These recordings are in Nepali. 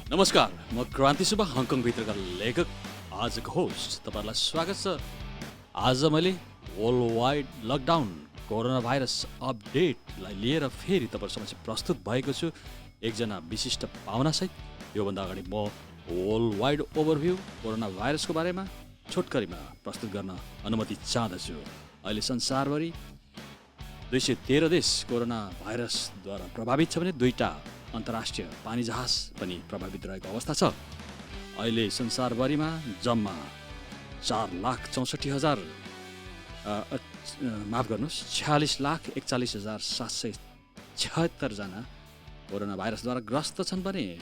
नमस्कार, म क्रान्ति सुब्बा हङकङभित्रका लेखक आजको होस्ट तपाईँहरूलाई स्वागत छ। आज मैले world wide lockdown corona virus अपडेटलाई लिएर फेरि तपाईँ समक्ष प्रस्तुत भएको छु एकजना विशिष्ट पाहुनासहित। योभन्दा अगाडि म वर्ल्ड वाइड ओभरभ्यू कोरोना भाइरसको बारेमा छोटकरीमा प्रस्तुत गर्न अनुमति चाहदछु। अहिले संसारभरि 213 देश कोरोना भाइरसद्वारा प्रभावित छ भने 2टा अन्तर्राष्ट्रिय पानी जहाज पनि प्रभावित रहेको अवस्था छ। अहिले संसारभरिमा जम्मा 4,64,000 माफ गर्नुहोस् 46,41,776 जना कोरोना भाइरसद्वारा ग्रस्त छन् भने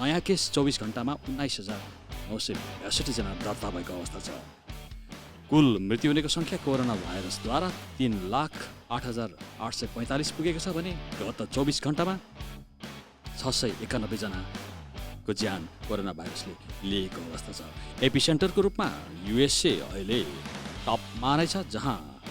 नयाँ केस 24 घण्टामा 19,962 जना दर्ता भएको अवस्था छ। कुल मृत्यु हुनेको सङ्ख्या कोरोना भाइरसद्वारा 3,08,845 पुगेको छ भने गत 24 घण्टामा 691 जनाको ज्यान कोरोना भाइरसले लिएको अवस्था छ। एपिसेन्टरको रूपमा युएसए अहिले टपमा नै छ, जहाँ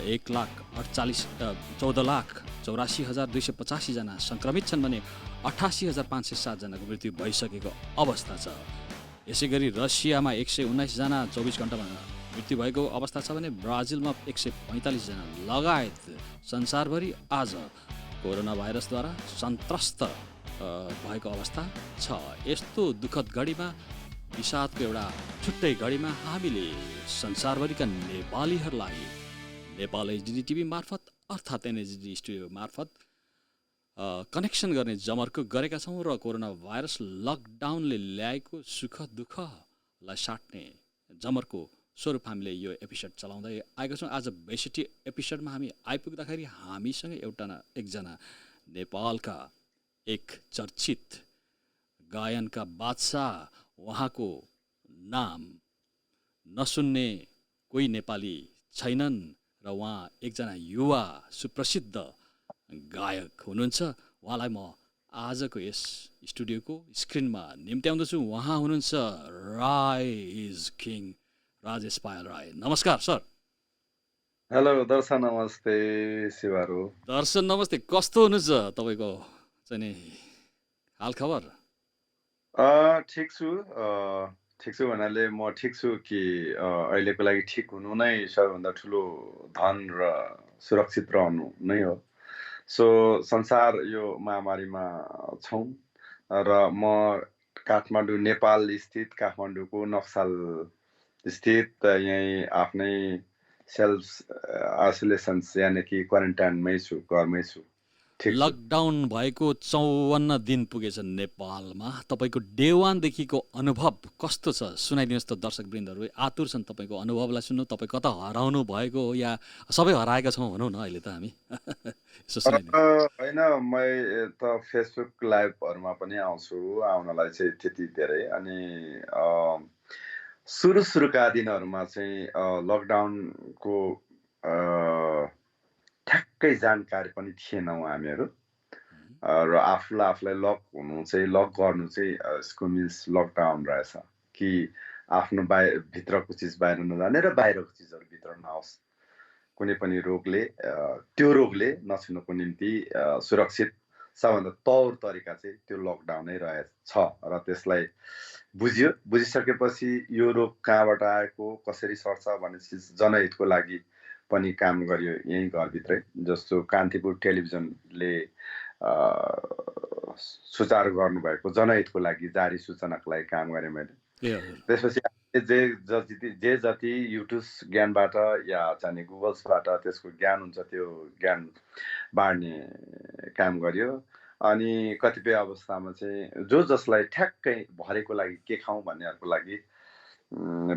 14,84,285 जना सङ्क्रमित छन् भने 88,507 जनाको मृत्यु भइसकेको अवस्था छ। यसै गरी रसियामा 119 जना 24 घण्टामा मृत्यु भएको अवस्था छ भने ब्राजिलमा 145 जना लगायत संसारभरि आज कोरोना भाइरसद्वारा सन्त्रस्त भएको अवस्था छ। यस्तो दुःखद घडीमा, विषादको एउटा छुट्टै घडीमा हामीले संसारभरिका नेपालीहरूलाई नेपाल एचडी टिभी मार्फत अर्थात् एनएचडी स्टुडियो मार्फत कनेक्सन गर्ने जमर्को गरेका छौँ र कोरोना भाइरस लकडाउनले ल्याएको सुख दुःखलाई साट्ने जमर्को स्वरूप हामीले यो एपिसोड चलाउँदै आएका छौँ। आज 62 एपिसोडमा हामी आइपुग्दाखेरि हामीसँग एकजना नेपालका एक चर्चित गायनका बादशाह, उहाँको नाम नसुन्ने कोही नेपाली छैनन् र उहाँ एकजना युवा सुप्रसिद्ध गायक हुनुहुन्छ। उहाँलाई म आजको यस स्टुडियोको स्क्रिनमा निम्त्याउँदछु। उहाँ हुनुहुन्छ राय इज किङ, राजेश पायल राय। नमस्कार सर। हेलो दर्शन, नमस्ते शिवारू। दर्शन नमस्ते, कस्तो हुनुहुन्छ तपाईँको चाहिँ नि हाल खबर? ठिक छु भन्नाले म ठिक छु कि अहिलेको लागि ठिक हुनु नै सबैभन्दा ठुलो धन र सुरक्षित रहनु नै हो। सो संसार यो महामारीमा छौँ र म काठमाडौँ, नेपाल स्थित काठमाडौँको नक्सल स्थित यहीँ आफ्नै सेल्फ आइसोलेसन यानि कि क्वारेन्टाइनमै छु, घरमै छु। लकडाउन भएको 54 दिन पुगेछ नेपालमा। तपाईँको डे वानदेखिको अनुभव कस्तो छ सुनाइदिनुहोस् त। दर्शकवृन्दहरू आतुर छन् तपाईँको अनुभवलाई सुन्नु। तपाईँ कता हराउनु भएको हो या सबै हराएका छौँ भनौँ न अहिले त हामी। यसो सुनाइदिनुहोस्। होइन, म त फेसबुक लाइभहरूमा पनि आउँछु, आउनलाई चाहिँ त्यति धेरै। अनि सुरुका दिनहरूमा चाहिँ लकडाउनको ठ्याक्कै जानकारी पनि थिएनौँ हामीहरू र आफूलाई लक गर्नु चाहिँ यसको मिन्स लकडाउन रहेछ कि आफ्नो भित्रको चिज बाहिर नजाने र बाहिरको चिजहरू भित्र नआओस्। कुनै पनि त्यो रोगले नछुनको निम्ति सुरक्षित सबभन्दा तौर तरिका चाहिँ त्यो लकडाउनै रहेछ र त्यसलाई बुझिसकेपछि यो रोग कहाँबाट आएको, कसरी सर्छ भन्ने चिज जनहितको लागि पनि काम गरियो यहीँ घरभित्रै। जस्तो कान्तिपुर टेलिभिजनले सुचारू गर्नुभएको जनहितको लागि जारी सूचनाको लागि काम गरेँ मैले। त्यसपछि जे जति युट्युब ज्ञानबाट या चाहिँ गुगल्सबाट त्यसको ज्ञान हुन्छ त्यो ज्ञान बाँड्ने काम गरियो। अनि कतिपय अवस्थामा चाहिँ जसलाई ठ्याक्कै भरेको लागि के खाउँ भन्नेहरूको लागि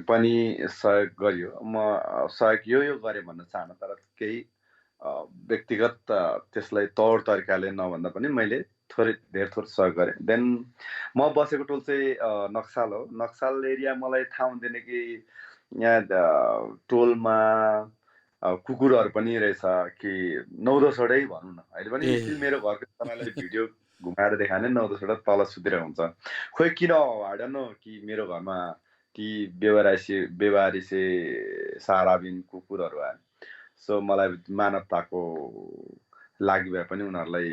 पनि सहयोग गरियो। म सहयोग यो गरेँ भन्न चाहन्न, तर केही व्यक्तिगत त्यसलाई तौर तरिकाले नभन्दा पनि मैले धेर थोर सहयोग गरेँ। देन म बसेको टोल चाहिँ नक्साल हो। नक्साल एरिया मलाई थाहा हुँदैन कि यहाँ टोलमा कुकुरहरू पनि रहेछ कि 9-10वटै भनौँ न। अहिले पनि स्टिल मेरो घरको तपाईँलाई भिडियो घुमाएर देखाएँ भने 9-10वटा तल सुतेर हुन्छ। खोइ किन आई डोन्ट नो कि मेरो घरमा ती बेवारिसे साराबिन कुकुरहरू आए। सो मलाई मानवताको लागि भए पनि उनीहरूलाई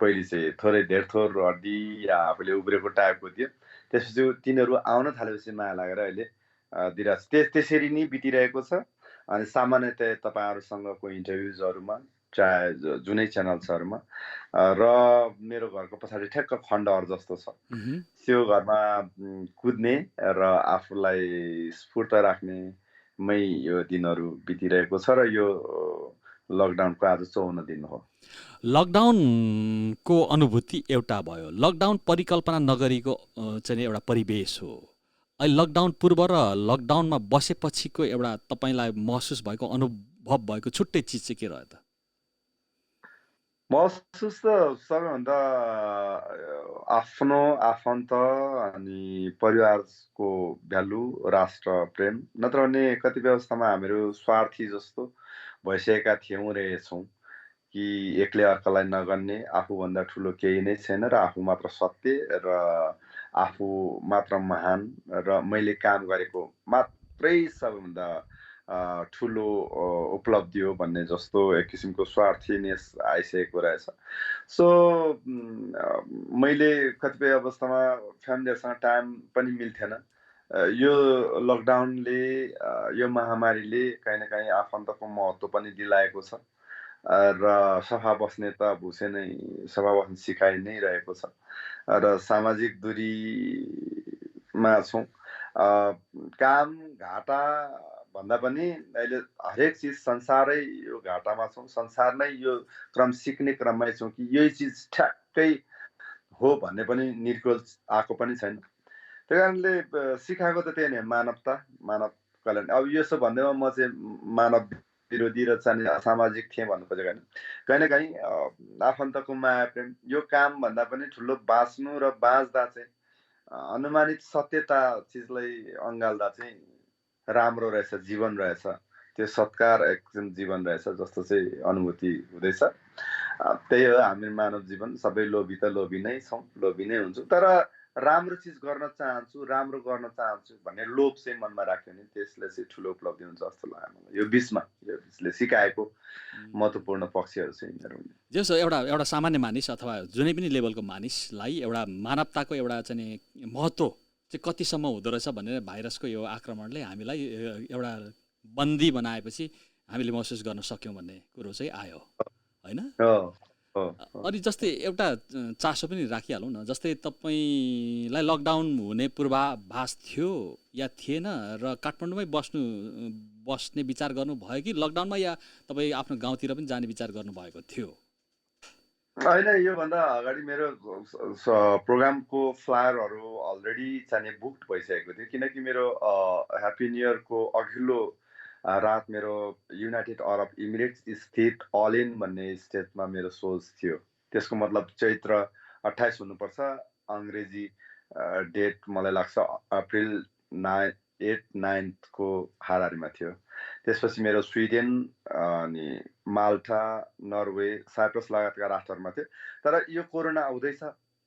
पहिले चाहिँ थोरै धेर थोर हड्डी या आफूले उब्रेको टाइपको थियो। त्यसपछि तिनीहरू आउन थालेपछि माया लागेर अहिले दिइरहेको छ। त्यसरी नै बितिरहेको छ। अनि सामान्यतया तपाईँहरूसँगको इन्टरभ्युजहरूमा चाहे जुनै च्यानल्सहरूमा र मेरो घरको पछाडि ठ्याक्क खण्डहर जस्तो छ, त्यो घरमा कुद्ने र आफूलाई स्फूर्त राख्नेमै यो दिनहरू बितिरहेको छ र यो लकडाउनको आज 54 दिन हो। लकडाउनको अनुभूति एउटा भयो, लकडाउन परिकल्पना नगरीको चाहिँ एउटा परिवेश हो। अहिले लकडाउन पूर्व र लकडाउनमा बसेपछिको एउटा तपाईँलाई महसुस भएको अनुभव भएको छुट्टै चिज चाहिँ के रह्यो त? महसुस त सबैभन्दा आफ्नो आफन्त अनि परिवारको भ्यालु, राष्ट्र प्रेम, नत्र भने कतिपय अवस्थामा हामीहरू स्वार्थी जस्तो भइसकेका थियौँ रहेछौँ कि एकले अर्कालाई नगन्ने, आफूभन्दा ठुलो केही नै छैन र आफू मात्र सत्य र आफू मात्र महान र मैले काम गरेको मात्रै सबैभन्दा ठुलो उपलब्धि हो भन्ने जस्तो एक किसिमको स्वार्थीनेस आइसकेको रहेछ। सो मैले कतिपय अवस्थामा फ्यामिलीहरूसँग टाइम पनि मिल्थेन। यो लकडाउनले, यो महामारीले कहीँ न कहीँ आफन्तको महत्त्व पनि दिलाएको छ र सफा बस्ने त अब उसै नै सफा बस्ने सिकाइ नै रहेको छ र सामाजिक दूरीमा छौँ। काम घाटा भन्दा पनि अहिले हरेक चिज संसारै यो घाटामा छौँ, संसार नै यो क्रम सिक्ने क्रममै छौँ कि यही चिज ठ्याक्कै हो भन्ने पनि निर्कुल आएको पनि छैन। त्यही कारणले सिकाएको त त्यही नै मानवता, मानव कल्याण। अब यसो भन्दैमा म चाहिँ मानव विरोधी र चाहिँ असामाजिक थिएँ भन्नु खोजेको होइन। कहीँ न कहीँ आफन्तको माया प्रेम, यो काम भन्दा पनि ठुलो बाँच्नु र बाँच्दा चाहिँ अनुमानित सत्यता चिजलाई अँगाल्दा चाहिँ राम्रो रहेछ, जीवन रहेछ, त्यो सत्कार एकदम जीवन रहेछ जस्तो चाहिँ अनुभूति हुँदैछ। त्यही हो हामी मानव जीवन, सबै लोभी त लोभी नै छौँ, लोभी नै हुन्छौँ। तर राम्रो चिज गर्न चाहन्छु, राम्रो गर्न चाहन्छु भन्ने लोभ चाहिँ मनमा राख्यो भने त्यसले चाहिँ ठुलो उपलब्धि हुन्छ जस्तो लाग्यो मलाई। यो बिचमा यसले सिकाएको महत्त्वपूर्ण पक्षहरू चाहिँ यिनीहरू हुन्। जस्तो एउटा सामान्य मानिस अथवा जुनै पनि लेभलको मानिसलाई एउटा मानवताको एउटा चाहिँ महत्त्व चाहिँ कतिसम्म हुँदो रहेछ भनेर भाइरसको यो आक्रमणले हामीलाई एउटा बन्दी बनाएपछि हामीले महसुस गर्न सक्यौँ भन्ने कुरो चाहिँ आयो होइन? अनि जस्तै एउटा चासो पनि राखिहालौँ न, जस्तै तपाईँलाई लकडाउन हुने पूर्वाभास थियो या थिएन र काठमाडौँमै बस्ने विचार गर्नुभयो कि लकडाउनमा, या तपाईँ आफ्नो गाउँतिर पनि जाने विचार गर्नुभएको थियो? होइन, योभन्दा अगाडि मेरो प्रोग्रामको फ्लायरहरू अलरेडी चाहिँ बुक्ड भइसकेको थियो, किनकि मेरो ह्याप्पी न्यु इयरको अघिल्लो रात मेरो युनाइटेड अरब इमिरेट्स स्थित अल इन भन्ने स्टेटमा मेरो सोज थियो। त्यसको मतलब चैत्र 28 हुनुपर्छ, अङ्ग्रेजी डेट मलाई लाग्छ अप्रिल 8-9 को हाराहारीमा थियो। त्यसपछि मेरो स्विडेन अनि माल्टा, नर्वे, साइप्रस लगायतका राष्ट्रहरूमा थियो। तर यो कोरोना आउँदैछ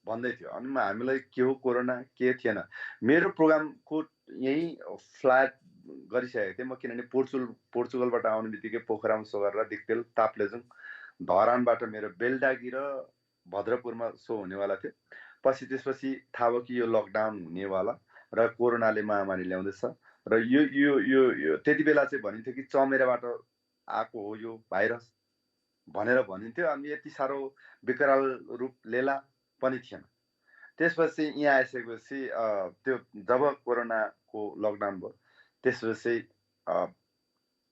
भन्दै थियो, अनि हामीलाई के हो कोरोना के थिएन। मेरो प्रोग्रामको यहीँ फ्लाइट गरिसकेको थिएँ म, किनभने पोर्चुगलबाट आउने बित्तिकै पोखरामा सो गरेर दिक्तेल, ताप्लेजुङ, धरानबाट मेरो बेलडागी र भद्रपुरमा सो हुनेवाला थियो। त्यसपछि थाहा भयो कि यो लकडाउन हुनेवाला र कोरोनाले महामारी ल्याउँदैछ र यो त्यति बेला चाहिँ भनिन्थ्यो कि चमेराबाट आएको हो यो भाइरस भनेर भनिन्थ्यो। अनि यति साह्रो विकराल रूप लिएला पनि थिएन। त्यसपछि यहाँ आइसकेपछि त्यो जब कोरोनाको लकडाउन भयो त्यसपछि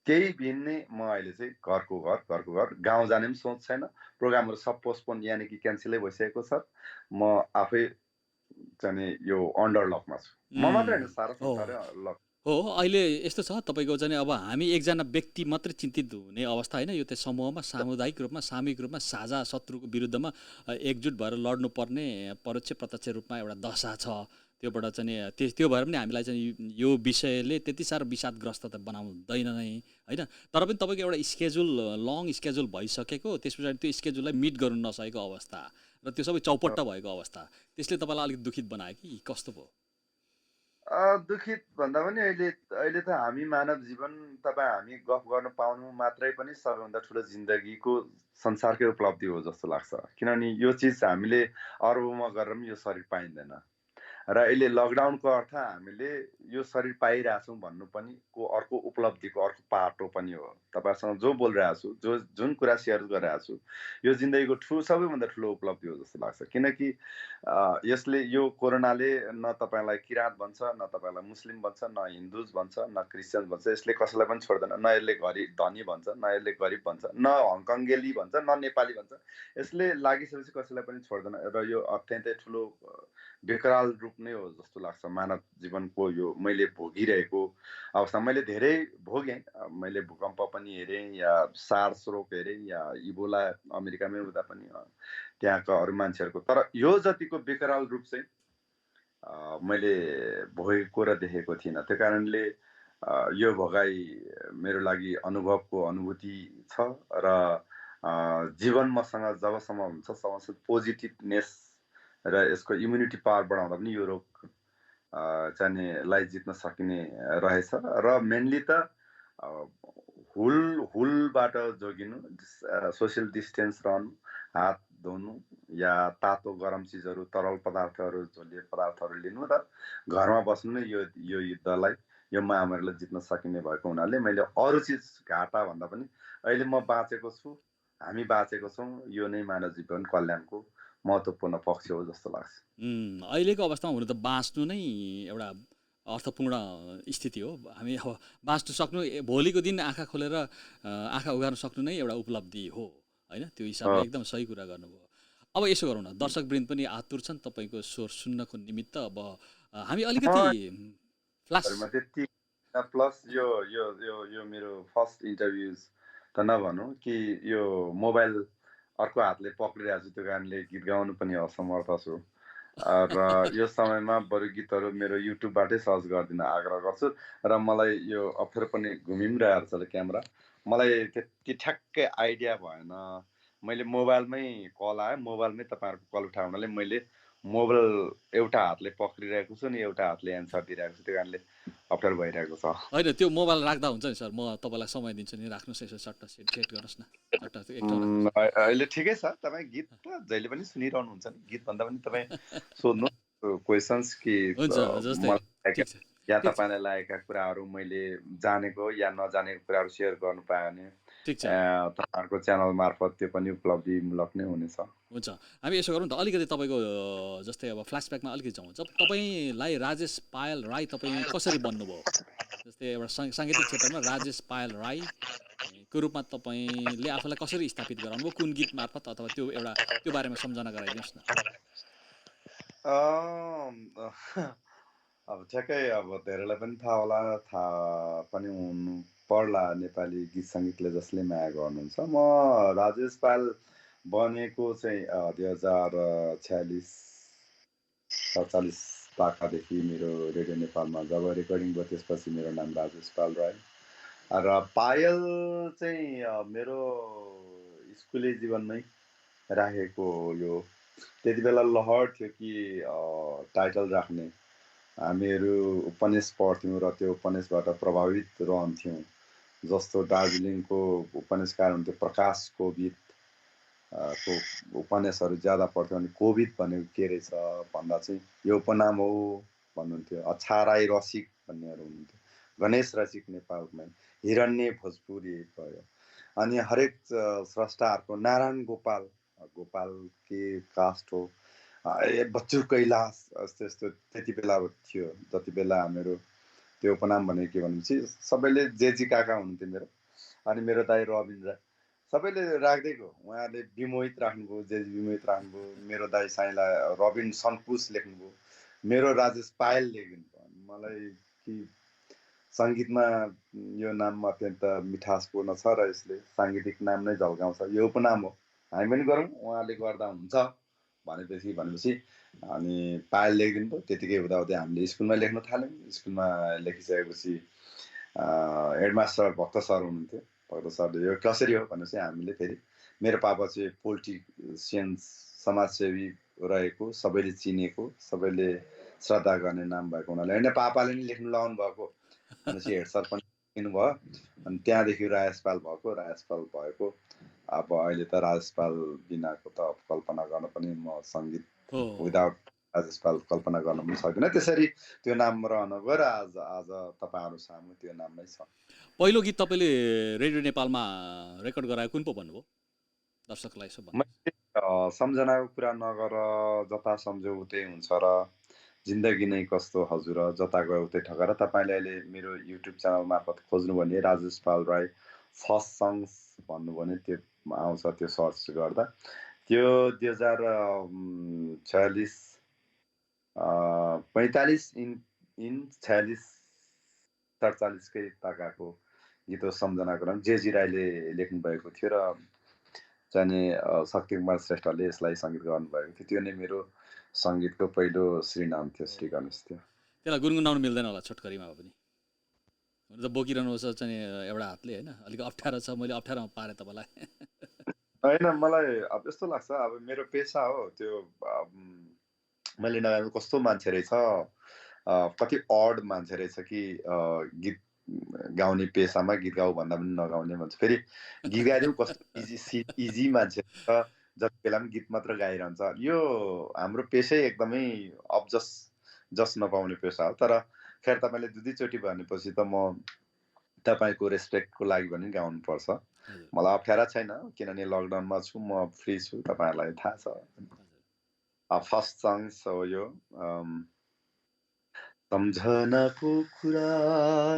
केही भिन्नै म अहिले चाहिँ घरको घर, गाउँ जाने पनि सोच छैन। प्रोग्रामहरू सब पोस्टपोन यानि कि क्यान्सलै भइसकेको छ। म आफै चाहिँ यो अन्डर लकमा छु। म मात्रै होइन, सारा संसारै लक हो। अहिले यस्तो छ तपाईँको चाहिँ अब हामी एकजना व्यक्ति मात्रै चिन्तित हुने अवस्था होइन, यो चाहिँ समूहमा, सामुदायिक रूपमा, सामूहिक रूपमा साझा शत्रुको विरुद्धमा एकजुट भएर लड्नुपर्ने परोक्ष प्रत्यक्ष रूपमा एउटा दशा छ। त्योबाट चाहिँ त्यो भएर पनि हामीलाई चाहिँ यो विषयले त्यति साह्रो विषादग्रस्त त बनाउँदैन नै होइन। तर पनि तपाईँको एउटा स्केड्युल, लङ स्केड्युल भइसकेको, त्यस पछाडि त्यो स्केड्युललाई मिट गर्नु नसकेको अवस्था र त्यो सबै चौपट्ट भएको अवस्था, त्यसले तपाईँलाई अलिक दुखित बनायो कि कस्तो भयो? दुखित भन्दा पनि अहिले अहिले त हामी मानव जीवन तपाईँ हामी गफ गर्न पाउनु मात्रै पनि सबैभन्दा ठुलो जिन्दगीको संसारकै उपलब्धि हो जस्तो लाग्छ। किनभने यो चिज हामीले अरबौँमा गरेर पनि यो शरीर पाइँदैन। र अहिले लकडाउनको अर्थ हामीले यो शरीर पाइरहेछौँ भन्नु पनि को अर्को उपलब्धिको अर्को पाटो पनि हो। तपाईँसँग जो बोलिरहेको छु, जुन कुरा सेयर गरिरहेको छु, यो जिन्दगीको सबैभन्दा ठुलो उपलब्धि हो जस्तो लाग्छ। किनकि यसले यो कोरोनाले न तपाईँलाई किराँत भन्छ, न तपाईँलाई मुस्लिम भन्छ, न हिन्दुज भन्छ, न क्रिस्चियन भन्छ। यसले कसैलाई पनि छोड्दैन। न यसले धनी भन्छ, न यसले गरिब भन्छ, न हङकङ्गेली भन्छ, न नेपाली भन्छ। यसले लागिसकेपछि कसैलाई पनि छोड्दैन र यो अत्यन्तै ठुलो विकराल रूप नै हो जस्तो लाग्छ मानव जीवनको। यो मैले भोगिरहेको अवस्था मैले धेरै भोगेँ। मैले भूकम्प पनि हेरेँ, या सार्स रोग हेरेँ, या इबोला अमेरिकामै हुँदा पनि त्यहाँका अरू मान्छेहरूको। तर यो जतिको विकराल रूप चाहिँ मैले भोगेको र देखेको थिइनँ। त्यो कारणले यो भोगाई मेरो लागि अनुभूति छ। र जीवन मसँग जबसम्म हुन्छ तबसम्म पोजिटिभनेस र यसको इम्युनिटी पावर बढाउँदा पनि यो रोग चाहिनेलाई जित्न सकिने रहेछ। र मेनली त हुलबाट जोगिनु, सोसियल डिस्टेन्स रहनु, हात धुनु, या तातो गरम चिजहरू, तरल पदार्थहरू, झोलिए पदार्थहरू लिनु, र घरमा बस्नु नै यो युद्धलाई, यो महामारीलाई जित्न सकिने भएको हुनाले मैले अरू चिज घाटा भन्दा पनि अहिले म बाँचेको छु, हामी बाँचेको छौँ, यो नै मानव जीवन कल्याणको महत्त्वपूर्ण पक्ष हो जस्तो लाग्छ। अहिलेको अवस्थामा हुनु त बाँच्नु नै एउटा अर्थपूर्ण स्थिति हो। हामी अब बाँच्नु सक्नु, भोलिको दिन आँखा खोलेर आँखा उघार्न सक्नु नै एउटा उपलब्धि हो होइन? त्यो हिसाबले एकदम सही कुरा गर्नुभयो। अब यसो गरौँ न, दर्शकवृन्द पनि आतुर छन् तपाईँको स्वर सुन्नको निमित्त। अब हामी अलिकति फ्लास त्यति प्लस यो यो यो यो मेरो फर्स्ट इन्टरभ्युज त नभनौँ कि यो मोबाइल अर्को हातले पक्रिरहेको छु, त्यो कारणले गीत गाउनु पनि असमर्थ छु। र यो समयमा बरु गीतहरू मेरो युट्युबबाटै सर्च गरिदिन आग्रह गर्छु। र मलाई यो अप्ठ्यारो पनि घुमिरहेको छ क्यामेरा, मलाई त्यति ठ्याक्कै आइडिया भएन। मैले मोबाइलमै कल आयो, मोबाइलमै तपाईँहरूको कल उठायो हुनाले मैले मोबाइल एउटा हातले पक्रिरहेको छु नि, एउटा हातले एन्सर दिइरहेको छु, त्यो कारणले अप्ठ्यारो भइरहेको छ। होइन, त्यो मोबाइल राख्दा हुन्छ नि सर, म तपाईँलाई समय दिन्छु नि, राख्नुहोस् यसो सट्ट सेट गर्नुहोस् न, सट्ट एक ठाउँ राख्नुहोस्। अहिले ठिकै छ, तपाईँ गीत त जहिले पनि सुनिरहनुहुन्छ नि, गीत भन्दा पनि तपाईँ सोध्नु क्वेसन्स कि हुन्छ, जस्तै ठिक छ, या तपाईँलाई लागेका कुराहरू मैले जानेको या नजानेको कुराहरू सेयर गर्नु पायो भने ठिक छ, तपाईँहरूको च्यानल मार्फत त्यो पनि उपलब्धिमूलक नै हुनेछ। हुन्छ, हामी यसो गरौँ न त, अलिकति तपाईँको जस्तै अब फ्ल्यासब्याकमा अलिकति जाउँ। जब तपाईँलाई राजेश पायल राई तपाईँ कसरी बन्नुभयो? जस्तै एउटा साङ्गीतिक क्षेत्रमा राजेश पायल राईको रूपमा तपाईँले आफूलाई कसरी स्थापित गराउनुभयो, कुन गीत मार्फत, अथवा त्यो बारेमा सम्झना गराइदिनुहोस् न। अब ठ्याक्कै अब धेरैलाई पनि थाहा होला, थाहा पनि हुनु पर्ला नेपाली गीत सङ्गीतले जसले माया गर्नुहुन्छ। म राजेश पायल बनेको चाहिँ 2046-47 पाखादेखि मेरो रेडियो नेपालमा जब रेकर्डिङ भयो, त्यसपछि मेरो नाम राजेश पायल राई। र पायल चाहिँ मेरो स्कुले जीवनमै राखेको यो त्यति बेला लहर थियो कि टाइटल राख्ने। हामीहरू उपन्यास पढ्थ्यौँ र त्यो उपन्यासबाट प्रभावित रहन्थ्यौँ। जस्तो दार्जिलिङको उपन्यासकार हुन्थ्यो प्रकाश कोविद को उपन्यासहरू ज्यादा पढ्थ्यौँ। अनि कोविद भनेको के रहेछ भन्दा चाहिँ यो उपनाम हो भन्नुहुन्थ्यो। अछाराई रसिक भन्नेहरू हुनुहुन्थ्यो। गणेश रसिक नेपालमा, हिरण्य भोजपुरी भयो। अनि हरेक स्रष्टाहरूको नारायण गोपाल के कास्ट हो, बच्चु कैलाश, यस्तो यस्तो त्यति बेला थियो। जति बेला हामीहरू त्यो उपनाम भनेको के भनेपछि सबैले जेजी काका हुनुहुन्थ्यो मेरो। अनि मेरो दाइ रबिन राई, सबैले राख्दैको उहाँहरूले विमोहित राख्नुभयो, जेजी विमोहित राख्नुभयो। मेरो दाइ साइला रबिन सन्कुश लेख्नुभयो, मेरो राजेश पायल लेखिदिनुभयो। मलाई कि सङ्गीतमा यो नाम अत्यन्त मिठासपूर्ण छ र यसले साङ्गीतिक नाम नै झल्काउँछ। यो उपनाम हो, हामी पनि गरौँ, उहाँले गर्दा हुन्छ भनेपछि अनि पायल लेखिदिनु भयो। त्यतिकै हुँदाहुँदै हामीले स्कुलमा लेख्न थाल्यौँ। स्कुलमा लेखिसकेपछि हेडमास्टर भक्त सर हुनुहुन्थ्यो। भक्त सरले यो कसरी हो भनेपछि हामीले फेरि, मेरो पापा चाहिँ पोलिटिसियन्स समाजसेवी रहेको, सबैले चिनेको, सबैले श्रद्धा गर्ने नाम भएको हुनाले होइन, पापाले नि लेख्नु लाउनु भएको भनेपछि हेड सर पनि दिनुभयो। अनि त्यहाँदेखि राजेशपाल भएको। अब अहिले त राजेशपाल बिनाको त कल्पना गर्न पनि म सङ्गीत विदाउट राजेशपाल कल्पना गर्न पनि सक्दिनँ। त्यसरी त्यो नाम रहन गएर आज तपाईँहरू सामु त्यो नाम नै छ। पहिलो गीत तपाईँले रेडियो नेपालमा रेकर्ड गराएको कुन पो भन्नुभयो दर्शकलाई यसो भन्नु? सम्झनाको कुरा नगर, जता सम्झौ उतै हुन्छ र जिन्दगी नै कस्तो हजुर, जता गयो उतै ठगर। तपाईँले अहिले मेरो युट्युब च्यानल मार्फत खोज्नु भने राजेश पाल राई फर्स्ट सङ्ग्स भन्नु भने त्यो आउँछ, त्यो सर्च गर्दा। त्यो 2046 45 इन 46 47कै ताकाको गीत हो सम्झनाको नाम। जेजी राईले लेख्नु भएको थियो र चाहिँ शक्ति कुमार श्रेष्ठले यसलाई सङ्गीत गर्नुभएको थियो। त्यो नै मेरो सङ्गीतको पहिलो श्रीनाम थियो, श्री गणेश थियो। त्यसलाई गुनगुनाउनु मिल्दैन होला छोटकरीमा पनि, त बोकिरहनु छ चाहिँ एउटा हातले होइन, अलिक अप्ठ्यारो छ, मैले अप्ठ्यारोमा पारेँ तपाईँलाई। होइन, मलाई अब यस्तो लाग्छ, अब मेरो पेसा हो त्यो, मैले नगाएको कस्तो मान्छे रहेछ, कति अड मान्छे रहेछ कि गीत गाउने पेसामा गीत गाऊ भन्दा पनि नगाउने भन्छ। फेरि गीत गाइदिउँ कस्तो इजी मान्छे छ, जति बेला पनि गीत मात्र गाइरहन्छ। यो हाम्रो पेसै एकदमै जस नपाउने पेसा हो। तर खेर तपाईँले दुईचोटि भनेपछि त म तपाईँको रेस्पेक्टको लागि पनि गाउनुपर्छ। मलाई अप्ठ्यारा छैन, किनभने लकडाउनमा छु, म फ्री छु, तपाईँहरूलाई थाहा छ। फर्स्ट सङ्ग हो यो। सम्झनाको कुरा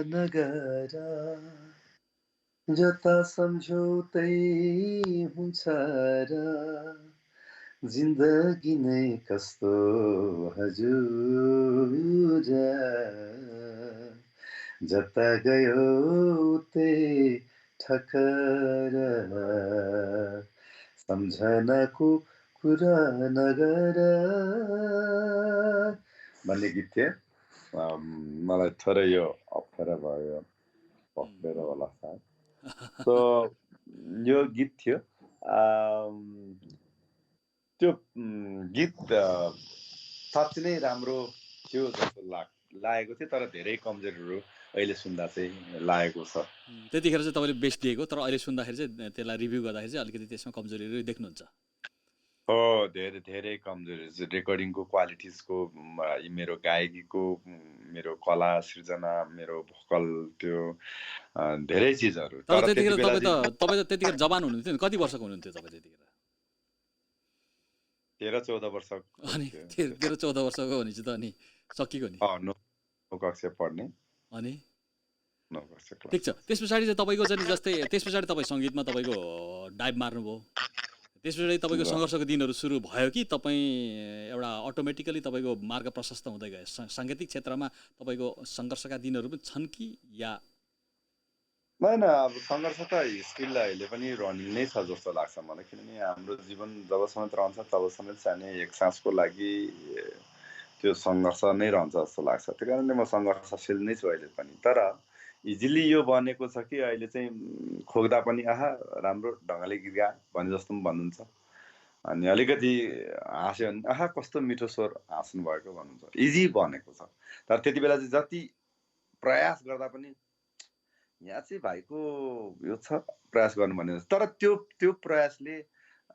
नगर, जता सम्झौतै हुन्छ र जिन्दगी नै कस्तो हजुर, जता गयो उतै ठक्कर, सम्झनाको कुरा नगर भन्ने गीत थियो। मलाई थोरै यो अप्ठ्यारो भयो, अप्ठ्यारो होला सायद। सो यो गीत थियो। त्यो गीत साँच्चै नै राम्रो थियो जस्तो लागेको थियो, तर धेरै कमजोरीहरू अहिले सुन्दा चाहिँ लागेको छ। त्यतिखेर चाहिँ तपाईँले बेस्ट दिएको, तर अहिले सुन्दाखेरि चाहिँ त्यसलाई रिभ्यू गर्दाखेरि चाहिँ अलिकति त्यसमा कमजोरीहरू देख्नुहुन्छ? हो, धेरै धेरै कमजोरी। रेकर्डिङको क्वालिटिजको, मेरो गायकीको, मेरो कला सृजना, मेरो भोकल, त्यो धेरै चिजहरू। तर त्यतिखेर तपाईँ त त्यतिखेर जवान हुनुहुन्थ्यो नि, कति वर्षको हुनुहुन्थ्यो तपाईँ त्यतिखेर? 13-14 वर्षको। अनि 13-14 वर्षको भनेपछि त अनि सकिएको नि। 9 कक्षा पढ्ने। अनि 9 कक्षा। ठिक छ। त्यस पछाडि चाहिँ तपाईँको चाहिँ जस्तै त्यस पछाडि तपाईँ सङ्गीतमा तपाईँको डाइभ मार्नुभयो, त्यस पछाडि तपाईँको सङ्घर्षको दिनहरू सुरु भयो कि तपाईँ एउटा अटोमेटिकली तपाईँको मार्ग प्रशस्त हुँदै गयो? साङ्गीतिक क्षेत्रमा तपाईँको सङ्घर्षका दिनहरू पनि छन् कि या? होइन, अब सङ्घर्ष त स्टिल अहिले पनि रनिङ नै छ जस्तो लाग्छ मलाई, किनभने हाम्रो जीवन जबसम्म रहन्छ तबसम्म चाहिँ एक सासको लागि त्यो सङ्घर्ष नै रहन्छ जस्तो लाग्छ। त्यही कारणले म सङ्घर्षशील नै छु अहिले पनि। तर इजिली यो बनेको छ कि अहिले चाहिँ खोक्दा पनि आहा राम्रो ढङ्गले गीत गा भने जस्तो पनि भन्नुहुन्छ, अनि अलिकति हाँस्यो भने आहा कस्तो मिठो स्वर हाँस्नु भएको भन्नुहुन्छ। इजी बनेको छ। तर त्यति बेला चाहिँ जति प्रयास गर्दा पनि यहाँ चाहिँ भाइको यो छ, प्रयास गर्नु भन्ने। तर त्यो प्रयासले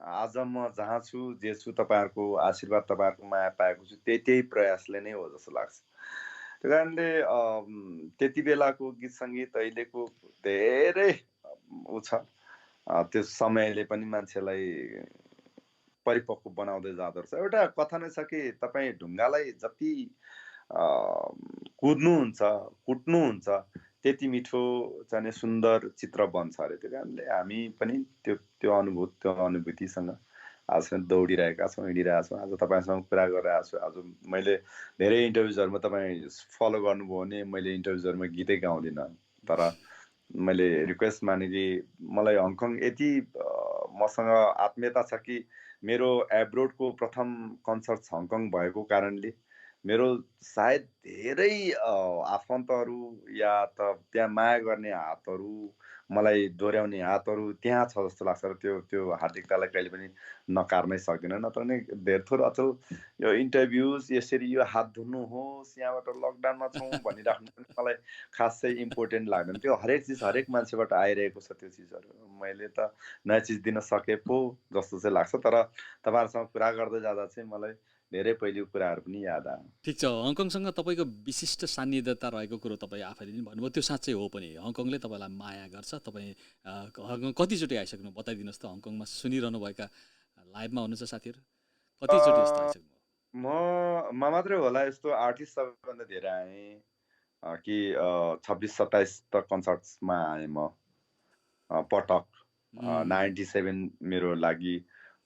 आज म जहाँ छु, जे छु, तपाईँहरूको आशीर्वाद, तपाईँहरूको माया पाएको छु, त्यही प्रयासले नै हो जस्तो लाग्छ। त्यो कारणले त्यति बेलाको गीत सङ्गीत अहिलेको धेरै ऊ छ। त्यो समयले पनि मान्छेलाई परिपक्व बनाउँदै जाँदो रहेछ। एउटा कथा नै छ कि तपाईँ ढुङ्गालाई जति कुट्नुहुन्छ त्यति मिठो चाहिँ सुन्दर चित्र बन्छ अरे। त्यो कारणले हामी पनि त्यो अनुभूतिसँग आजसम्म दौडिरहेका छौँ, हिँडिरहेका छौँ। आज तपाईँसँग कुरा गरिरहेको छु। आज मैले धेरै इन्टरभ्युजहरूमा तपाईँ फलो गर्नुभयो भने मैले इन्टरभ्युजहरूमा गीतै गाउँदिनँ, तर मैले रिक्वेस्ट माने कि मलाई हङकङ यति मसँग आत्मीयता छ कि मेरो एब्रोडको प्रथम कन्सर्ट हङकङ भएको कारणले मेरो सायद धेरै आफन्तहरू या त त्यहाँ माया गर्ने हातहरू मलाई दोहोऱ्याउने हातहरू त्यहाँ छ जस्तो लाग्छ र त्यो हार्दिकतालाई कहिले पनि नकार्नै सक्दिनँ। नत्र नै धेर थोर अचल यो इन्टरभ्युज यसरी यो हात धुनुहोस् यहाँबाट लकडाउनमा छौँ भनिराख्नु पनि मलाई खासै इम्पोर्टेन्ट लाग्दैन। त्यो हरेक चिज हरेक मान्छेबाट आइरहेको छ त्यो चिजहरू। मैले त नयाँ चिज दिन सके पो जस्तो चाहिँ लाग्छ। तर तपाईँहरूसँग कुरा गर्दै जाँदा चाहिँ मलाई धेरै पहिलेको कुराहरू पनि याद आयो। ठिक छ, हङकङसँग तपाईँको विशिष्ट सान्निध्यता रहेको कुरो तपाईँ आफैले पनि भन्नुभयो, त्यो साँच्चै हो पनि। हङकङले तपाईँलाई माया गर्छ। तपाईँ हङकङ कतिचोटि आइसक्नु बताइदिनुहोस् त? हङकङमा सुनिरहनुभएका लाइभमा हुनुहुन्छ साथीहरू, कतिचोटि यस्तो आइसक्नु? म मात्रै होला यस्तो आर्टिस्ट सबैभन्दा धेरै आएँ कि 26-27 त कन्सर्ट्समा आएँ म पटक। 97 मेरो लागि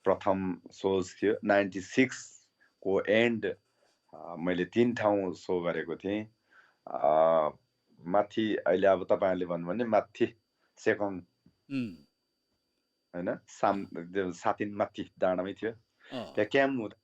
प्रथम सोज थियो। 96 को एन्ड मैले 3 ठाउँ सो गरेको थिएँ। माथि अहिले अब तपाईँहरूले भन्नुभयो भने माथि सेकङ होइन, 7 दिन माथि डाँडामै थियो। त्यहाँ क्याम्प हुँदा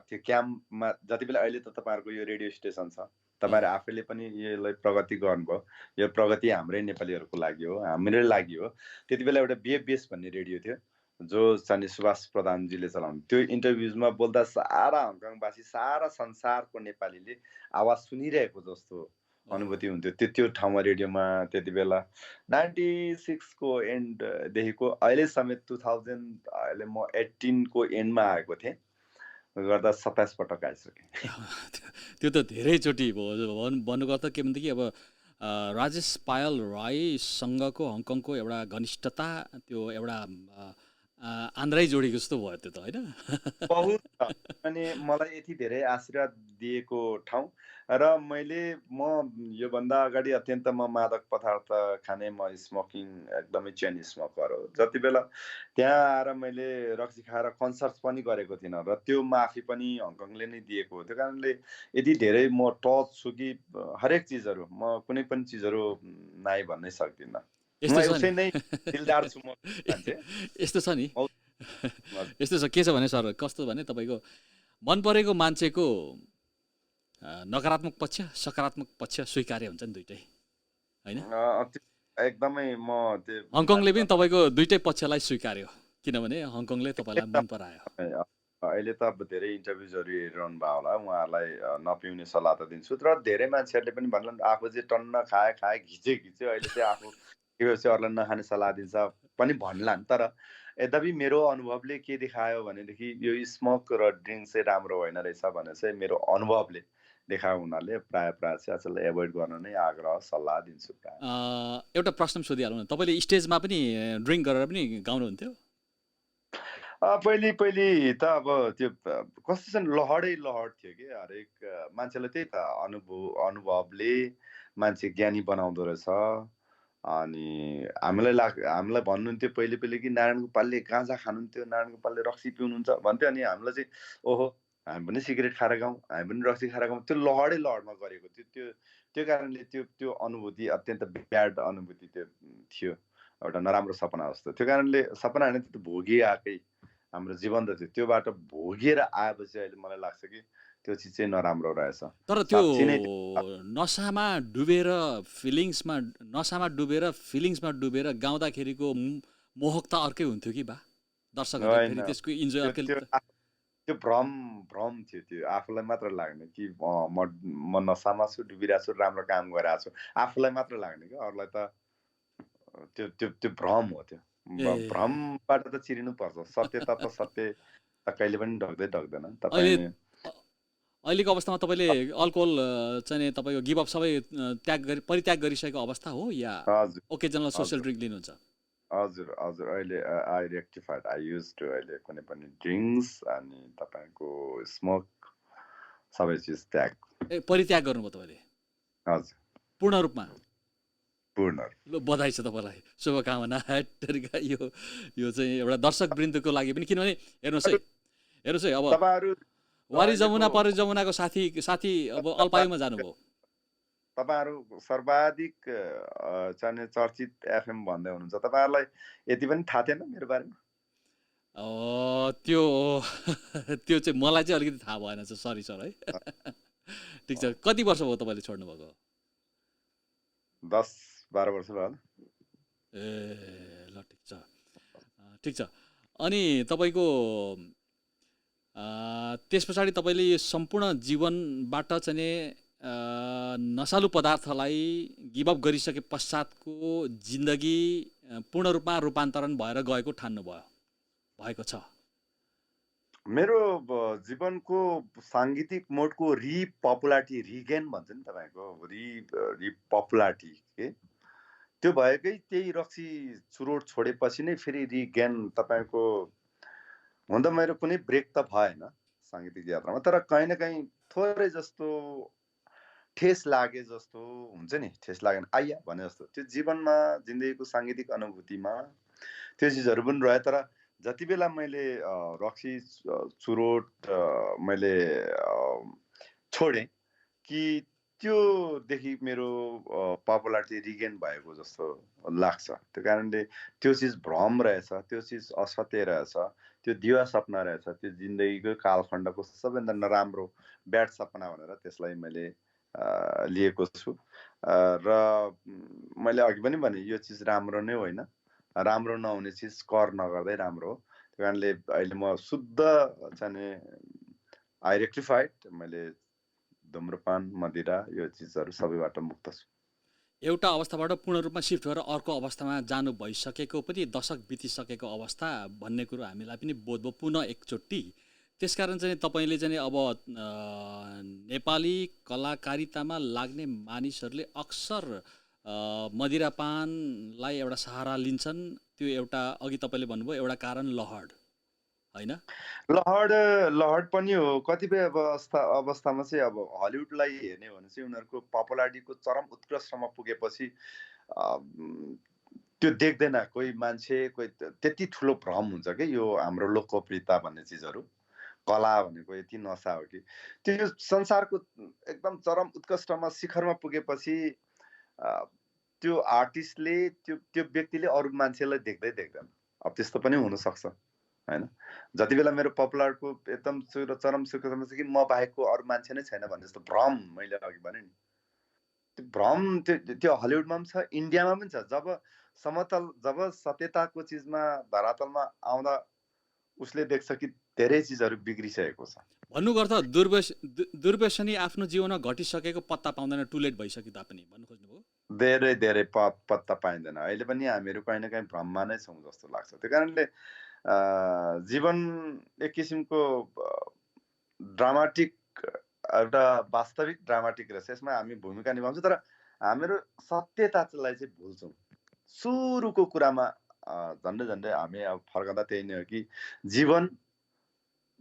त्यो क्याम्पमा जति बेला अहिले त तपाईँहरूको यो रेडियो स्टेसन छ, तपाईँहरू आफैले पनि यसलाई प्रगति गर्नुभयो। यो प्रगति हाम्रै नेपालीहरूको लागि हो, हाम्रै लागि हो। त्यति बेला एउटा बिएफबिएस भन्ने रेडियो थियो जो चाहिँ सुभाष प्रधानजीले चलाउनु। त्यो इन्टरभ्युजमा बोल्दा सारा हङकङवासी, सारा संसारको नेपालीले आवाज सुनिरहेको जस्तो अनुभूति हुन्थ्यो त्यो ठाउँमा रेडियोमा। त्यति बेला 96 को एन्डदेखिको अहिले समेत 2000 अहिले म 18 को एन्डमा आएको थिएँ, गर्दा 27 पटक आइसकेँ। त्यो त धेरैचोटि भयो। भन्नुको अर्थ के भनेदेखि अब राजेश पायल राईसँगको हङकङको एउटा घनिष्ठता, त्यो एउटा आन्द्रै जोडेको जस्तो भयो त्यो त, होइन? बहुत अनि मलाई यति धेरै आशीर्वाद दिएको ठाउँ। र म योभन्दा अगाडि अत्यन्त म मादक पदार्थ खाने, म स्मोकिङ एकदमै चेन स्मोकर हो। जति बेला त्यहाँ आएर मैले रक्सी खाएर कन्सर्ट पनि गरेको थिइनँ र त्यो माफी पनि हङकङले नै दिएको हो। त्यो कारणले यति धेरै म टच छु कि हरेक चिजहरू, म कुनै पनि चिजहरू नाइ भन्नै सक्दिनँ। म उसै नै दिलदार छु म मान्छे। यस्तो छ नि, यस्तो छ, के छ भने सर, कस्तो भने तपाईँको मन परेको मान्छेको नकारात्मक पक्ष सकारात्मक पक्ष स्वीकार्य हुन्छ नि, दुइटै, होइन? एकदमै म त्यो हङकङले पनि तपाईँको दुइटै पक्षलाई स्वीकार्यो, किनभने हङकङले तपाईँलाई मन परायो। अहिले त अब धेरै इन्टरभ्युजहरू हेरिरहनु भयो होला, उहाँहरूलाई नपिउने सल्लाह त दिन्छु। तर धेरै मान्छेहरूले पनि भन्लान् आफू चाहिँ टन्न खाए घिच्यो अहिले चाहिँ आफू अरूलाई नखाने सल्लाह दिन्छ पनि भन्लान्। तर यद्यपि मेरो अनुभवले के देखायो भनेदेखि यो स्मोक र ड्रिङ्क चाहिँ राम्रो होइन रहेछ भने चाहिँ मेरो अनुभवले देखायो हुनाले प्रायः चाहिँ अचेल एभोइड गर्न नै आग्रह सल्लाह दिन्छु। एउटा प्रश्न सोधिहालौँ न, तपाईँले स्टेजमा पनि ड्रिङ्क गरेर पनि गाउनुहुन्थ्यो? पहिले त अब त्यो कस्तो छ लहरै लहर थियो कि हरेक मान्छेलाई। त्यही त अनुभवले मान्छे ज्ञानी बनाउँदो रहेछ। अनि हामीलाई भन्नुहुन्थ्यो पहिले कि नारायण गोपालले गाँजा खानुहुन्थ्यो, नारायण गोपालले रक्सी पिउनुहुन्छ भन्थ्यो। अनि हामीलाई चाहिँ ओहो हामी पनि सिगरेट खाएर गाउँ, हामी पनि रक्सी खाएर गाउँ, त्यो लहरै लहरमा गरेको थियो। त्यो कारणले त्यो अनुभूति अत्यन्त ब्याड अनुभूति त्यो थियो, एउटा नराम्रो सपना जस्तो। त्यो कारणले सपना होइन, त्यो भोगिआएकै हाम्रो जीवन त थियो। त्योबाट भोगेर आएपछि अहिले मलाई लाग्छ कि त्यो चिज चाहिँ नराम्रो रहेछ। तर त्यो नसामा डुबेर फिलिङ्समा डुबेर गाउँदाखेरिको मोहक त अर्कै हुन्थ्यो कि बा? दर्शकहरूले त्यसको इन्जोय अर्कै। त्यो भ्रम थियो। त्यो आफूलाई मात्र लाग्ने कि म नसामा छु, डुबिरहेको छु, राम्रो काम गरिरहेको छु, आफूलाई मात्र लाग्ने कि अरूलाई त त्यो भ्रम हो। त्यो भ्रमबाट त चिरिनु पर्छ। सत्यता त सत्य त कहिले पनि ढक्दैन। अहिलेको अवस्थामा तपाईँले अल्कोहल चाहिँ तपाईँको गिभ अप सबै परित्याग गरिसकेको अवस्था हो या ओकेजनल सोसियल ड्रिङ्क लिनुहुन्छ? हजुर अहिले I rectified, I use to अहिले कुनै पनि ड्रिङ्क्स अनि तपाईँको स्मोक सबै चिज त्याग, परित्याग गर्नुभयो तपाईँले? हजुर, पूर्ण रूपमा? पूर्ण। ल बधाई छ तपाईँलाई, शुभकामना। यो चाहिँ एउटा दर्शक वृन्दको लागि पनि, किनभने हेर्नुहोस् है अब तपाईँहरू वारी जमुना परि जमुनाको साथी अब अल्पायुमा जानुभयो। तपाईँहरू सर्वाधिक चाहिँ चर्चित एफएम भन्दै हुनुहुन्छ, तपाईँहरूलाई यति पनि थाहा थिएन मेरो बारेमा? त्यो चाहिँ मलाई चाहिँ अलिकति थाहा भएन, सरी सर है। ठिक छ, कति वर्ष भयो तपाईँले छोड्नु भएको? 10-12 वर्ष भयो। ए ल ठिक छ, ठिक छ। अनि तपाईँको त्यस पछाडि तपाईँले यो सम्पूर्ण जीवनबाट चाहिँ नि नसालु पदार्थलाई गिभअप गरिसके पश्चातको जिन्दगी पूर्ण रूपमा रूपान्तरण भएर गएको भएको छ? मेरो जीवनको साङ्गीतिक मोडको रिपपुलारिटी, रिगेन भन्छ नि तपाईँको, रिपपुलारिटी के त्यो भएकै त्यही रक्सी चुरोट छोडेपछि नै फेरि रिगेन तपाईँको। हुन त मेरो कुनै ब्रेक त भएन साङ्गीतिक यात्रामा, तर कहीँ न कहीँ थोरै जस्तो ठेस लागे जस्तो हुन्छ नि, ठेस लागेन आइया भने जस्तो त्यो जीवनमा, जिन्दगीको साङ्गीतिक अनुभूतिमा त्यो चिजहरू पनि रह्यो। तर जति बेला मैले रक्सी चुरोट मैले छोडेँ कि त्योदेखि मेरो पपुलारिटी रिगेन भएको जस्तो लाग्छ। त्यो कारणले त्यो चिज भ्रम रहेछ, त्यो चिज असत्य रहेछ, त्यो दिवा सपना रहेछ, त्यो जिन्दगीको कालखण्डको सबैभन्दा नराम्रो ब्याड सपना भनेर त्यसलाई मैले लिएको छु। र मैले अघि पनि भने यो चिज राम्रो नै होइन, राम्रो नहुने चिज कर नगर्दै राम्रो हो। त्यो कारणले अहिले म शुद्ध चाहिँ आई रेक्टिफाइड, मैले धुम्रपान, मदिरा यो चिजहरू सबैबाट मुक्त छु। एउटा अवस्थाबाट पूर्ण रूपमा सिफ्ट भएर अर्को अवस्थामा जानु भइसकेको पनि दशक बितिसकेको अवस्था भन्ने कुरो हामीलाई पनि बोध भयो पुनः एकचोटि। त्यसकारण चाहिँ तपाईँले चाहिँ अब नेपाली कलाकारितामा लाग्ने मानिसहरूले अक्सर मदिरापानलाई एउटा सहारा लिन्छन्। त्यो एउटा अघि तपाईँले भन्नुभयो एउटा कारण लहड होइन? लहड पनि हो। कतिपय अवस्थामा चाहिँ अब हलिउडलाई हेर्ने भने चाहिँ उनीहरूको पपुलारिटीको चरम उत्कृष्टमा पुगेपछि त्यो देख्दैन कोही मान्छे, कोही त्यति ठुलो भ्रम हुन्छ कि यो हाम्रो लोकप्रियता भन्ने चिजहरू, कला भनेको यति नसा हो कि त्यो संसारको एकदम चरम उत्कृष्टमा शिखरमा पुगेपछि त्यो आर्टिस्टले त्यो व्यक्तिले अरू मान्छेलाई देख्दैन। अब त्यस्तो पनि हुनसक्छ होइन। जति बेला मेरो पपुलरको एकदम चरम शिखरमा छ कि म बाहेकको अरू मान्छे नै छैन भन्ने जस्तो भ्रम, मैले अघि भने नि त्यो भ्रम त्यो हलिउडमा पनि छ, इन्डियामा पनि छ। जब सत्यताको चिजमा धरातलमा आउँदा उसले देख्छ कि धेरै चिजहरू बिग्रिसकेको छ। भन्नुपर्दा दुर्व्यसनी आफ्नो जीवनमा घटिसकेको पत्ता पाउँदैन, टुलेट भइसक्यो तापनि भन्नु खोज्नुभयो? धेरै पत्ता पाइँदैन। अहिले पनि हामीहरू कहीँ न कहीँ भ्रममा नै छौँ जस्तो लाग्छ। त्यो कारणले जीवन एक किसिमको ड्रामाटिक, एउटा वास्तविक ड्रामाटिक रहेछ। यसमा हामी भूमिका निभाउँछौँ तर हामीहरू सत्यतालाई चाहिँ भुल्छौँ। सुरुको कुरामा झन्डै हामी अब फर्कँदा त्यही नै हो कि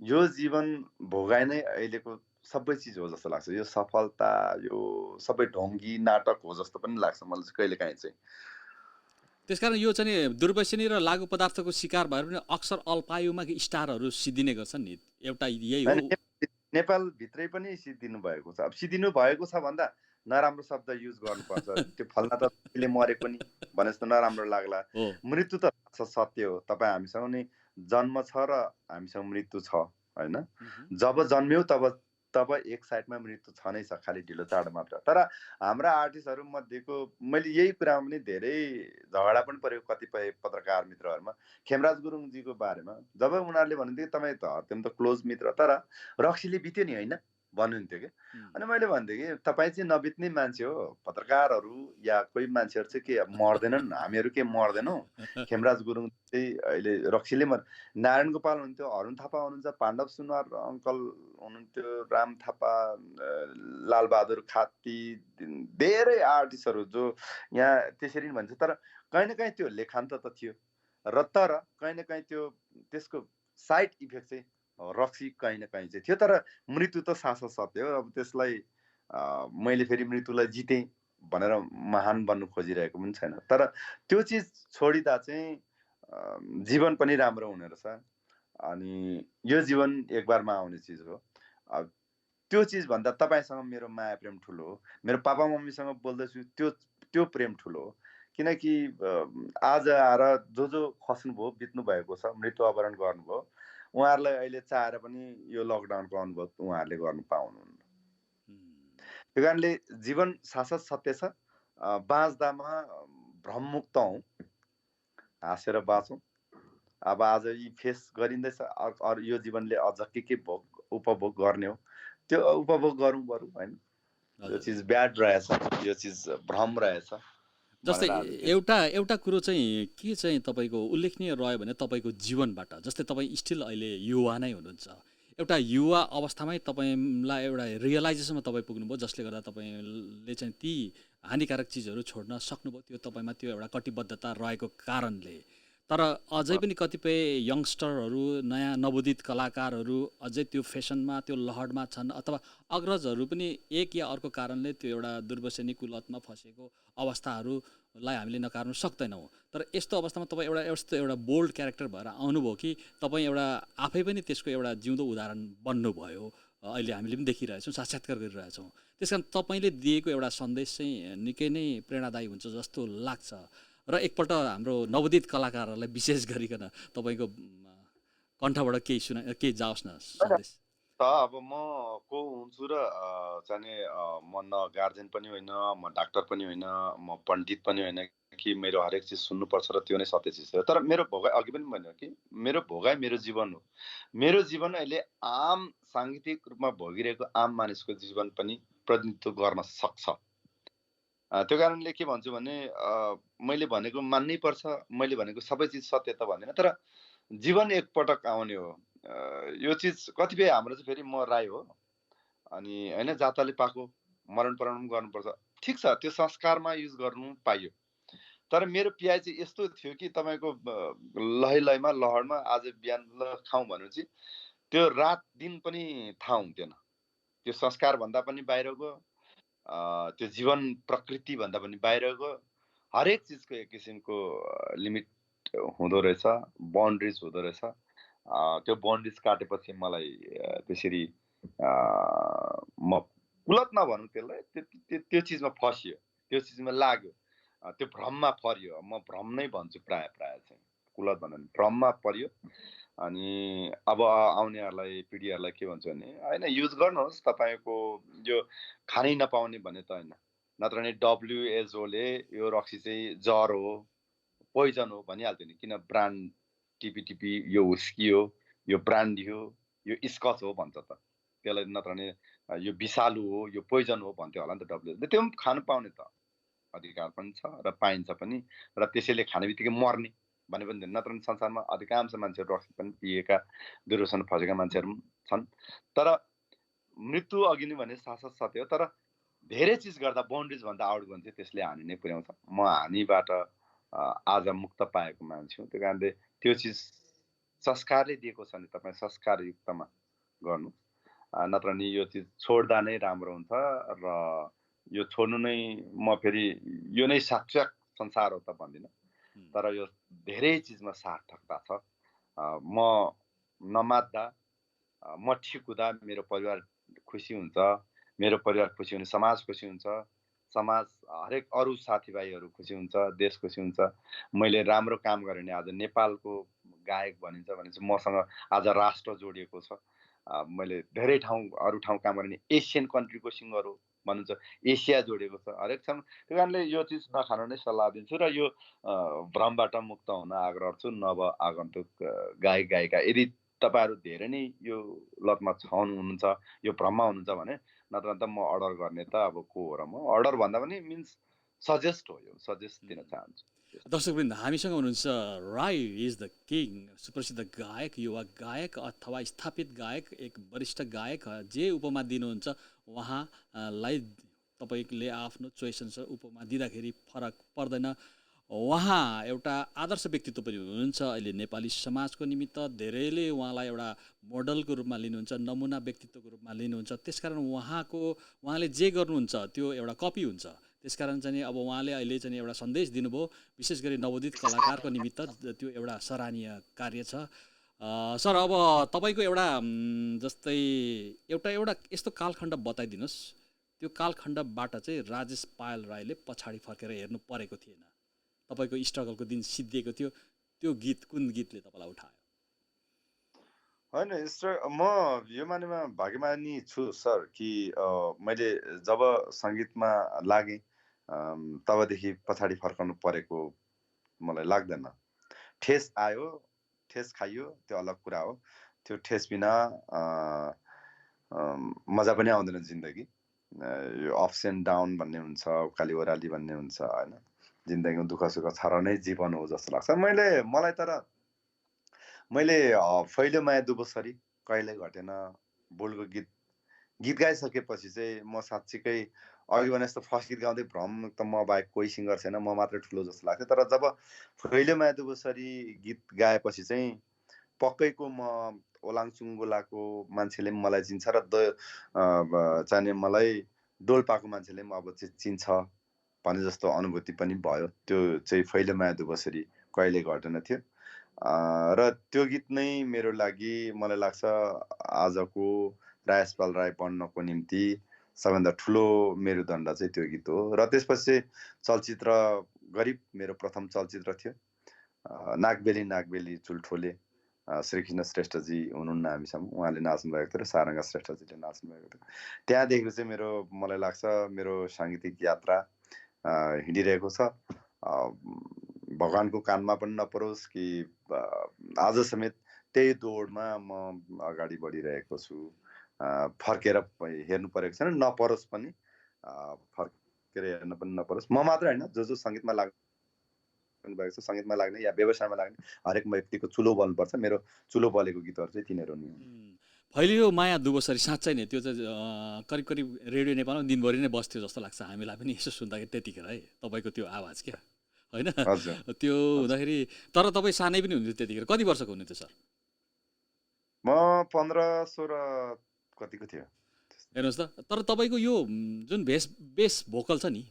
यो जीवन भोगाइ नै अहिलेको सबै चिज हो जस्तो लाग्छ। यो सफलता, यो सबै ढोङ्गी नाटक हो जस्तो पनि लाग्छ मलाई चाहिँ कहिलेकाहीँ चाहिँ। त्यसकारण यो चाहिँ दुर्व्यसनी र लागु पदार्थको शिकार भएर पनि अक्सर अल्पायुमा स्टारहरू सिद्धिने गर्छन् नि, एउटा यही हो। नेपालभित्रै पनि सिद्धिनु भएको छ। अब सिद्धिनु भएको छ भन्दा नराम्रो शब्द युज गर्नुपर्छ। त्यो फल्ना त त्यसले मरेको नि भने जस्तो नराम्रो लाग्ला। मृत्यु त सत्य हो। तपाईँ हामीसँग नि जन्म छ र हामीसँग मृत्यु छ होइन। जब जन्म्यौ तब एक साइडमा मृत्यु छ नै छ, खालि ढिलो चाँडो मात्र। तर हाम्रा आर्टिस्टहरू मध्येको मैले यही कुरामा पनि धेरै झगडा पनि परेको कतिपय पत्रकार मित्रहरूमा, खेमराज गुरुङजीको बारेमा। जब उनीहरूले भन्नुहुन्थ्यो कि तपाईँ त अत्यन्त क्लोज मित्र, तर रक्सीले बित्यो नि होइन भन्नुहुन्थ्यो कि। अनि मैले भन्थेँ कि तपाईँ चाहिँ नबित्ने मान्छे हो, पत्रकारहरू या कोही मान्छेहरू चाहिँ के मर्दैनन्, हामीहरू के मर्दैनौँ। खेमराज गुरुङ चाहिँ अहिले रक्सीले नारायण गोपाल हुनुहुन्थ्यो, अरुण थापा हुनुहुन्छ, पाण्डव सुनवार अङ्कल हुनुहुन्थ्यो, राम थापा, लालबहादुर खाती, धेरै आर्टिस्टहरू जो यहाँ त्यसरी भन्छ। तर कहीँ न कहीँ त्यो लेखान्त त थियो र तर कहीँ न कहीँ त्यसको साइड इफेक्ट चाहिँ रक्सी कहीँ न कहीँ चाहिँ थियो। तर मृत्यु त शाश्वत सत्य हो। अब त्यसलाई मैले फेरि मृत्युलाई जितेँ भनेर महान बन्नु खोजिरहेको पनि छैन। तर त्यो चिज छोडिदा चाहिँ जीवन पनि राम्रो हुने रहेछ। अनि यो जीवन एक बारमा आउने चिज हो। त्यो चिज भन्दा तपाईँसँग मेरो माया प्रेम ठुलो हो। मेरो पापा मम्मीसँग बोल्दैछु त्यो प्रेम ठुलो हो। किनकि आज आएर जो खस्नुभयो, बित्नु भएको छ, मृत्यु आवरण गर्नुभयो, उहाँहरूलाई अहिले चाहेर पनि यो लकडाउनको अनुभव उहाँहरूले गर्नु पाउनुहुन्न। त्यो कारणले जीवन शाश्वत सत्य छ। बाँच्दामा भ्रममुक्त हौँ हाँसेर बाँचौँ। अब आज यी फेस गरिँदैछ, अरू यो जीवनले अझ के भोग उपभोग गर्ने हो त्यो उपभोग गरौँ बरु, होइन? यो हजुर। चिज ब्याड रहेछ, यो चिज भ्रम रहेछ जस्तै भनेर आज त्यो एउटा कुरो चाहिँ के चाहिँ तपाईँको उल्लेखनीय रह्यो भने तपाईँको जीवनबाट, जस्तै तपाईँ स्टिल अहिले युवा नै हुनुहुन्छ, एउटा युवा अवस्थामै तपाईँलाई एउटा रियलाइजेसनमा तपाईँ पुग्नुभयो जसले गर्दा तपाईँले चाहिँ ती हानिकारक चिजहरू छोड्न सक्नुभयो, त्यो तपाईँमा त्यो एउटा कटिबद्धता रहेको कारणले। तर अझै पनि कतिपय यङ्स्टरहरू, नयाँ नवोदित कलाकारहरू अझै त्यो फेसनमा, त्यो लहरमा छन्, अथवा अग्रजहरू पनि एक या अर्को कारणले त्यो एउटा दुर्व्यसनी कुलतमा फँसेको अवस्थाहरूलाई हामीले नकार्नु सक्दैनौँ। तर यस्तो अवस्थामा तपाईँ यस्तो एउटा बोल्ड क्यारेक्टर भएर आउनुभयो कि तपाईँ एउटा आफै पनि त्यसको एउटा जिउँदो उदाहरण बन्नुभयो। अहिले हामीले पनि देखिरहेछौँ, साक्षात्कार गरिरहेछौँ। त्यस कारण तपाईँले दिएको एउटा सन्देश चाहिँ निकै नै प्रेरणादायी हुन्छ जस्तो लाग्छ। र एकपल्ट हाम्रो नवोदित कलाकारहरूलाई विशेष गरिकन तपाईँको कण्ठबाट केही जाओस् न सन्देश। त अब म को हुन्छु र चाहिँ म न गार्जेन पनि होइन, म डाक्टर पनि होइन, म पण्डित पनि होइन कि मेरो हरेक चिज सुन्नुपर्छ र त्यो नै सत्य चिज हो। तर मेरो भोगाइ अघि पनि भन्यो कि मेरो भोगाइ मेरो जीवन हो। मेरो जीवन अहिले आम साङ्गीतिक रूपमा भोगिरहेको आम मानिसको जीवन पनि प्रतिनिधित्व गर्न सक्छ। त्यो कारणले के भन्छु भने मैले भनेको मान्नै पर्छ, मैले भनेको सबै चिज सत्य त भन्दिनँ, तर जीवन एकपटक आउने हो। यो चिज कतिपय हाम्रो चाहिँ फेरि म राई हो, अनि होइन जातले पाएको मरण पराउनु पनि गर्नुपर्छ, ठिक छ, त्यो संस्कारमा युज गर्नु पाइयो। तर मेरो पिआई चाहिँ यस्तो थियो कि तपाईँको लहरमा लहरमा आज बिहान ल खाउँ भनेपछि त्यो रात दिन पनि थाहा हुन्थेन। त्यो संस्कारभन्दा पनि बाहिरको, त्यो जीवन प्रकृतिभन्दा पनि बाहिरको हरेक चिजको एक किसिमको लिमिट हुँदो रहेछ, बाउन्ड्रिज हुँदो रहेछ। त्यो बाउन्ड्रिज काटेपछि मलाई त्यसरी म कुलत नभनौँ त्यसलाई, त्यो चिजमा फसियो, त्यो चिजमा लाग्यो, त्यो भ्रममा परियो। म भ्रम नै भन्छु प्राय चाहिँ, कुलत भन्दा पनि भ्रममा परियो। अनि अब आउनेहरूलाई पिँढीहरूलाई के भन्छु भने होइन, युज गर्नुहोस्, तपाईँको यो खानै नपाउने भन्ने त होइन, नत्र नि डब्लुएचओले यो रक्सी चाहिँ जर हो, पोइजन हो भनिहाल्थ्यो नि। किन ब्रान्ड टिपी यो हुस्की हो, यो ब्रान्डी हो, यो स्कच हो भन्छ त, त्यसलाई नत्र नि यो विषालु हो, यो पोइजन हो भन्थ्यो होला नि त डब्लुएचओले। त्यो पनि खानु पाउने त अधिकार पनि छ र पाइन्छ पनि, र त्यसैले खाने बित्तिकै मर्ने भने पनि नत्र नि संसारमा अधिकांश मान्छेहरू रक्सी पनि पिएका, दुर्व्यसन फसेका मान्छेहरू पनि छन्। तर मृत्यु अघि नै भने साथ सत्य हो, तर धेरै चिज गर्दा बाउन्ड्रिज भन्दा आउट गयो भने चाहिँ त्यसले हानि नै पुर्याउँछ। म हानिबाट आज मुक्त पाएको मान्छे हुँ। त्यो कारणले त्यो चिज संस्कारले दिएको छ भने तपाईँ संस्कारयुक्तमा गर्नु, नत्र नि यो चिज छोड्दा नै राम्रो हुन्छ। र यो छोड्नु नै म फेरि यो नै साक्षात संसार हो त भन्दिनँ, तर यो धेरै चिजमा सार्थकता छ। म नमात्दा, म ठिक हुँदा मेरो परिवार खुसी हुन्छ, मेरो परिवार खुसी हुने समाज खुसी हुन्छ, समाज हरेक अरू साथीभाइहरू खुसी हुन्छ, देश खुसी हुन्छ। मैले राम्रो काम गरेँ भने आज नेपालको गायक भनिन्छ भने चाहिँ मसँग आज राष्ट्र जोडिएको छ। मैले धेरै अरू ठाउँ काम गरेँ भने एसियन कन्ट्रीको सिङ्गर हो भन्नुहुन्छ, एसिया जोडिएको छ हरेक ठाउँ। त्यो कारणले यो चिज नखानु नै सल्लाह दिन्छु र यो भ्रमबाट मुक्त हुन आग्रह गर्छु नव आगन्तुक गायक गायिका। यदि तपाईँहरू धेरै नै यो लतमा हुनुहुन्छ, यो भ्रममा हुनुहुन्छ भने, नत्र त म अर्डर गर्ने त अब को हो र, म अर्डर भन्दा पनि मिन्स सजेस्ट हो, यो सजेस्ट दिन चाहन्छु। दर्शकवृन्द, हामीसँग हुनुहुन्छ राई इज द किङ, सुप्रसिद्ध गायक, युवा गायक अथवा स्थापित गायक, एक वरिष्ठ गायक। जे उपमा दिनुहुन्छ उहाँलाई तपाईँले आफ्नो चोइस अनुसार उपमा दिँदाखेरि फरक पर्दैन। उहाँ एउटा आदर्श व्यक्तित्व पनि हुनुहुन्छ। अहिले नेपाली समाजको निमित्त धेरैले उहाँलाई एउटा मोडलको रूपमा लिनुहुन्छ, नमुना व्यक्तित्वको रूपमा लिनुहुन्छ। त्यसकारण उहाँले जे गर्नुहुन्छ त्यो एउटा कपी हुन्छ। त्यसकारण चाहिँ अब उहाँले अहिले चाहिँ एउटा सन्देश दिनुभयो, विशेष गरी नवोदित कलाकारको निमित्त, त्यो एउटा सराहनीय कार्य छ। सर, अब तपाईँको एउटा जस्तै एउटा यस्तो कालखण्ड बताइदिनुहोस्, त्यो कालखण्डबाट चाहिँ राजेश पायल राईले पछाडि फर्केर हेर्नु परेको थिएन, तपाईँको स्ट्रगलको दिन सिद्धिएको थियो, त्यो गीत कुन गीतले तपाईँलाई उठायो? होइन, म यो मानेमा भाग्यमानी छु सर कि मैले जब सङ्गीतमा लागेँ तबदेखि पछाडि फर्काउनु परेको मलाई लाग्दैन। ठेस आयो, ठेस खाइयो, त्यो अलग कुरा हो। त्यो ठेस बिना मजा पनि आउँदैन जिन्दगी। यो अप्स एन्ड डाउन भन्ने हुन्छ, उकाली ओह्राली भन्ने हुन्छ होइन। जिन्दगीमा दुःख सुख छ र नै जीवन हो जस्तो लाग्छ। मलाई मैले फैलो माया दुबोसरी, कहिल्यै घटेन, बोलको गीत गाइसकेपछि चाहिँ म साँच्चीकै अघि भने जस्तो फर्स्ट गीत गाउँदै भ्रम त म बाहेक कोही सिङ्गर छैन, म मात्रै ठुलो जस्तो लाग्थ्यो। तर जब फैलो माया दुबोसरी गीत गाएपछि चाहिँ पक्कैको म ओलाङचुङ्गोलाको मान्छेले पनि मलाई चिन्छ र चाहिने मलाई डोल्पाको मान्छेले पनि अब चाहिँ चिन्छ भने जस्तो अनुभूति पनि भयो। त्यो चाहिँ फैलो माया दुबोसरी कहिले घटेन थियो। र त्यो गीत नै मेरो लागि मलाई लाग्छ आजको रायसपाल राय बन्नको निम्ति सबैभन्दा ठुलो मेरुदण्ड चाहिँ त्यो गीत हो। र त्यसपछि चलचित्र गरिब मेरो प्रथम चलचित्र थियो। नागबेली चुल्ठोले, श्रीकृष्ण श्रेष्ठजी हुनुहुन्न हामीसँग, उहाँले नाच्नु भएको थियो र सारङ्गा श्रेष्ठजीले नाच्नु भएको थियो। त्यहाँदेखि चाहिँ मलाई लाग्छ मेरो साङ्गीतिक यात्रा हिँडिरहेको छ। भगवानको कानमा पनि नपरोस् कि आज समेत त्यही दौडमा म अगाडि बढिरहेको छु। फर्केर हेर्नु परेको छैन, नपरोस् पनि, फर्केर हेर्न पनि नपरोस्। म मात्र होइन, जो सङ्गीतमा लाग्नु भएको छ, सङ्गीतमा लाग्ने या व्यवसायमा लाग्ने हरेक व्यक्तिको चुलो बल्नुपर्छ। मेरो चुलो बलेको गीतहरू चाहिँ तिनीहरू नि। फैलियो माया दुबोसरी साँच्चै नै त्यो चाहिँ करिब करिब रेडियो नेपालमा दिनभरि नै बस्थ्यो जस्तो लाग्छ हामीलाई पनि यसो सुन्दाखेरि त्यतिखेर है, तपाईँको त्यो आवाज क्या होइन। त्यो हुँदाखेरि तर तपाईँ सानै पनि हुनुहुन्थ्यो त्यतिखेर। कति वर्षको हुनुहुन्थ्यो सर? म 15-16 कतिको थियो हेर्नुहोस् त। तर तपाईँको यो जुन बेस भोकल छ नि,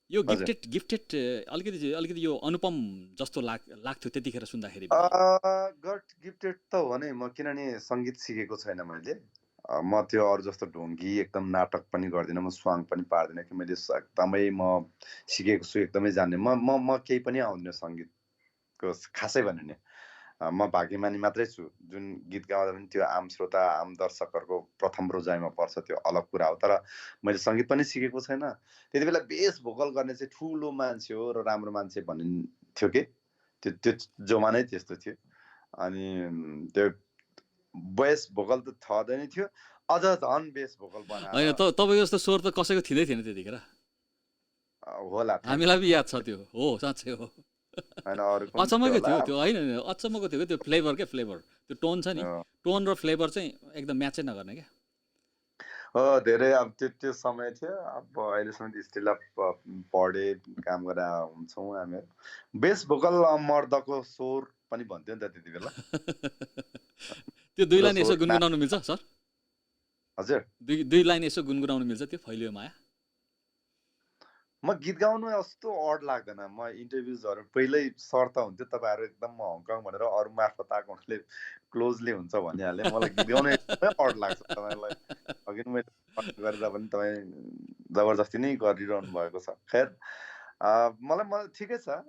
यो गिफ्टेड अलिकति यो अनुपम जस्तो लाग्थ्यो त्यतिखेर सुन्दाखेरि। गिफ्टेड त हो नै, म किनभने सङ्गीत सिकेको छैन मैले। म त्यो अरू जस्तो ढोङ्गी एकदम नाटक पनि गर्दिनँ, म स्वाङ पनि पार्दिनँ कि मैले एकदमै म सिकेको छु, एकदमै जान्ने। म केही पनि आउँदैन सङ्गीतको खासै भन्यो भने। म भाग्यमानी मात्रै छु जुन गीत गाउँदा पनि त्यो आम श्रोता, आम दर्शकहरूको प्रथम रोजाइमा पर्छ, त्यो अलग कुरा हो। तर मैले सङ्गीत पनि सिकेको छैन। त्यति बेला बेस भोकल गर्ने चाहिँ ठुलो मान्छे हो र राम्रो मान्छे भनिन्थ्यो कि त्यो जमानै त्यस्तो थियो। अनि त्यो बेस भोकल त थँदै नै थियो, अझ झन् बेस भोकल बनाएर होइन। तपाईँको जस्तो स्वर त कसैको थिँदै थिएन त्यतिखेर होला, हामीलाई पनि याद छ त्यो। हो साँच्चै हो, अचम्मको थियो त्यो। होइन अचम्मको थियो त्यो फ्लेभर क्या, फ्लेभर त्यो टोन छ नि, टोन र फ्लेभर चाहिँ एकदम म्याचै नगर्ने क्या। धेरै अब त्यो समय थियो। अब अहिलेसम्म स्टिल पढे काम गरेर हुन्छौँ हामीहरू। बेस भोकल मर्दको स्वर पनि भन्थ्यो नि त त्यति बेला। त्यो दुई लाइन यसो गुनगुनाउनु मिल्छ सर? हजुर, दुई लाइन यसो गुनगुनाउनु मिल्छ त्यो फैलियो माया? म गीत गाउनु यस्तो अड लाग्दैन। म इन्टरभ्युजहरू पहिल्यै सर्त हुन्थ्यो तपाईँहरू एकदम म हङकङ भनेर अरू मार्फत आएको हुनाले क्लोजली हुन्छ भनिहालेँ। मलाई गीत गाउनु एकदमै अड लाग्छ। तपाईँलाई अघि नै मैले गरेर पनि तपाईँ जबरजस्ती नै गरिरहनु भएको छ। खैर, मलाई ठिकै छ।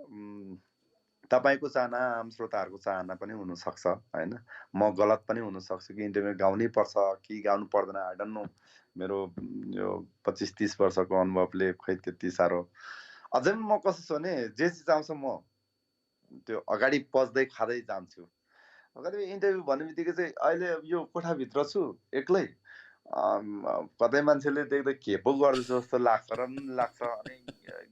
तपाईँको चाहना, आम श्रोताहरूको चाहना पनि हुनसक्छ होइन। म गलत पनि हुनसक्छु कि इन्टरभ्यू गाउनै पर्छ कि गाउनु पर्दैन, आई डोन्ट नो। मेरो यो 25-30 वर्षको अनुभवले खै त्यति साह्रो। अझै पनि म कस्तो छु भने जे चिज आउँछ म त्यो अगाडि पस्दै खाँदै जान्छु। कतिपय इन्टरभ्यू भन्ने बित्तिकै चाहिँ अहिले यो कोठाभित्र छु एक्लै, कतै मान्छेले देख्दा के पो गर्दैछ जस्तो लाग्छ र पनि लाग्छ। अनि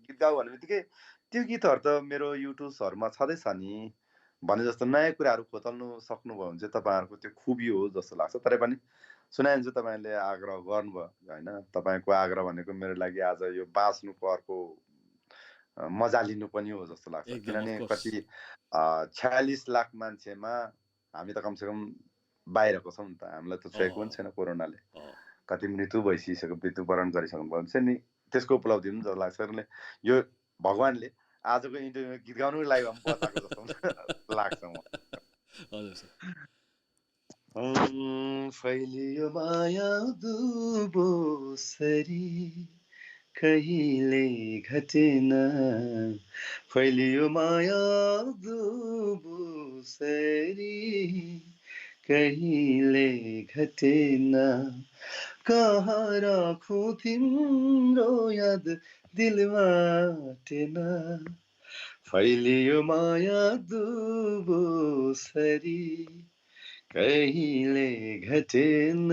गीत गाऊ भन्ने बित्तिकै त्यो गीतहरू त मेरो युट्युब्सहरूमा छँदैछ नि भने जस्तो नयाँ कुराहरू खोतल्नु सक्नुभयो भने चाहिँ तपाईँहरूको त्यो खुबी हो जस्तो लाग्छ। तरै पनि सुनाइदिन्छु, तपाईँले आग्रह गर्नुभयो होइन। तपाईँको आग्रह भनेको मेरो लागि आज यो बाँच्नुको अर्को मजा लिनु पनि हो जस्तो लाग्छ। किनभने कति 46 लाख मान्छेमा हामी त कमसेकम बाहिरको छौँ नि त, हामीलाई त छोएको पनि छैन कोरोनाले। कति मृत्यु भइसक्यो, मृत्युवरण गरिसक्नु भएको छ नि, त्यसको उपलब्धि पनि जस्तो लाग्छ। यो भगवान्ले आजको इन्टरभ्यू गीत गाउनुको लागि बचाएको जस्तो लाग्छ म। फैलियो माया दुबोसरी कहिले घटेन, फैलियो माया दुबोसरी कहिले घटेन, कहाँ राखौँ तिम्रो याद दिलमा टेन, फैलियो माया दुबोसरी कहिले घटेन।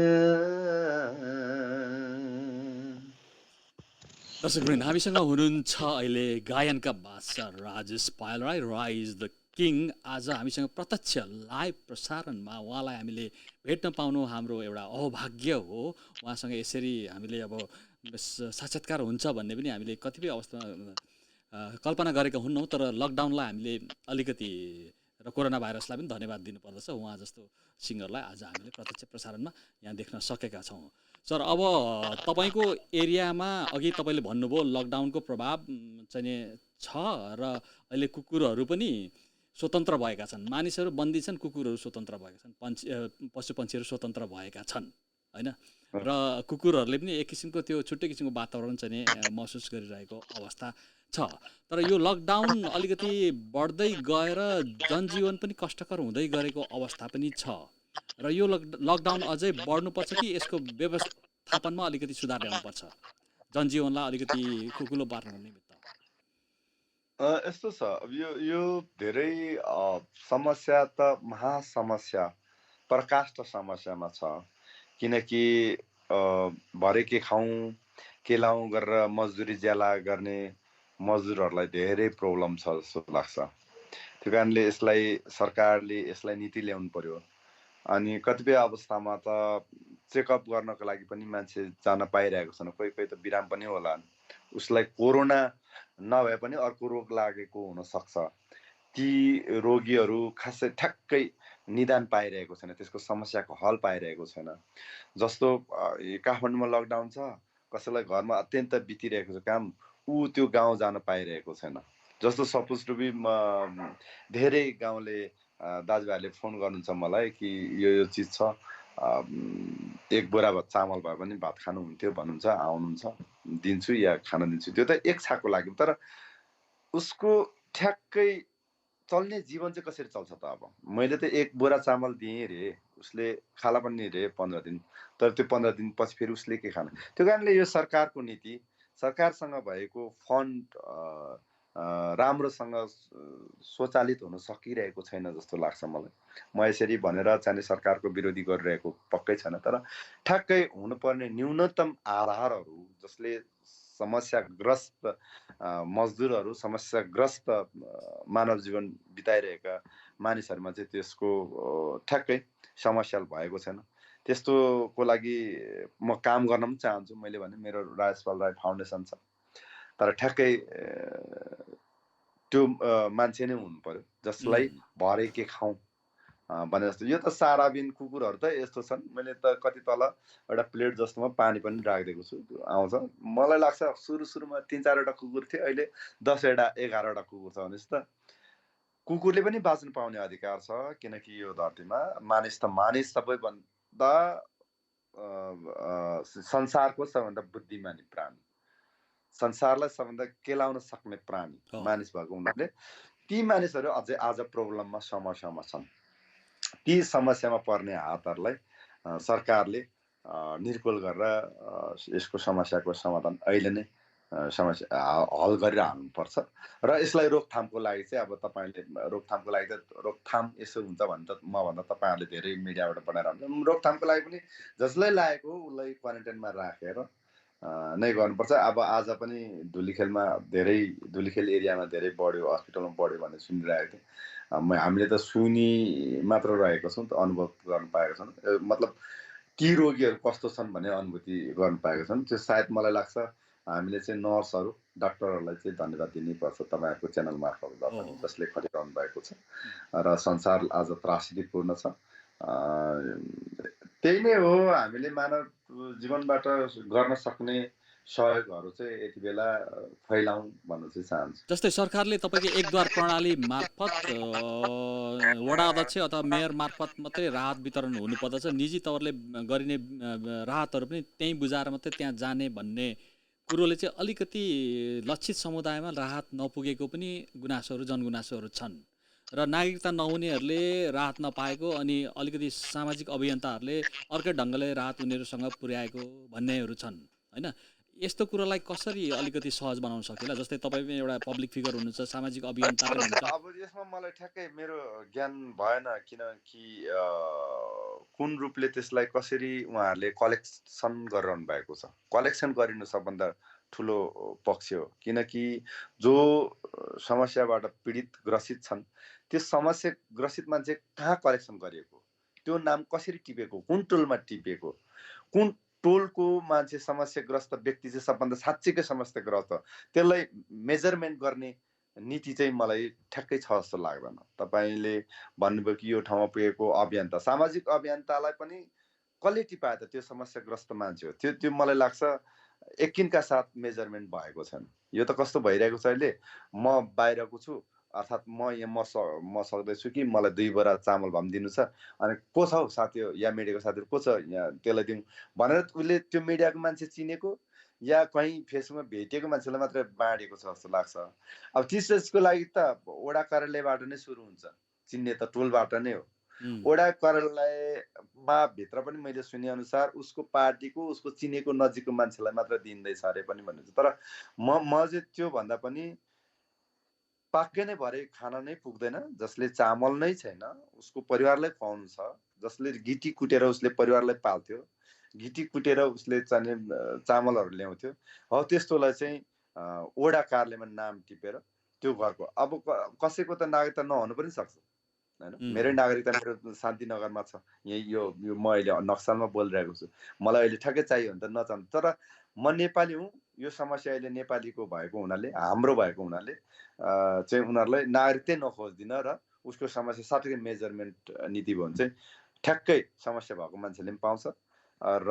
दर्शकवृन्द हामीसँग हुनुहुन्छ अहिले गायनका बादशाह Rajesh Payal Rai Rai is the king. आज हामीसँग प्रत्यक्ष लाइभ प्रसारणमा उहाँलाई हामीले भेट्न पाउनु हाम्रो एउटा अभाग्य हो। उहाँसँग यसरी हामीले अब साक्षात्कार हुन्छ भन्ने पनि हामीले कतिपय अवस्थामा कल्पना गरेका हुन्नौँ, तर लकडाउनलाई हामीले अलिकति र कोरोना भाइरसलाई पनि धन्यवाद दिनुपर्दछ। उहाँ जस्तो सिङ्गरलाई आज हामीले प्रत्यक्ष प्रसारणमा यहाँ देख्न सकेका छौँ। सर, अब तपाईँको एरियामा अघि तपाईँले भन्नुभयो लकडाउनको प्रभाव चाहिँ छ र अहिले कुकुरहरू पनि स्वतन्त्र भएका छन्। मानिसहरू बन्दी छन्, कुकुरहरू स्वतन्त्र भएका छन्, पशु पक्षीहरू स्वतन्त्र भएका छन् होइन। र कुकुरहरूले पनि एक किसिमको त्यो छुट्टै किसिमको वातावरण चाहिँ महसुस गरिरहेको अवस्था छ। तर यो लकडाउन अलिकति बढ्दै गएर जनजीवन पनि कष्टकर हुँदै गरेको अवस्था पनि छ र यो लकडाउन अझै बढ्नुपर्छ कि यसको व्यवस्थापनमा अलिकति सुधार ल्याउनुपर्छ, जनजीवनलाई अलिकति खुकुलो पार्न निमित्त? यस्तो छ, अब यो धेरै समस्या त महासमस्या प्रकाष्ठ समस्यामा छ। किनकि भरे के खाउँ के लाउँ गरेर मजदुरी ज्याला गर्ने मजदुरहरूलाई धेरै प्रब्लम छ जस्तो लाग्छ। त्यो कारणले सरकारले यसलाई नीति ल्याउनु पर्यो। अनि कतिपय अवस्थामा त चेकअप गर्नको लागि पनि मान्छे जान पाइरहेको छैन। कोही कोही त बिराम पनि होला, उसलाई कोरोना नभए पनि अर्को रोग लागेको हुनसक्छ। ती रोगीहरू खासै ठ्याक्कै निदान पाइरहेको छैन, त्यसको समस्याको हल पाइरहेको छैन। जस्तो काठमाडौँमा लकडाउन छ, कसैलाई घरमा अत्यन्त बितिरहेको छ काम, ऊ त्यो गाउँ जान पाइरहेको छैन। जस्तो सपोज टु बी धेरै गाउँले दाजुभाइहरूले फोन गर्नुहुन्छ मलाई कि यो चिज छ, एक बोरा चामल भए पनि भात खानुहुन्थ्यो भन्नुहुन्छ, आउनुहुन्छ, दिन्छु या खान दिन्छु। त्यो त एक छाकको लागि, तर उसको ठ्याक्कै चल्ने जीवन चाहिँ कसरी चल्छ त? अब मैले त एक बोरा चामल दिएँ रे, उसले खाला पनि रे 15 दिन, तर त्यो 15 दिन पछि फेरि उसले के खाना? त्यो कारणले यो सरकारको नीति, सरकारसँग भएको फन्ड राम्रोसँग स्वचालित हुन सकिरहेको छैन जस्तो लाग्छ मलाई। म यसरी भनेर चाहिँ सरकारको विरोधी गरिरहेको पक्कै छैन, तर ठ्याक्कै हुनुपर्ने न्यूनतम आधारहरू जसले समस्याग्रस्त मजदुरहरू, समस्याग्रस्त मानव जीवन बिताइरहेका मानिसहरूमा चाहिँ त्यसको ठ्याक्कै समस्या भएको छैन। त्यस्तोको लागि म काम गर्न पनि चाहन्छु। मैले भने मेरो राजेश पायल राई फाउन्डेसन छ, तर ठ्याक्कै त्यो मान्छे नै हुनु पर्यो जसलाई भरे के खाउँ भने जस्तो। यो त साराबिन कुकुरहरू त यस्तो छन्, मैले त कति तल एउटा प्लेट जस्तोमा पानी पनि राखिदिएको छु, आउँछ। मलाई लाग्छ सुरुमा 3-4वटा कुकुर थियो, अहिले 10-11वटा कुकुर छ भनेपछि त कुकुरले पनि बाँच्न पाउने अधिकार छ। किनकि यो धरतीमा मानिस सबैभन्दा संसारको सबभन्दा बुद्धिमानी प्राणी, संसारलाई सबभन्दा केलाउन सक्ने प्राणी मानिस भएको हुनाले ती मानिसहरू अझै आज प्रब्लममा समस्यामा छन्। ती समस्यामा पर्ने हातहरूलाई सरकारले निर्कुल गरेर यसको समस्याको समाधान अहिले नै समस्या हल गरेर हाल्नुपर्छ। र यसलाई रोकथामको लागि चाहिँ अब तपाईँले रोकथाम यसो हुन्छ भने त मभन्दा तपाईँहरूले धेरै मिडियाबाट बनाइरहनुहुन्छ। रोकथामको लागि पनि जसलाई लागेको उसलाई क्वारेन्टाइनमा राखेर नै गर्नुपर्छ। अब आज पनि धुलीखेल एरियामा धेरै बढ्यो, हस्पिटलमा बढ्यो भन्ने सुनिरहेको थिएँ। हामीले त सुनि मात्र रहेको छौँ, त अनुभव गर्न पाएको छौँ। मतलब ती रोगीहरू कस्तो छन् भन्ने अनुभूति गर्न पाएको छौँ। त्यो सायद मलाई लाग्छ हामीले चाहिँ नर्सहरू, डाक्टरहरूलाई चाहिँ धन्यवाद दिनैपर्छ, तपाईँहरूको च्यानल मार्फत पनि, जसले खटिरहनु भएको छ। र संसार आज त्रासदीपूर्ण छ। त्यही नै हो, हामीले मानव जीवनबाट गर्न सक्ने सहयोगहरू चाहिँ यति बेला फैलाउँ भन्न चाहिँ चाहन्छु। जस्तै सरकारले तपाईँको एकद्वार प्रणाली मार्फत वडा अध्यक्ष अथवा मेयर मार्फत मात्रै राहत वितरण हुनुपर्दछ, निजी तवरले गरिने राहतहरू पनि त्यहीँ बुझाएर मात्रै त्यहाँ जाने भन्ने कुरोले चाहिँ अलिकति लक्षित समुदायमा राहत नपुगेको पनि जनगुनासोहरू छन्। र नागरिकता नहुनेहरूले राहत नपाएको अनि अलिकति सामाजिक अभियन्ताहरूले अर्कै ढङ्गले राहत उनीहरूसँग पुर्याएको भन्नेहरू छन् होइन। यस्तो कुरालाई कसरी अलिकति सहज बनाउन सकिएला? जस्तै तपाईँ पनि एउटा पब्लिक फिगर हुनुहुन्छ, सामाजिक अभियन्ता पनि हुनुहुन्छ। अब यसमा मलाई ठ्याक्कै मेरो ज्ञान भएन, किनकि कुन रूपले त्यसलाई कसरी उहाँहरूले कलेक्सन गरिरहनु भएको छ। कलेक्सन गरिनु सबभन्दा ठुलो पक्ष हो, किनकि जो समस्याबाट पीडित ग्रसित छन् त्यो समस्या ग्रसित मान्छे कहाँ कलेक्सन गरिएको, त्यो नाम कसरी टिपेको, कुन टोलमा टिपेको, कुन टोलको मान्छे समस्याग्रस्त व्यक्ति चाहिँ सबभन्दा साँच्चैकै समस्याग्रस्त, त्यसलाई मेजरमेन्ट गर्ने नीति चाहिँ मलाई ठ्याक्कै छ जस्तो लाग्दैन। तपाईँले भन्नुभयो कि यो ठाउँमा पुगेको अभियन्ता, सामाजिक अभियन्तालाई पनि कसले टिपायो त? त्यो समस्याग्रस्त मान्छे हो। त्यो मलाई लाग्छ एकिनका साथ मेजरमेन्ट भएको छैन। यो त कस्तो भइरहेको छ अहिले, म बाहिरको छु अर्थात् म सक्दैछु कि मलाई 2 बोरा चामल भए पनि दिनु छ, अनि को छ हौ साथी या मिडियाको साथीहरू को छ यहाँ त्यसलाई दिउँ भनेर उसले त्यो मिडियाको मान्छे चिनेको या कहीँ फेसबुकमा भेटिएको मान्छेलाई मात्र बाँडेको छ जस्तो लाग्छ। अब त्यसको लागि त वडा कार्यालयबाट नै सुरु हुन्छ, चिन्ने त टोलबाट नै हो। वडा कार्यालयमा भित्र पनि मैले सुने अनुसार उसको पार्टीको उसको चिनेको नजिकको मान्छेलाई मात्र दिँदैछ अरे पनि भन्नुहुन्छ। तर म चाहिँ त्यो भन्दा पनि पाक्कै नै भरे खाना नै पुग्दैन, जसले चामल नै छैन उसको परिवारलाई खुवाउनु छ, जसले गिटी कुटेर उसले परिवारलाई पाल्थ्यो, गिटी कुटेर उसले चाहिँ चामलहरू ल्याउँथ्यो, हो त्यस्तोलाई चाहिँ वडा कार्यालयमा नाम टिपेर त्यो घरको, अब कसैको त नागरिकता नहुनु पनि सक्छ हैन। मेरै नागरिकता मेरो शान्तिनगरमा छ, यही यो म अहिले नक्सलमा बोलिरहेको छु, मलाई अहिले ठ्याक्कै चाहियो भने त नचाहनु, तर म नेपाली हुँ, यो समस्या अहिले नेपालीको भएको हुनाले, हाम्रो भएको हुनाले चाहिँ उनीहरूलाई नागरिकतै नखोज्दिन र उसको समस्या साथै मेजरमेन्ट नीति भयो भने चाहिँ ठ्याक्कै समस्या भएको मान्छेले पनि पाउँछ। र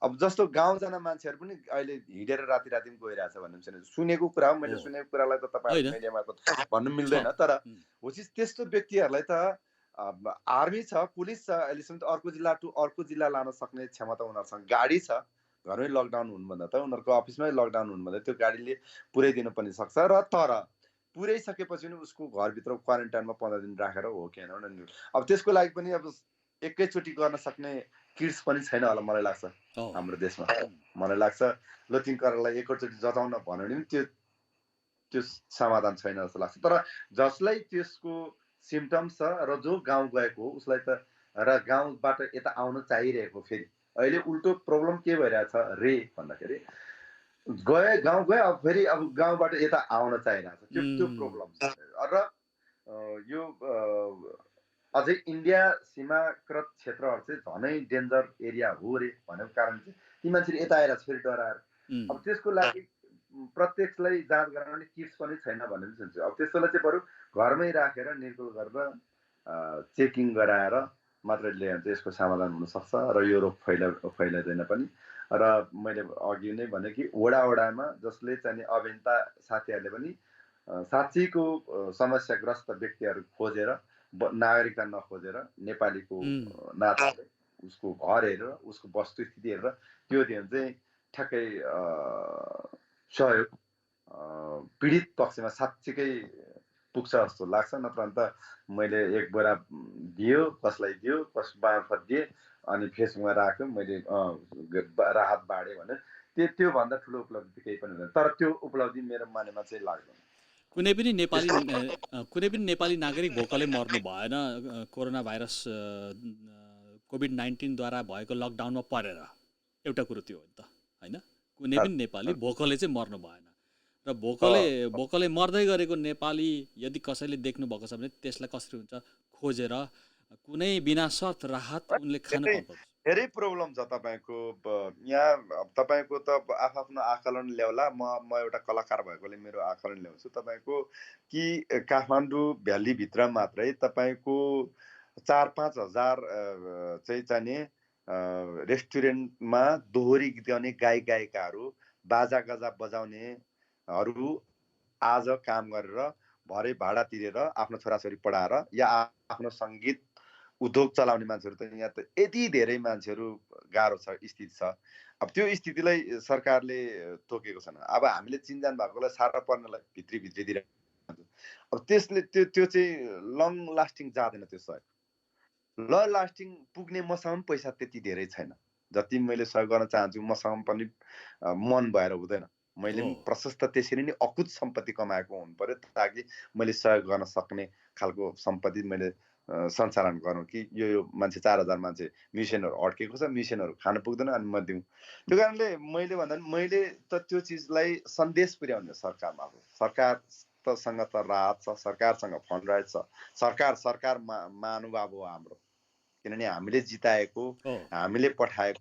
अब जस्तो गाउँ जान मान्छेहरू पनि अहिले हिँडेर राति राति पनि गइरहेछ भन्ने छैन, सुनेको कुरा हो, मैले सुनेको कुरालाई त तपाईँहरू मिडिया मार्फत भन्नु मिल्दैन। तर हो चाहिँ त्यस्तो व्यक्तिहरूलाई त आर्मी छ, पुलिस छ, अहिलेसम्म त अर्को जिल्ला टु अर्को जिल्ला लान सक्ने क्षमता उनीहरूसँग गाडी छ, घरमै लकडाउन हुनुभन्दा त उनीहरूको अफिसमै लकडाउन हुनुभन्दा त्यो गाडीले पुर्याइदिनु पनि सक्छ। र तर पुर्याइसकेपछि पनि उसको घरभित्र क्वारेन्टाइनमा 15 दिन राखेर हो कि होइन, अब त्यसको लागि पनि अब एकैचोटि गर्न सक्ने किट्स पनि छैन होला मलाई लाग्छ हाम्रो देशमा। मलाई लाग्छ लोथिङ करलाई एकैचोटि जताउन भन्यो भने पनि त्यो समाधान छैन जस्तो लाग्छ। तर जसलाई त्यसको सिम्टम्स छ र जो गाउँ गएको हो उसलाई त, र गाउँबाट यता आउन चाहिरहेको, फेरि अहिले उल्टो प्रब्लम के भइरहेछ रे भन्दाखेरि गाउँ गए अब फेरि अब गाउँबाट यता आउन चाहिरहेछ, त्यो प्रब्लम छ। र यो अझै इन्डिया सीमाकृत क्षेत्रहरू चाहिँ झनै डेन्जर एरिया हो रे भनेको कारण चाहिँ ती मान्छेले यता आएर फेरि डराएर, अब त्यसको लागि प्रत्येकलाई जाँच गराउने किट्स पनि छैन भन्ने पनि सुन्छु। अब त्यस्तोलाई चाहिँ बरु घरमै राखेर निर्कुल गरेर चेकिङ गराएर मात्र ल्यायो भने चाहिँ यसको समाधान हुनसक्छ र यो रोग फैलाइँदैन पनि। र मैले अघि नै भने कि वडामा जसले चाहिँ अभियन्ता साथीहरूले पनि साँच्चीको समस्याग्रस्त व्यक्तिहरू खोजेर, नागरिकता नखोजेर नेपालीको नाताले उसको घर हेरेर उसको वस्तुस्थिति हेरेर त्यो दियो भने चाहिँ ठ्याक्कै सहयोग पीडित पक्षमा साँच्चीकै पुग्छ जस्तो लाग्छ। नत्र अन्त मैले 1 बोरा दियो, कसलाई दियो, कस मार्फत दिए अनि फेसबुकमा राख्यो, मैले राहत बाँडे भने त्यो भन्दा ठुलो उपलब्धि केही पनि हुँदैन। तर त्यो उपलब्धि मेरो मानेमा चाहिँ लाग्दैन। कुनै पनि नेपाली नागरिक भोकलै मर्नु भएन कोरोना भाइरस कोभिड-19 द्वारा भएको लकडाउनमा परेर, एउटा कुरो त्यो हो नि त हैन। कुनै पनि नेपाली भोकले चाहिँ मर्नु भएन र भोकले मर्दै गरेको नेपाली यदि कसैले देख्नु भएको छ भने त्यसलाई कसरी हुन्छ खोजेर कुनै बिना शर्त राहत उनले खान पाउँछ। धेरै प्रब्लम छ तपाईको यहाँ। तपाईको त आफ्नो आकलन ल्याउला, म एउटा कलाकार भएकोले मेरो आकलन ल्याउँछु तपाईको कि काठमाडौँ भ्याली भित्र मात्रै तपाईको 4-5 हजार चाहिँ चाहिने रेस्टुरेन्टमा दोहोरी गीत गाउने गायिकाहरू, बाजा गाजा बजाउनेहरू आज काम गरेर भरे भाडा तिरेर आफ्नो छोराछोरी पढाएर या आफ्नो सङ्गीत उद्योग चलाउने मान्छेहरू त यहाँ त यति धेरै मान्छेहरू गाह्रो छ, स्थिति छ। अब त्यो स्थितिलाई सरकारले तोकेको छैन। अब हामीले चिनजान भएकोलाई साह्रो पर्नेलाई भित्री दिएर, अब त्यसले त्यो चाहिँ लङ लास्टिङ जाँदैन। त्यो सहयोग ल लास्टिङ पुग्ने मसँग पैसा त्यति धेरै छैन, जति मैले सहयोग गर्न चाहन्छु मसँग पनि मन भएर हुँदैन। मैले पनि प्रशस्त त्यसरी नै अकुत सम्पत्ति कमाएको हुनु पर्यो ताकि मैले सहयोग गर्न सक्ने खालको सम्पत्ति मैले सञ्चालन गरौँ कि यो मान्छे 4000 मान्छे म्युजिसियनहरू अड्केको छ, म्युजिसियनहरू खान पुग्दैन अनि म दिउँ। त्यो कारणले मैले भन्दा मैले त त्यो चिजलाई सन्देश पुर्याउने सरकारमा हो। सरकारसँग त राहत छ, सरकारसँग फन्ड राइट छ, सरकार महानुभाव हो हाम्रो, किनभने हामीले जिताएको हामीले पठाएको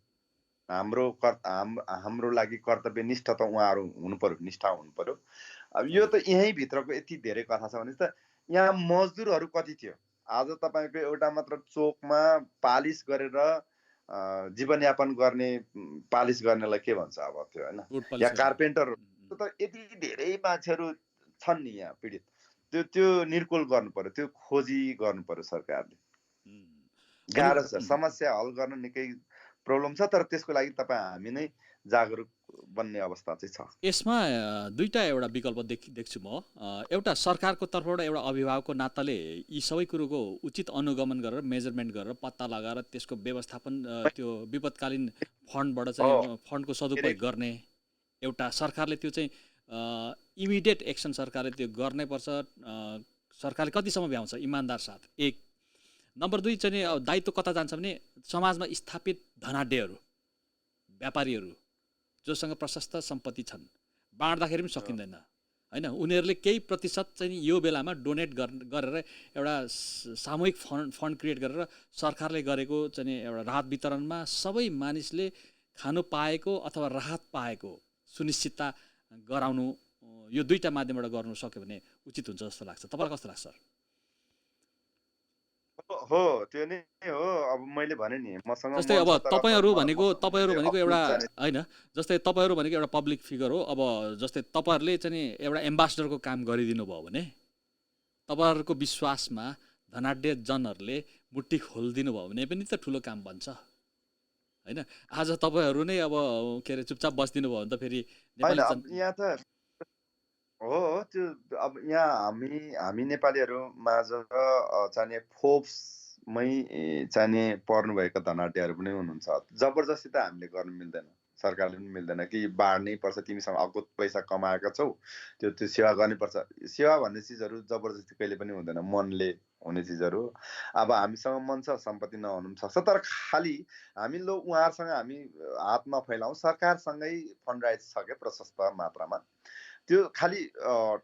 हाम्रो लागि कर्तव्यनिष्ठ त उहाँहरू हुनु पर्यो, निष्ठा हुनु पर्यो। अब यो त यहीँ भित्रको यति धेरै कथा छ भने त यहाँ मजदुरहरू कति थियो? आज तपाईँको एउटा मात्र चोकमा पालिस गरेर जीवनयापन गर्ने पालिस गर्नेलाई के भन्छ अब त्यो होइन, या कार्पेन्टर त यति धेरै मान्छेहरू छन् नि यहाँ पीडित। त्यो निर्कुल गर्नु पर्यो, त्यो खोजी गर्नु पर्यो सरकारले। गाह्रो छ, समस्या हल गर्न निकै प्रब्लम छ, तर त्यसको लागि तपाईँ हामी नै जागरुक बन्ने अवस्था चाहिँ छ। यसमा दुईटा एउटा विकल्प देख्छु म। एउटा सरकारको तर्फबाट एउटा अभिभावकको नाताले यी सबै कुरोको उचित अनुगमन गरेर मेजरमेन्ट गरेर पत्ता लगाएर त्यसको व्यवस्थापन त्यो विपदकालीन फन्डबाट चाहिँ फन्डको सदुपयोग गर्ने एउटा सरकारले त्यो चाहिँ इमिडिएट एक्सन सरकारले त्यो गर्नै पर्छ। सरकारले कतिसम्म भ्याउँछ इमान्दार साथ। एक नम्बर 2 चाहिँ दायित्व कता जान्छ भने समाजमा स्थापित धनाढ्यहरू व्यापारीहरू जोसँग प्रशस्त सम्पत्ति छन्, बाँड्दाखेरि पनि सकिँदैन होइन, उनीहरूले केही प्रतिशत चाहिँ यो बेलामा डोनेट गरेर एउटा सामूहिक फन्ड क्रिएट गरेर सरकारले गरेको चाहिँ एउटा राहत वितरणमा सबै मानिसले खानु पाएको अथवा राहत पाएको सुनिश्चितता गराउनु, यो दुईटा माध्यमबाट गर्नु सक्यो भने उचित हुन्छ जस्तो लाग्छ। तपाईँलाई कस्तो लाग्छ सर? हो त्यो नै हो। अब मैले भने नि मसँग जस्तै अब तपाईहरु भनेको एउटा हैन, जस्तै तपाईहरु भनेको एउटा पब्लिक फिगर हो। अब जस्तै तपाईहरुले चाहिँ एउटा एम्बासडरको काम गरिदिनु भयो भने तपाईहरुको विश्वासमा धनाढ्य जनहरुले मुट्ठी खोलिदिनु भयो भने पनि त ठुलो काम बन्छ हैन। आज तपाईहरु नै अब के रे चुपचाप बस्दिनु भयो भने त फेरि नेपाली यहाँ त हो त्यो अब यहाँ हामी नेपालीहरू माझ चाहिने फोर्समै चाहिने पर्नुभएका धनाढ्यहरू पनि हुनुहुन्छ। जबरजस्ती त हामीले गर्नु मिल्दैन, सरकारले पनि मिल्दैन कि बाँड्नै पर्छ, तिमीसँग अकुत पैसा कमाएका छौ त्यो सेवा गर्नै पर्छ। सेवा भन्ने चिजहरू जबरजस्ती कहिले पनि हुँदैन, मनले हुने चिजहरू। अब हामीसँग मन छ, सम्पत्ति नहुनु पनि सक्छ, तर खालि हामी उहाँहरूसँग हामी हात नफैलाउँ। सरकारसँगै फन्ड राइट्स छ क्या प्रशस्त मात्रामा। त्यो खालि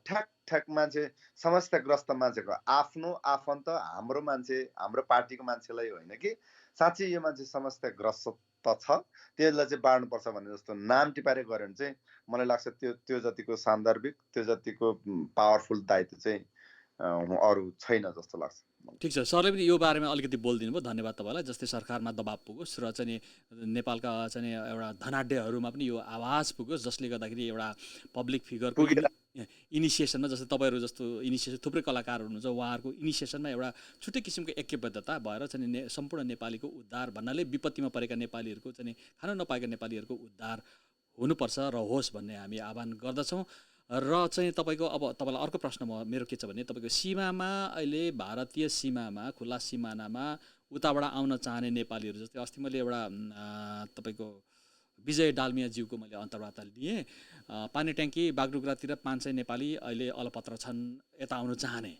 ठ्याक मान्छे समस्याग्रस्त मान्छेको आफ्नो आफन्त हाम्रो मान्छे हाम्रो पार्टीको मान्छेलाई होइन कि साँच्चै यो मान्छे समस्याग्रस्त त छ, त्यसलाई चाहिँ बाँड्नुपर्छ भन्ने जस्तो नाम टिपाएर गऱ्यो भने चाहिँ मलाई लाग्छ त्यो जतिको सान्दर्भिक, त्यो जतिको पावरफुल दायित्व चाहिँ अरू छैन जस्तो लाग्छ। ठिक छ, सरले पनि यो बारेमा अलिकति बोलिदिनु भयो, धन्यवाद तपाईँलाई। जस्तै सरकारमा दबाब पुगोस् र चाहिँ नेपालका चाहिँ एउटा धनाढ्यहरूमा पनि यो आवाज पुगोस्, जसले गर्दाखेरि एउटा पब्लिक फिगरको इनिसिएसनमा, जस्तै तपाईँहरू जस्तो इनिसिएसन थुप्रै कलाकार हुनुहुन्छ, उहाँहरूको इनिसिएसनमा एउटा छुट्टै किसिमको ऐक्यबद्धता भएर चाहिँ सम्पूर्ण नेपालीको उद्धार भन्नाले विपत्तिमा परेका नेपालीहरूको चाहिँ खान नपाएका नेपालीहरूको उद्धार हुनुपर्छ र होस् भन्ने हामी आह्वान गर्दछौँ। र चाहिँ तपाईँको अब तपाईँलाई अर्को प्रश्न मेरो के छ भने तपाईँको सीमामा अहिले भारतीय सीमामा खुल्ला सिमानामा उताबाट आउन चाहने नेपालीहरू, जस्तै अस्ति मैले एउटा तपाईँको विजय डालमियाज्यूको मैले अन्तर्वार्ता लिएँ। पानी ट्याङ्की बागडुग्रातिर 500 नेपाली अहिले अलपत्र छन् यता आउनु चाहने,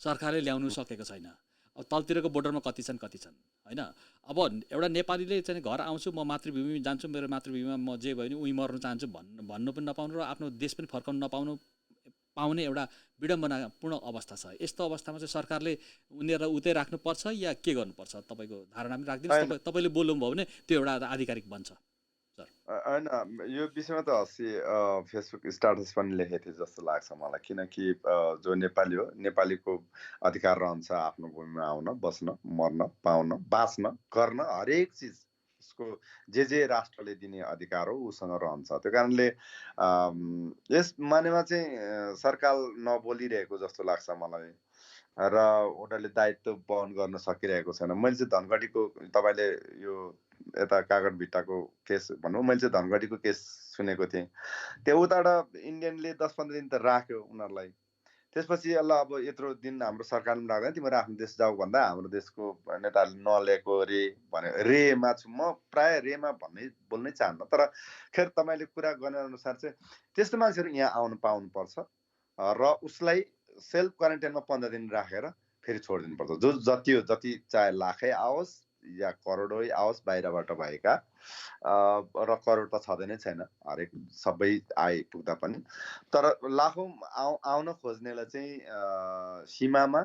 सरकारले ल्याउनु सकेको छैन। अब तलतिरको बोर्डरमा कति छन् होइन। अब एउटा नेपालीले चाहिँ घर आउँछु म मातृभूमि जान्छु, मेरो मातृभूमिमा म जे भयो नि उहीँ मर्न चाहन्छु भन्नु पनि नपाउनु र आफ्नो देश पनि फर्काउनु पाउने एउटा विडम्बनापूर्ण अवस्था छ। यस्तो अवस्थामा चाहिँ सरकारले उनीहरूलाई उतै राख्नुपर्छ या के गर्नुपर्छ तपाईँको धारणा पनि राखिदिनुहोस्। तपाईँले बोल्नुभयो भने त्यो एउटा आधिकारिक बन्छ। होइन यो विषयमा त अस्ति फेसबुक स्ट्याटस पनि लेखेको थिएँ जस्तो लाग्छ मलाई, किनकि जो नेपाली हो नेपालीको अधिकार रहन्छ आफ्नो भूमिमा आउन, बस्न, मर्न, पाउन, बाँच्न, गर्न, हरेक चिज उसको जे राष्ट्रले दिने अधिकार हो उसँग रहन्छ। त्यो कारणले यस मानेमा चाहिँ सरकार नबोलिरहेको जस्तो लाग्छ मलाई र उनीहरूले दायित्व वहन गर्न सकिरहेको छैन। मैले चाहिँ धनगढीको तपाईँले यो यता कागड भिट्टाको केस भनौँ, मैले चाहिँ धनगढीको केस सुनेको थिएँ। त्यो उताबाट इन्डियनले 10-15 दिन त राख्यो उनीहरूलाई, त्यसपछि ल अब यत्रो दिन हाम्रो सरकारमा राख्दैन, तिमीहरू आफ्नो देश जाऊ भन्दा हाम्रो देशको नेताहरूले नल्याएको रे भन्यो। रेमा छु म, प्राय रेमा बोल्नै चाहन्न, तर खेर तपाईँले कुरा गर्ने अनुसार चाहिँ त्यस्तो मान्छेहरू यहाँ आउनु पाउनुपर्छ र उसलाई सेल्फ क्वारेन्टाइनमा 15 दिन राखेर फेरि छोडिदिनुपर्छ। जो जति हो, जति चाहे लाखै आओस् या करोडै आओस् बाहिरबाट भएका, र करोड त छँदै नै छैन हरेक सबै आइपुग्दा पनि, तर लाखौँ आउन खोज्नेलाई चाहिँ सीमामा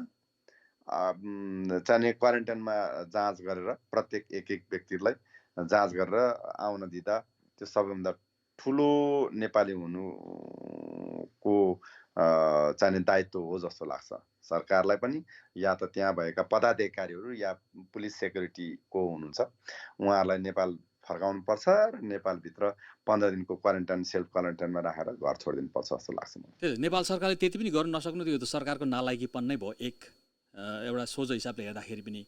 चाहिने क्वारेन्टाइनमा जाँच गरेर प्रत्येक एक व्यक्तिलाई जाँच गरेर आउन दिँदा त्यो सबैभन्दा ठुलो नेपाली हुनुको चाहिने दायित्व हो जस्तो लाग्छ सरकारलाई पनि, या त त्यहाँ भएका पदाधिकारीहरू या पुलिस सेक्युरिटीको हुनुहुन्छ उहाँहरूलाई नेपाल फर्काउनु पर्छ र नेपालभित्र 15 दिनको क्वारेन्टाइन सेल्फ क्वारेन्टाइनमा राखेर घर छोडिदिनु पर्छ जस्तो लाग्छ मलाई। त्यही नेपाल सरकारले त्यति पनि गर्न नसक्नु, त्यो त सरकारको नालायकीपन नै भयो एउटा सोझो हिसाबले हेर्दाखेरि पनि।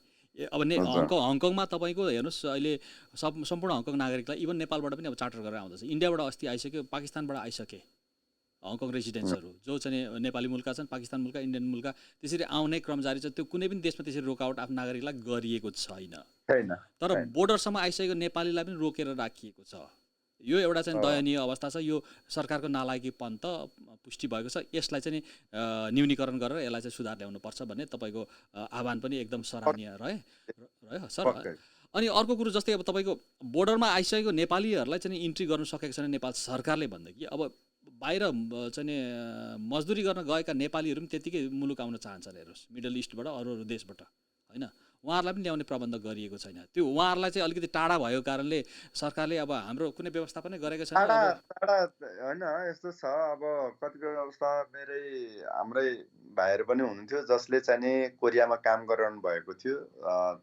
अब हङकङमा तपाईँको हेर्नुहोस् अहिले सम्पूर्ण हङकङ नागरिकलाई इभन नेपालबाट पनि अब चार्टर गरेर आउँदैछ। इन्डियाबाट अस्ति आइसक्यो, पाकिस्तानबाट आइसके हङकङ रेसिडेन्ट्सहरू जो चाहिँ नेपाली मुलका छन्, पाकिस्तान मुलका, इन्डियन मुलका, त्यसरी आउने क्रम जारी छ। त्यो कुनै पनि देशमा त्यसरी रोकआउट आफ्नो नागरिकलाई गरिएको छैन, तर बोर्डरसम्म आइसकेको नेपालीलाई पनि रोकेर राखिएको छ। यो एउटा चाहिँ दयनीय अवस्था छ। यो सरकारको नालायकीपन त पुष्टि भएको छ। यसलाई चाहिँ न्यूनीकरण गरेर यसलाई चाहिँ सुधार ल्याउनुपर्छ भन्ने तपाईँको आह्वान पनि एकदम सराहनीय रह्यो सर। अनि अर्को कुरो जस्तै अब तपाईँको बोर्डरमा आइसकेको नेपालीहरूलाई चाहिँ इन्ट्री गर्नु सकेको छैन नेपाल सरकारले भन्दाखेरि, अब बाहिर चाहिँ मजदुरी गर्न गएका नेपालीहरू पनि त्यतिकै मुलुक आउन चाहन्छन्। हेर्नुहोस् मिडल इस्टबाट अरू देशबाट, होइन, उहाँहरूलाई पनि ल्याउने प्रबन्ध गरिएको छैन। त्यो उहाँहरूलाई चाहिँ अलिकति टाढा भएको कारणले सरकारले अब हाम्रो कुनै व्यवस्थापन गरेको छैन। टाढा होइन, यस्तो छ अब कतिपय अवस्था हाम्रै भाइहरू पनि हुनुहुन्थ्यो जसले चाहिँ कोरियामा काम गरिरहनु भएको थियो,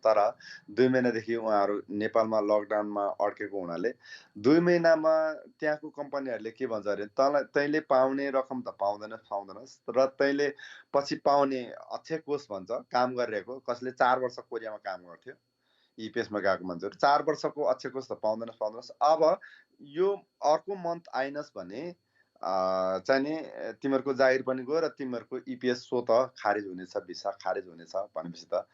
तर 2 महिनादेखि उहाँहरू नेपालमा लकडाउनमा अड्केको हुनाले 2 महिनामा त्यहाँको कम्पनीहरूले के भन्छ अरे, तैँले पाउने रकम त पाउँदैनस् र तैँले पछि पाउने अक्षय कोष भन्छ काम गरिरहेको, कसले 4 वर्ष कोरियामा काम गर्थ्यो इपिएसमा गएको मान्छेहरू 4 वर्षको अक्षय कोष त पाउँदैनस्। अब यो अर्को मन्थ आइनस् भने चाहिँ तिमीहरूको जागिर पनि गयो र तिमीहरूको इपिएस स्वत खारेज हुनेछ, भिसा खारेज हुनेछ भनेपछि त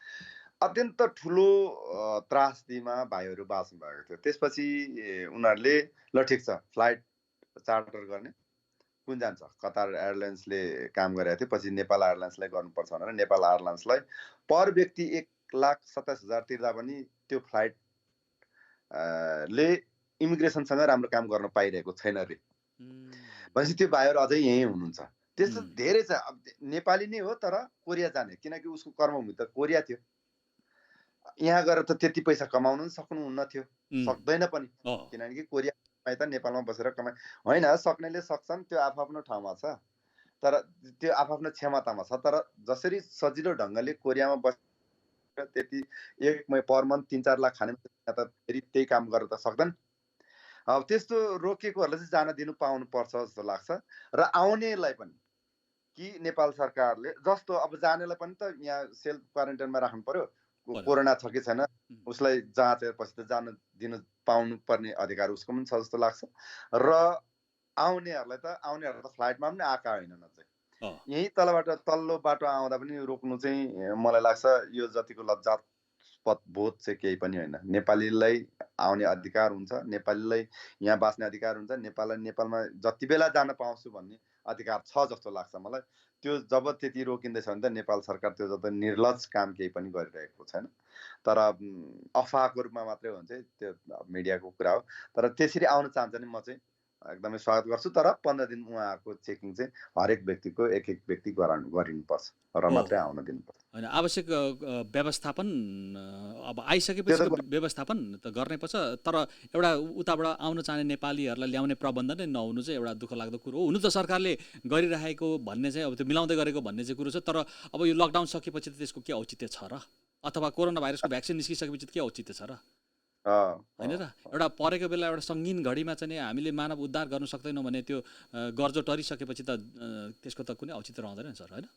अत्यन्त ठुलो त्रासदीमा भाइहरू बाँच्नु भएको थियो। त्यसपछि उनीहरूले ल ठिक छ फ्लाइट चार्टर गर्ने कुन जान्छ, कतार एयरलाइन्सले काम गरेको थियो, पछि नेपाल एयरलाइन्सलाई गर्नुपर्छ भनेर नेपाल एयरलाइन्सलाई पर व्यक्ति 1,27,000 तिर्दा पनि त्यो फ्लाइट ले इमिग्रेसनसँग राम्रो काम गर्न पाइरहेको छैन रे। भनेपछि त्यो भाइहरू अझै यहीँ हुनुहुन्छ। त्यस्तो धेरै छ। नेपाली नै हो तर कोरिया जाने, किनकि उसको कर्मभूमि त कोरिया थियो। यहाँ गएर त त्यति पैसा कमाउनु पनि सक्नुहुन्न थियो, सक्दैन पनि, किनकि कोरिया त नेपालमा बसेर कमाइ होइन। सक्नेले सक्छन्, त्यो आफ्नो ठाउँमा छ, तर त्यो आफ्नो क्षमतामा छ। तर जसरी सजिलो ढङ्गले कोरियामा बसेर त्यति पर मन्थ 3-4 लाख खाने त फेरि त्यही काम गरेर त सक्दैन। अब त्यस्तो रोकेकोहरूलाई चाहिँ जान दिनु पाउनुपर्छ जस्तो लाग्छ। र आउनेलाई पनि कि नेपाल सरकारले जस्तो अब जानेलाई पनि त यहाँ सेल्फ क्वारेन्टाइनमा राख्नु पर्यो, कोरोना छ कि छैन उसलाई जाँचेपछि त जान दिन पाउनु पर्ने अधिकार उसको पनि छ जस्तो लाग्छ। र आउनेहरूलाई त फ्लाइटमा पनि आएका होइनन्, चाहिँ यही तल्लो बाटो आउँदा पनि रोक्नु चाहिँ मलाई लाग्छ यो जतिको लज्जास्पद बोध चाहिँ केही पनि होइन। नेपालीलाई आउने अधिकार हुन्छ, नेपालीलाई यहाँ बाँच्ने अधिकार हुन्छ, नेपाललाई नेपालमा जति बेला जान पाउँछु भन्ने अधिकार छ जस्तो लाग्छ मलाई। त्यो जब त्यति रोकिँदैछ भने त नेपाल सरकार त्यो जब निर्लज काम केही पनि गरिरहेको छैन, तर अफवाहको रूपमा मात्रै हो भने चाहिँ त्यो मिडियाको कुरा हो। तर त्यसरी आउन चाहन्छ नि म चाहिँ एकदमै स्वागत गर्छु, तर 15 दिन उहाँहरूको चेकिङ चाहिँ हरेक व्यक्तिको एक व्यक्ति गरिनुपर्छ र मात्रै आउन दिनुपर्छ। होइन आवश्यक व्यवस्थापन अब आइसकेपछि व्यवस्थापन त गर्नैपर्छ, तर एउटा उताबाट आउन चाहने नेपालीहरूलाई ल्याउने प्रबन्ध नै नहुनु चाहिँ एउटा दुःख लाग्दो कुरो हो। हुनु त सरकारले गरिरहेको भन्ने चाहिँ अब त्यो मिलाउँदै गरेको भन्ने चाहिँ कुरो छ, तर अब यो लकडाउन सकेपछि त त्यसको के औचित्य छ र, अथवा कोरोना भाइरसको भ्याक्सिन निस्किसकेपछि के औचित्य छ र, होइन र। एउटा परेको बेला एउटा सङ्गीन घडीमा चाहिँ हामीले मानव उद्धार गर्न सक्दैनौँ भने त्यो गर्जो टरिसकेपछि त त्यसको त कुनै औचित्य रहँदैन नि सर, होइन।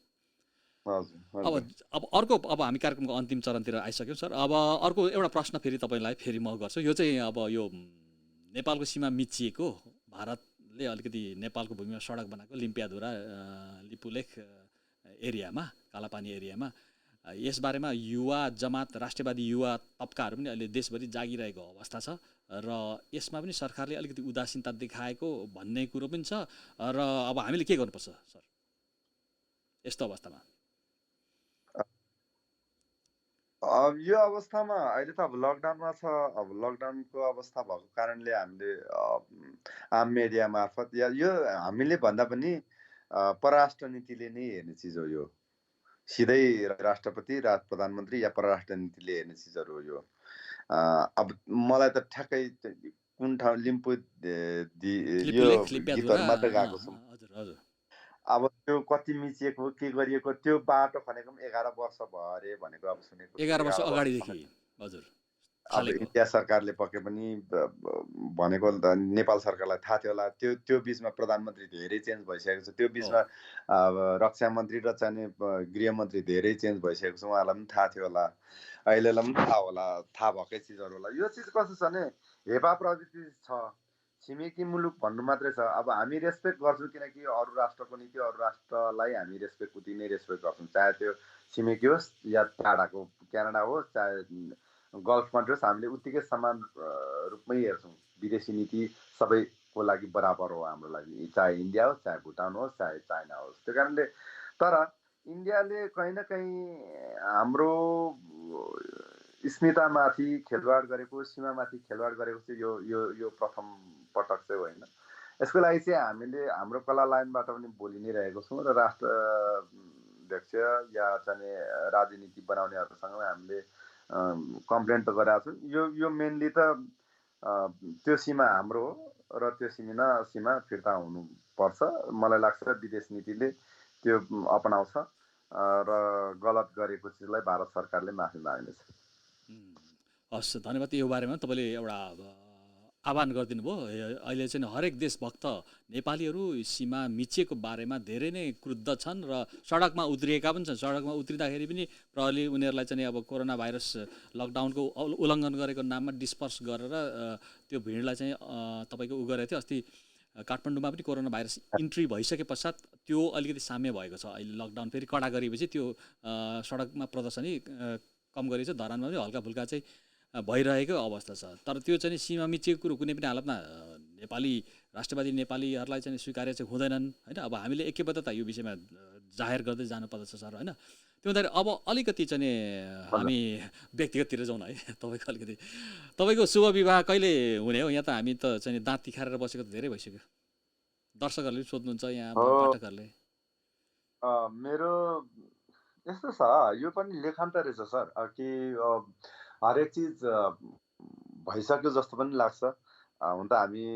अब अर्को अब हामी कार्यक्रमको अन्तिम चरणतिर आइसक्यौँ सर। अब अर्को एउटा प्रश्न तपाईँलाई फेरि म गर्छु। यो चाहिँ अब यो नेपालको सीमा मिचिएको, भारतले अलिकति नेपालको भूमिमा सडक बनाएको, लिम्पियाधुरा, लिपुलेख एरियामा, कालापानी एरियामा यसबारेमा युवा जमात, राष्ट्रियवादी युवा तबकाहरू पनि अहिले देशभरि जागिरहेको अवस्था छ र यसमा पनि सरकारले अलिकति उदासीनता देखाएको भन्ने कुरो पनि छ र अब हामीले के गर्नुपर्छ सर यस्तो अवस्थामा? अब यो अवस्थामा अहिले त अब लकडाउनमा छ। अब लकडाउनको अवस्था भएको कारणले हामीले आम मिडिया मार्फत या यो हामीले भन्दा पनि परराष्ट्र नीतिले नै हेर्ने चिज हो। यो सिधै राष्ट्रपति, प्रधानमन्त्री या परराष्ट्र नीतिले हेर्ने चिजहरू हो यो। अब मलाई त ठ्याक्कै कुन ठाउँ लिम्पू यो गीतहरू मात्रै गाएको छु। अब त्यो कति मिचिएको के गरिएको त्यो बाटो खनेको पनि 11 वर्ष भयो अरे भनेको अब सुनेको। 11 वर्ष अगाडिदेखि हजुर अब इन्डिया सरकारले पके पनि भनेको नेपाल सरकारलाई थाहा थियो होला। त्यो बिचमा प्रधानमन्त्री धेरै चेन्ज भइसकेको छ। त्यो बिचमा रक्षा मन्त्री र चाहिँ गृहमन्त्री धेरै चेन्ज भइसकेको छ। उहाँलाई पनि थाहा थियो होला, अहिलेलाई पनि थाहा होला, थाहा भएकै चिजहरू होला। यो चिज कस्तो छ भने हेपा प्रवृत्ति छ। छिमेकी मुलुक भन्नु मात्रै छ। अब हामी रेस्पेक्ट गर्छौँ किनकि अरू राष्ट्रको नीति, अरू राष्ट्रलाई हामी रेस्पेक्ट उति नै रेस्पेक्ट गर्छौँ, चाहे त्यो छिमेकी होस् या टाढाको क्यानाडा होस्, चाहे गल्फ कन्ट्री होस्, हामीले उत्तिकै समान रूपमै हेर्छौँ। विदेशी नीति सबैको लागि बराबर हो हाम्रो लागि, चाहे इन्डिया होस्, चाहे भुटान होस्, चाहे चाइना होस्। त्यो कारणले तर इन्डियाले कहीँ न कहीँ हाम्रो स्मितामाथि खेलवाड गरेको, सीमामाथि खेलवाड गरेको चाहिँ यो प्रथम पटक चाहिँ होइन। यसको लागि चाहिँ हामीले हाम्रो कला लाइनबाट पनि बोलि नै रहेको छौँ र राष्ट्र अध्यक्ष या चाहिँ राजनीति बनाउनेहरूसँग हामीले कम्प्लेन त गरेका छौँ। यो मेनली त त्यो सीमा हाम्रो हो र त्यो सीमा फिर्ता हुनुपर्छ। मलाई लाग्छ विदेश नीतिले त्यो अपनाउँछ र गलत गरेको चिजलाई भारत सरकारले माफी माग्नेछ। हस्, धन्यवाद। यो बारेमा तपाईँले एउटा आह्वान गरिदिनु भयो। अहिले चाहिँ हरेक देशभक्त नेपालीहरू सीमा मिचिएको बारेमा धेरै नै क्रुद्ध छन् र सडकमा उत्रिएका पनि छन्। सडकमा उत्रिँदाखेरि पनि प्रहरीले उनीहरूलाई चाहिँ अब कोरोना भाइरस लकडाउनको उल्लङ्घन गरेको नाममा डिस्पर्स गरेर त्यो भिडलाई चाहिँ तपाईँको गरेको थियो। अस्ति काठमाडौँमा पनि कोरोना भाइरस इन्ट्री भइसके पश्चात त्यो अलिकति साम्य भएको छ। अहिले लकडाउन फेरि कडा गरेपछि त्यो सडकमा प्रदर्शनी कम गरेको छ। धरानमा पनि हल्का फुल्का चाहिँ भइरहेको अवस्था छ। तर त्यो चाहिँ सीमा मिचिएको कुरो कुनै पनि हालतमा नेपाली राष्ट्रवादी नेपालीहरूलाई चाहिँ स्वीकार्य चाहिँ हुँदैनन् होइन। अब हामीले एकैबद्धता यो विषयमा जाहेर गर्दै जानुपर्दछ सर होइन। त्यो हुँदाखेरि अब अलिकति चाहिँ हामी व्यक्तिगततिर जाउँ न है। तपाईँको शुभ विवाह कहिले हुने हो? यहाँ त हामी त चाहिँ दाँत तिखारेर बसेको त धेरै भइसक्यो। दर्शकहरूले पनि सोध्नुहुन्छ, यहाँ पाठकहरूले। मेरो यस्तो छ, यो पनि लेखान्त रहेछ सर कि हरेक चिज भइसक्यो जस्तो पनि लाग्छ। हुन त हामी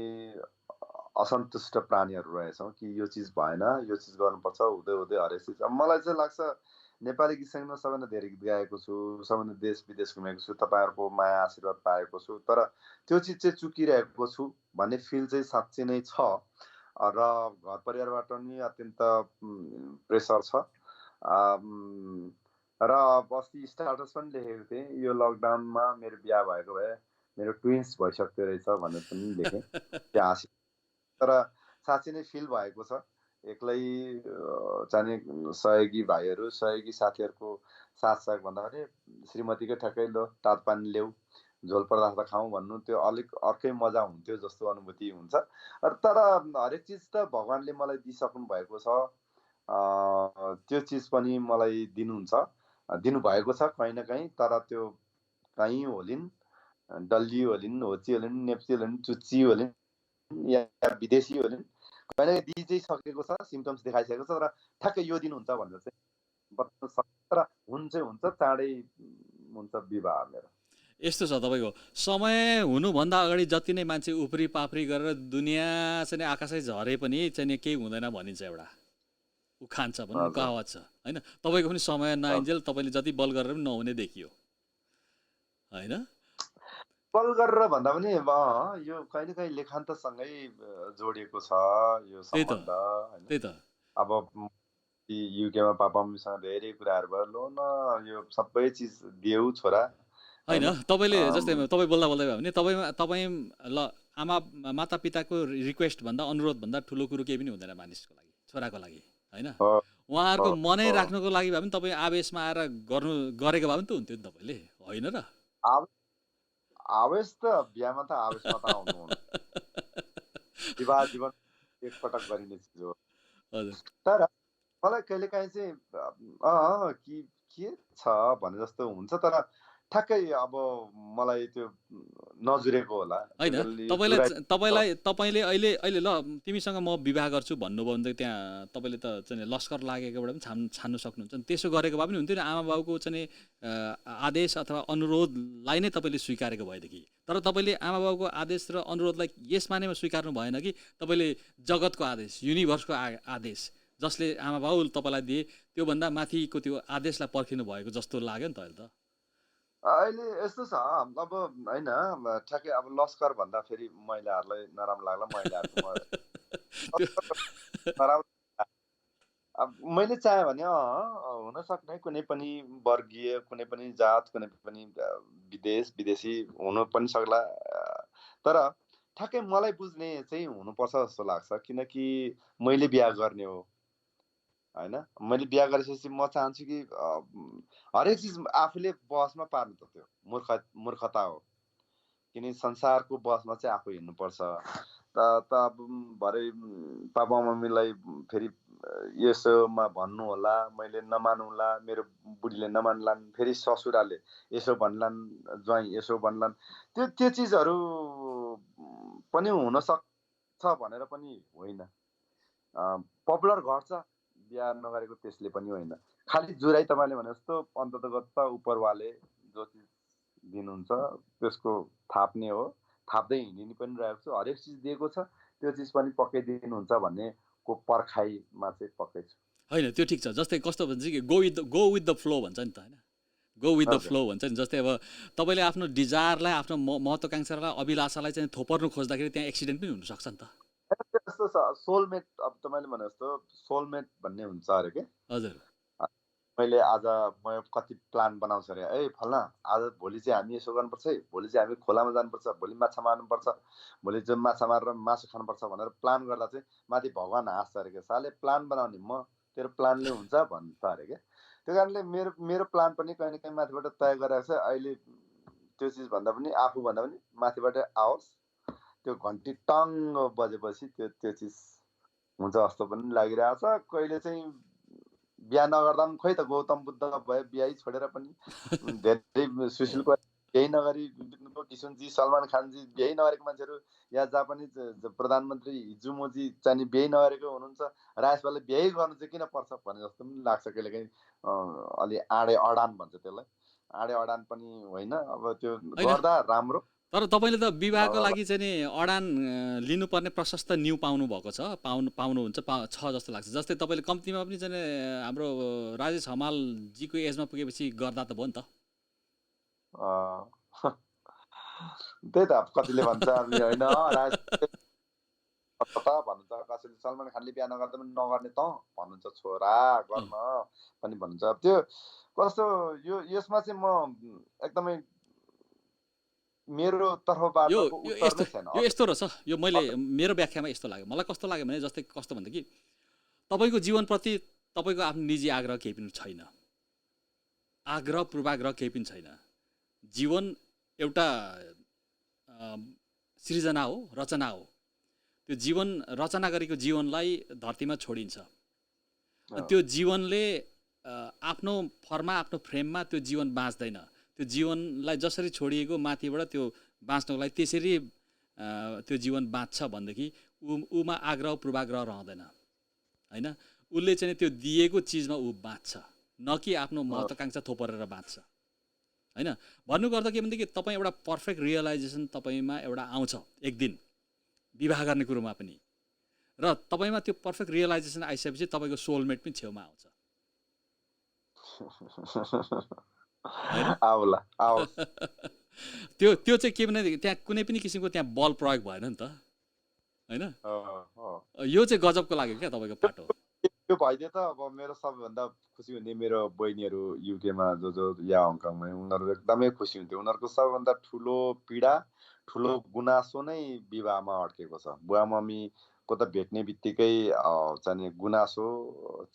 असन्तुष्ट प्राणीहरू रहेछौँ कि यो चिज भएन, यो चिज गर्नुपर्छ, हुँदै हुँदै हरेक चिज। मलाई चाहिँ लाग्छ नेपाली गीत सङ्गीतमा सबैभन्दा धेरै गीत गाएको छु, सबैभन्दा देश विदेश घुमेको छु, तपाईँहरूको माया आशीर्वाद पाएको छु। तर त्यो चिज चाहिँ चुकिरहेको छु भन्ने फिल चाहिँ साँच्चै नै छ र घर परिवारबाट पनि अत्यन्त प्रेसर छ। र अस्ति स्टाटस पनि लेखेको थिएँ, यो लकडाउनमा मेरो बिहा भएको भए मेरो ट्विन्स भइसक्यो रहेछ भनेर पनि लेखेँ। त्यो हाँसी तर साँच्चै नै फिल भएको छ। एक्लै चाहिने सहयोगी भाइहरू, सहयोगी साथीहरूको साथ सहयोग भन्दाखेरि श्रीमतीकै ठ्याक्कै लो तातो पानी ल्याऊ, झोल पदार्थ खाउँ भन्नु, त्यो अलिक अर्कै मजा हुन्थ्यो जस्तो अनुभूति हुन्छ। तर हरेक चिज त भगवान्ले मलाई दिइसक्नु भएको छ। त्यो चिज पनि मलाई दिनुभएको छ कहीँ न कहीँ। तर त्यो कहीँ होलिन्, डल्ली होलिन्, होची होलिन्, नेप्ची होलिन्, चुच्ची होलिन् या विदेशी होलिन्, कहीँ न कहीँ दिइ सकेको छ, सिम्टम्स देखाइसकेको छ। र ठ्याक्कै यो दिन हुन्छ भनेर चाहिँ बताउन सक्छ। तर हुन्छ चाँडै हुन्छ विवाह मेरो। यस्तो छ, तपाईँको समय हुनुभन्दा अगाडि जति नै मान्छे उफ्री पाफ्री गरेर दुनियाँ चाहिँ आकाशै झरे पनि चाहिँ केही हुँदैन भनिन्छ। एउटा उखान छ भनौँ, कहावत छ होइन। तपाईँको पनि समय नआइन्जेल तपाईँले जति बल गरेर पनि नहुने देखियो होइन। बल गरेर भन्दा पनि यो कहीँ न कहीँ लेखान्तसँगै जोडिएको छ यो सम्बन्ध होइन। त्यही त अब युकेमा पापा मम्मीसँग धेरै कुराहरू भयो, लो न यो सबै चिज देऊ छोरा होइन। तपाईँले जस्तै तपाईँ बोल्दा भयो भने तपाईँ ल आमा माता पिताको रिक्वेस्ट भन्दा अनुरोध भन्दा ठुलो कुरो केही पनि हुँदैन मानिसको लागि, छोराको लागि होइन हो उहाँहरूको हो मनै हो राख्नको लागि भए पनि तपाईँ आवेशमा आएर गरेको भए पनि त हुन्थ्यो नि तपाईँले होइन र आवे- आवेश त बिहामा त आवेशमा त आउनु हुन्न विवाह जीवन एकपटक गरिने चिज हो हजुर तर मलाई कहिलेकाहीँ चाहिँ के छ भने जस्तो हुन्छ तर ठ्याक्कै अब मलाई त्यो नजुरेको होला त्यो होइन कारणले यो तपाईँलाई जुराइ तपाईँले अहिले अहिले ल तिमीसँग म विवाह गर्छु भन्नुभयो भने त त्यहाँ तपाईँले त चाहिँ लस्कर लागेकोबाट पनि छान्नु सक्नुहुन्छ नि त्यसो गरेको भए पनि हुन्थ्यो नि आमा बाउको चाहिँ आदेश अथवा अनुरोधलाई नै तपाईँले स्वीकारेको भएदेखि तर तपाईँले आमा बाउको आदेश र अनुरोधलाई यस मानेमा स्वीकार्नु भएन कि तपाईँले जगतको आदेश युनिभर्सको आदेश जसले आमा बाउ तपाईँलाई दिए त्योभन्दा माथिको त्यो आदेशलाई पर्खिनु भएको जस्तो लाग्यो नि त अहिले त अहिले यस्तो छ अब होइन ठ्याक्कै अब लस्कर भन्दा फेरि महिलाहरूलाई नराम्रो लाग्ला महिलाहरूको त्यो नराम्रो अब मैले चाहेँ भने हुन सक्ने कुनै पनि वर्गीय कुनै पनि जात कुनै पनि विदेशी हुनु पनि सक्ला तर ठ्याक्कै मलाई बुझ्ने चाहिँ हुनुपर्छ जस्तो लाग्छ किनकि मैले बिहा गर्ने हो होइन मैले बिहा गरिसकेपछि म चाहन्छु कि हरेक चिज आफूले बसमा पार्नु त त्यो मूर्खता हो किन संसारको बसमा चाहिँ आफू हिँड्नुपर्छ त अब भरे पापा मम्मीलाई फेरि यसोमा भन्नु होला मैले नमानुला मेरो बुढीले नमान्लान् फेरि ससुराले यसो भन्लान् ज्वाइँ यसो भन्लान् त्यो चिजहरू पनि हुन सक्छ भनेर पनि होइन पपुलर घट्छ बिहा नगरेको त्यसले पनि होइन खालि जुराई तपाईँले भने जस्तो अन्ततगत उपरवाले जो चिज दिनुहुन्छ त्यसको थाप्ने हो थाप्दै हिँडिने पनि रहेको छु हरेक चिज दिएको छ त्यो चिज पनि पक्कै दिनुहुन्छ भन्नेको पर्खाइमा चाहिँ पक्कै छु होइन त्यो ठिक छ जस्तै कस्तो भन्छ कि गो विथ द फ्लो भन्छ नि त होइन गो विथ द हजुर फ्लो भन्छ नि जस्तै अब तपाईँले आफ्नो डिजायरलाई आफ्नो महत्त्वाकांक्षालाई अभिलाषालाई चाहिँ थोपर्नु खोज्दाखेरि त्यहाँ एक्सिडेन्ट पनि हुनसक्छ नि त त्यस्तो छ सोलमेट अब तपाईँले भने जस्तो सोलमेट भन्ने हुन्छ अरे के हजुर मैले आज म कति प्लान बनाउँछु अरे ए फल्ना आज भोलि चाहिँ हामी यसो गर्नुपर्छ है भोलि चाहिँ हामी खोलामा जानुपर्छ भोलि माछा मार्नुपर्छ भोलि चाहिँ माछा मारेर मासु खानुपर्छ भनेर प्लान गर्दा चाहिँ माथि भगवान् हाँस्छ अरे क्या साले प्लान बनाउने म तेरो प्लानले हुन्छ भन्छ अरे क्या त्यो कारणले मेरो प्लान पनि कहीँ न कहीँ माथिबाट तय गरेको छ अहिले त्यो चिज भन्दा पनि आफूभन्दा पनि माथिबाट आओस् त्यो घन्टी टङ्ग बजेपछि त्यो चिज हुन्छ जस्तो पनि लागिरहेछ कहिले चाहिँ बिहा नगर्दा पनि खोइ त गौतम बुद्ध भयो बिहा छोडेर पनि धेरै सुशीलको बिहा नगरी किसुनजी सलमान खानजी बिहा नगरेको मान्छेहरू या जापानिज प्रधानमन्त्री हिजुमोजी चाहिँ बिहा नगरेको हुनुहुन्छ राजपालले बिहा गर्नु चाहिँ किन पर्छ भने जस्तो पनि लाग्छ कहिलेकाहीँ अलि आडे अडान भन्छ त्यसलाई आडे अडान पनि होइन अब त्यो गर्दा राम्रो तर तपाईँले त विवाहको लागि चाहिँ नि अडान लिनुपर्ने प्रशस्त न्यु पाउनु भएको छ पाउनुहुन्छ छ जस्तो लाग्छ जस्तै तपाईँले कम्तीमा पनि चाहिँ हाम्रो राजेश हमालजीको एजमा पुगेपछि गर्दा त भयो नि त त्यही त कतिले भन्छ होइन भन्नुहुन्छ कसैले सलमान खानले बिहा नगर्दा पनि नगर्ने त भन्नुहुन्छ छोरा गर्न पनि भन्नुहुन्छ त्यो कस्तो यसमा चाहिँ म एकदमै मेरो तर्फबाट यो यस्तो रहेछ यो मैले मेरो व्याख्यामा यस्तो लाग्यो मलाई कस्तो लाग्यो भने जस्तै कस्तो भन्दा कि तपाईँको जीवनप्रति तपाईँको आफ्नो निजी आग्रह केही पनि छैन आग्रह पूर्वाग्रह केही पनि छैन जीवन एउटा सृजना हो रचना हो त्यो जीवन रचना गरेको जीवनलाई धरतीमा छोडिन्छ त्यो जीवनले आफ्नो फर्मा आफ्नो फ्रेममा त्यो जीवन बाँच्दैन त्यो जीवनलाई जसरी छोडिएको माथिबाट त्यो बाँच्नको लागि त्यसरी त्यो जीवन बाँच्छ भनेदेखि उमा आग्रह पूर्वाग्रह रहँदैन होइन उसले चाहिँ त्यो दिएको चिजमा ऊ बाँच्छ न कि आफ्नो महत्त्वाकांक्षा थोपरेर बाँच्छ होइन भन्नु गर्दा के भनेदेखि तपाईँ एउटा पर्फेक्ट रियलाइजेसन तपाईँमा एउटा आउँछ एक दिन विवाह गर्ने कुरोमा पनि र तपाईँमा त्यो पर्फेक्ट रियलाइजेसन आइसकेपछि तपाईँको सोलमेट पनि छेउमा आउँछ त्यो चाहिँ के भने त्यहाँ कुनै पनि किसिमको त्यहाँ बल प्रयोग भएन नि त होइन यो चाहिँ गजबको लाग्यो क्या तपाईँको पाटो त्यो भइदियो त अब मेरो सबैभन्दा खुसी हुने मेरो बहिनीहरू युकेमा जो या हङकङमा उनीहरू एकदमै खुसी हुन्थ्यो उनीहरूको सबैभन्दा ठुलो पीडा ठुलो गुनासो नै विवाहमा अड्केको छ बुवा मम्मी को त भेट्ने बित्तिकै चाहिँ गुनासो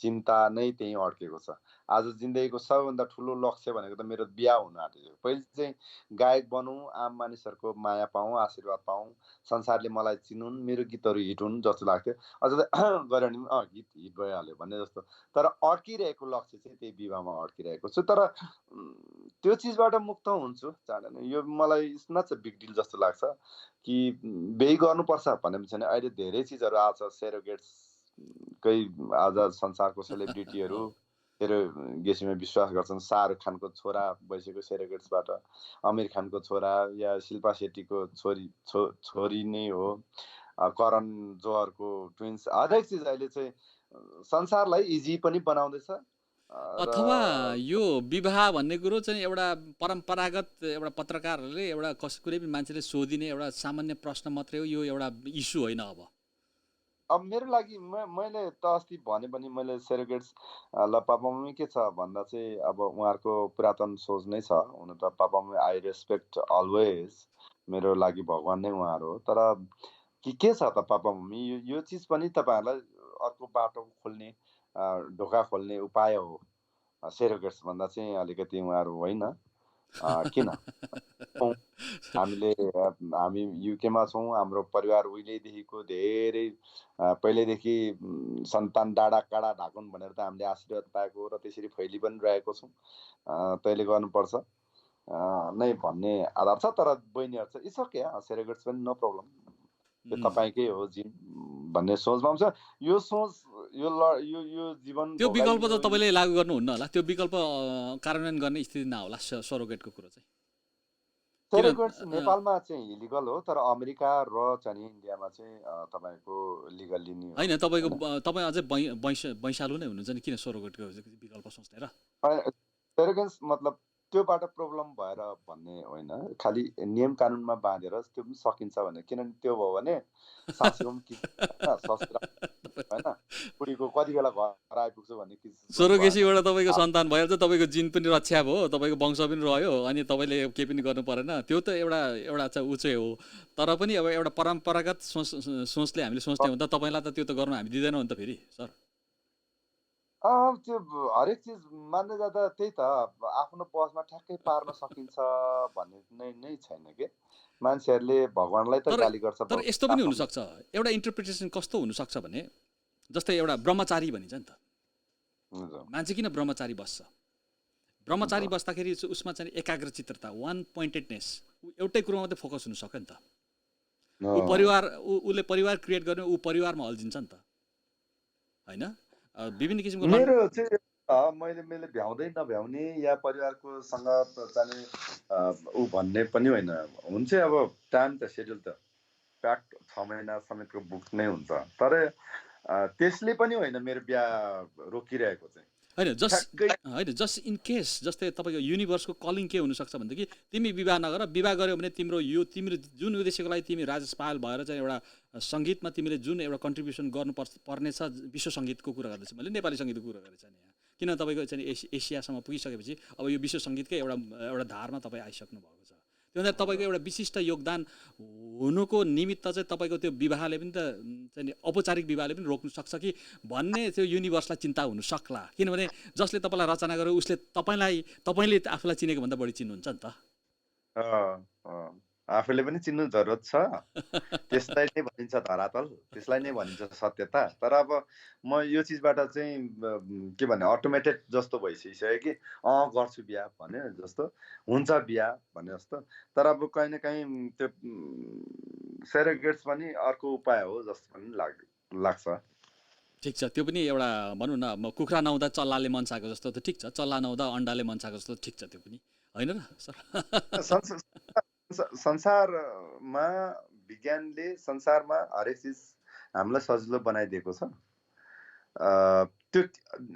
चिन्ता नै त्यहीँ अड्केको छ। आज जिन्दगीको सबैभन्दा ठुलो लक्ष्य भनेको त मेरो बिहा हुन आँटेको। पहिले चाहिँ गायक बनौँ, आम मानिसहरूको माया पाऊँ, आशीर्वाद पाऊँ, संसारले मलाई चिनुन्, मेरो गीतहरू हिट हुन् जस्तो लाग्थ्यो। अझ त गऱ्यो भने पनि गीत हिट भइहाल्यो भन्ने जस्तो। तर अड्किरहेको लक्ष्य चाहिँ त्यही विवाहमा अड्किरहेको छु। तर त्यो चिजबाट मुक्त हुन्छु चाँडै नै। यो मलाई it's not a big deal जस्तो लाग्छ कि बिहे गर्नुपर्छ भन्ने पनि छैन। अहिले धेरै चिजहरू आएको छ, सेरोगेट्सकै आज संसारको सेलिब्रिटीहरू सेरोगेसीमा विश्वास गर्छन्। शाहरुख खानको छोरा भइसक्यो सेरोगेट्सबाट, आमिर खानको छोरा या शिल्पा शेट्टीको छोरी नै हो, करण जोहरको ट्विन्स। हरेक चिज अहिले चाहिँ संसारलाई इजी पनि बनाउँदैछ अथवा यो विवाह भन्ने कुरो चाहिँ एउटा परम्परागत एउटा पत्रकारहरूले एउटा कुनै पनि मान्छेले सोधिने एउटा सामान्य प्रश्न मात्रै हो, यो एउटा इस्यु होइन। अब मेरो लागि मैले त अस्ति भने पनि मैले सेरोगेट्स ल पापा मम्मी के छ भन्दा चाहिँ अब उहाँहरूको पुरातन सोच नै छ। हुन त papa mummy I respect always, मेरो लागि भगवान नै उहाँहरू हो। तर के छ त पापा मम्मी, यो चिज पनि तपाईँहरूलाई अर्को बाटो खोल्ने ढोका खोल्ने उपाय हो। सेरोगेट्स भन्दा चाहिँ अलिकति उहाँहरू होइन किन हामी युकेमा छौँ। हाम्रो परिवार उहिलेदेखिको धेरै पहिल्यैदेखि सन्तान डाँडा काँडा ढाकुन् भनेर त हामीले आशीर्वाद पाएको हो र त्यसरी फैली पनि रहेको छौँ। तैँले गर्नुपर्छ नै भन्ने आधार छ। तर बहिनीहरू चाहिँ इट्स ओके, सेरोगेट्स पनि नो प्रब्लम, त्यो तपाईँकै हो जिन भन्ने सोचमा हुन्छ। यो सोच यो जीवन त्यो विकल्प त तपाईँले लागू गर्नुहुन्न होला, त्यो विकल्प कार्यान्वयन गर्ने स्थिति नहोला सरोगेटको कुरो चाहिँ। सेरोगेट्स नेपालमा चाहिँ इलिगल हो, तर अमेरिका र चाहिँ इन्डियामा चाहिँ तपाईँको लिगल्ली नै हो। होइन, तपाईँ अझै वैशालु नै हुनुहुन्छ नि, किन सरोगेटको विकल्प सोच्ने र? सेरोगेट्स मतलब त्योबाट प्रब्लम भएर भन्ने होइन, खालि नियम कानुनमा बाँधेर त्यो पनि सकिन्छ भने। किनभने त्यो भयो भने सासुको पनि ससुरा होइन, बुढीको कति बेला घर आइपुग्छु भन्ने किसिम। सरोगेसीबाट तपाईँको सन्तान भइहाल्छ, तपाईँको जिन पनि रक्षा भयो, तपाईँको वंश पनि रह्यो, अनि तपाईँले केही पनि गर्नु परेन। त्यो त एउटा चाहिँ ऊ चाहिँ हो। तर पनि अब एउटा परम्परागत सोचले हामीले सोच्ने हो त तपाईँलाई त त्यो त गर्नु हामी दिँदैनौँ नि त फेरि सर। त्यो हरेक चिज मान्दै जाँदा त्यही त आफ्नो पसमा ठ्याक्कै पार्न सकिन्छ भन्ने नै छैन के। मान्छेहरूले भगवानलाई त गाली गर्छ। तर यस्तो पनि हुनसक्छ, एउटा इन्टरप्रिटेसन कस्तो हुनसक्छ भने जस्तै एउटा ब्रह्मचारी भनिन्छ नि त, मान्छे किन ब्रह्मचारी बस्छ? ब्रह्मचारी बस्दाखेरि उसमा चाहिँ एकाग्रचित्तता, वान पोइन्टेडनेस, एउटै कुरोमा मात्रै फोकस हुन सक्यो नि त। उसले परिवार क्रिएट गर्ने, ऊ परिवारमा अल्झिन्छ नि त, होइन? विभिन्न किसिमको मेरो चाहिँ मैले भ्याउँदै नभ्याउने या परिवारको सँग चाहिँ ऊ भन्ने पनि होइन। हुन्छ अब टाइम त सेड्युल त प्याक्ड 6 महिना समेतको बुक नै हुन्छ। तर त्यसले पनि होइन मेरो बिहा रोकिरहेको चाहिँ। होइन, जस्ट इन केस, जस्तै तपाईँको युनिभर्सको कलिङ के हुनसक्छ भनेदेखि तिमी विवाह नगर, विवाह गर्यो भने तिम्रो जुन उद्देश्यको लागि तिमी राजेश पायल भएर चाहिँ एउटा सङ्गीतमा तिमीले जुन एउटा कन्ट्रिब्युसन गर्नुपर्नेछ, विश्व सङ्गीतको कुरा गर्दैछु मैले, नेपाली सङ्गीतको कुरा गरेको छैन यहाँ। किन तपाईँको चाहिँ एसियासम्म पुगिसकेपछि अब यो विश्व सङ्गीतकै एउटा धारमा तपाईँ आइसक्नु भएको छ। त्यो भन्दा तपाईँको एउटा विशिष्ट योगदान हुनुको निमित्त चाहिँ तपाईँको त्यो विवाहले पनि त चाहिँ औपचारिक विवाहले पनि रोक्नु सक्छ कि भन्ने त्यो युनिभर्सलाई चिन्ता हुन सक्ला। किनभने जसले तपाईँलाई रचना गर्यो उसले तपाईँले आफूलाई चिनेको भन्दा बढी चिन्नुहुन्छ नि त। आफूले पनि चिन्नु जरुरत छ। त्यसलाई नै भनिन्छ धरातल, त्यसलाई नै भनिन्छ सत्यता। तर अब म यो चिजबाट चाहिँ के भन्ने अटोमेटेड जस्तो भइसक्यो कि गर्छु बिहा भने जस्तो, हुन्छ बिहा भने जस्तो। तर अब कहीँ न कहीँ त्यो सेरोगेट्स पनि अर्को उपाय हो जस्तो पनि लाग्छ। ठिक छ, त्यो पनि एउटा भनौँ न, कुखुरा नहुँदा चल्लाले मन्साएको जस्तो त ठिक छ, चल्ला नहुँदा अन्डाले मन्साएको जस्तो ठिक छ, त्यो पनि होइन र सर? संसारमा विज्ञानले संसारमा हरेक चिज हामीलाई सजिलो बनाइदिएको छ। त्यो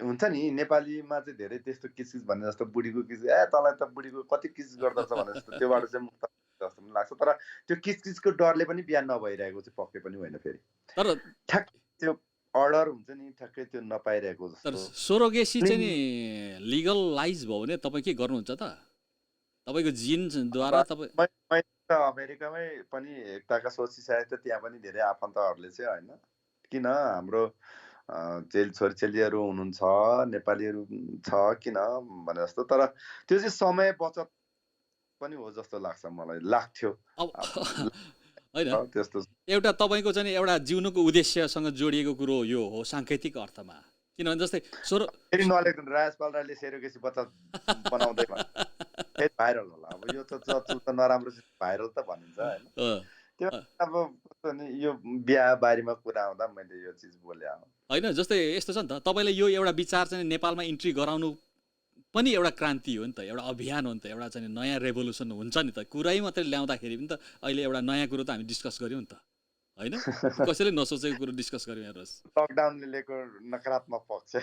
हुन्छ नि नेपालीमा चाहिँ धेरै त्यस्तो किसिज भन्ने जस्तो, बुढीको किस तँलाई त बुढीको कति किस गर्दछ भने जस्तो, त्योबाट चाहिँ मुक्त जस्तो पनि लाग्छ। तर त्यो किसको डरले पनि बिहा नभइरहेको चाहिँ पक्कै पनि होइन। फेरि तर ठ्याक्कै त्यो अर्डर हुन्छ नि, ठ्याक्कै त्यो नपाइरहेको जस्तो। सोरोगेसी चाहिँ नि लिगलाइज भयो भने तपाईँ के गर्नुहुन्छ त? तपाईँको जिनद्वारा तपाईँ अमेरिकामै पनि एकताका सोचिसकेको थियो, त्यहाँ पनि धेरै आफन्तहरूले चाहिँ होइन किन हाम्रो छोरीचेलीहरू हुनुहुन्छ, नेपालीहरू छ किन भने जस्तो। तर त्यो चाहिँ समय बचत पनि हो जस्तो लाग्छ मलाई, लाग्थ्यो अब होइन, त्यस्तो। एउटा तपाईँको चाहिँ एउटा जिउनुको उद्देश्यसँग जोडिएको कुरो यो हो साङ्केतिक अर्थमा। किनभने जस्तै फेरि नलेख्नु, राजपाल राईले सेरोगेसी बच्चा बनाउँदै फेरि भाइरल होला। अब यो त नराम्रो भाइरल त भनिन्छ होइन। त्यो अब यो बिहा बारीमा कुरा आउँदा मैले यो चिज बोले होइन। जस्तै यस्तो छ नि त, तपाईँले यो एउटा विचार चाहिँ नेपालमा इन्ट्री गराउनु पनि एउटा क्रान्ति हो नि त, एउटा अभियान हो नि त, एउटा चाहिँ नयाँ रेभोल्युसन हुन्छ नि त। कुरै मात्रै ल्याउँदाखेरि पनि त अहिले एउटा नयाँ कुरो त हामी डिस्कस गऱ्यौँ नि त, होइन? कसैले नसोचेको कुरो डिस्कस गऱ्यौँ हेर्नुहोस्। लकडाउनले लिएको नकारात्मक पक्ष।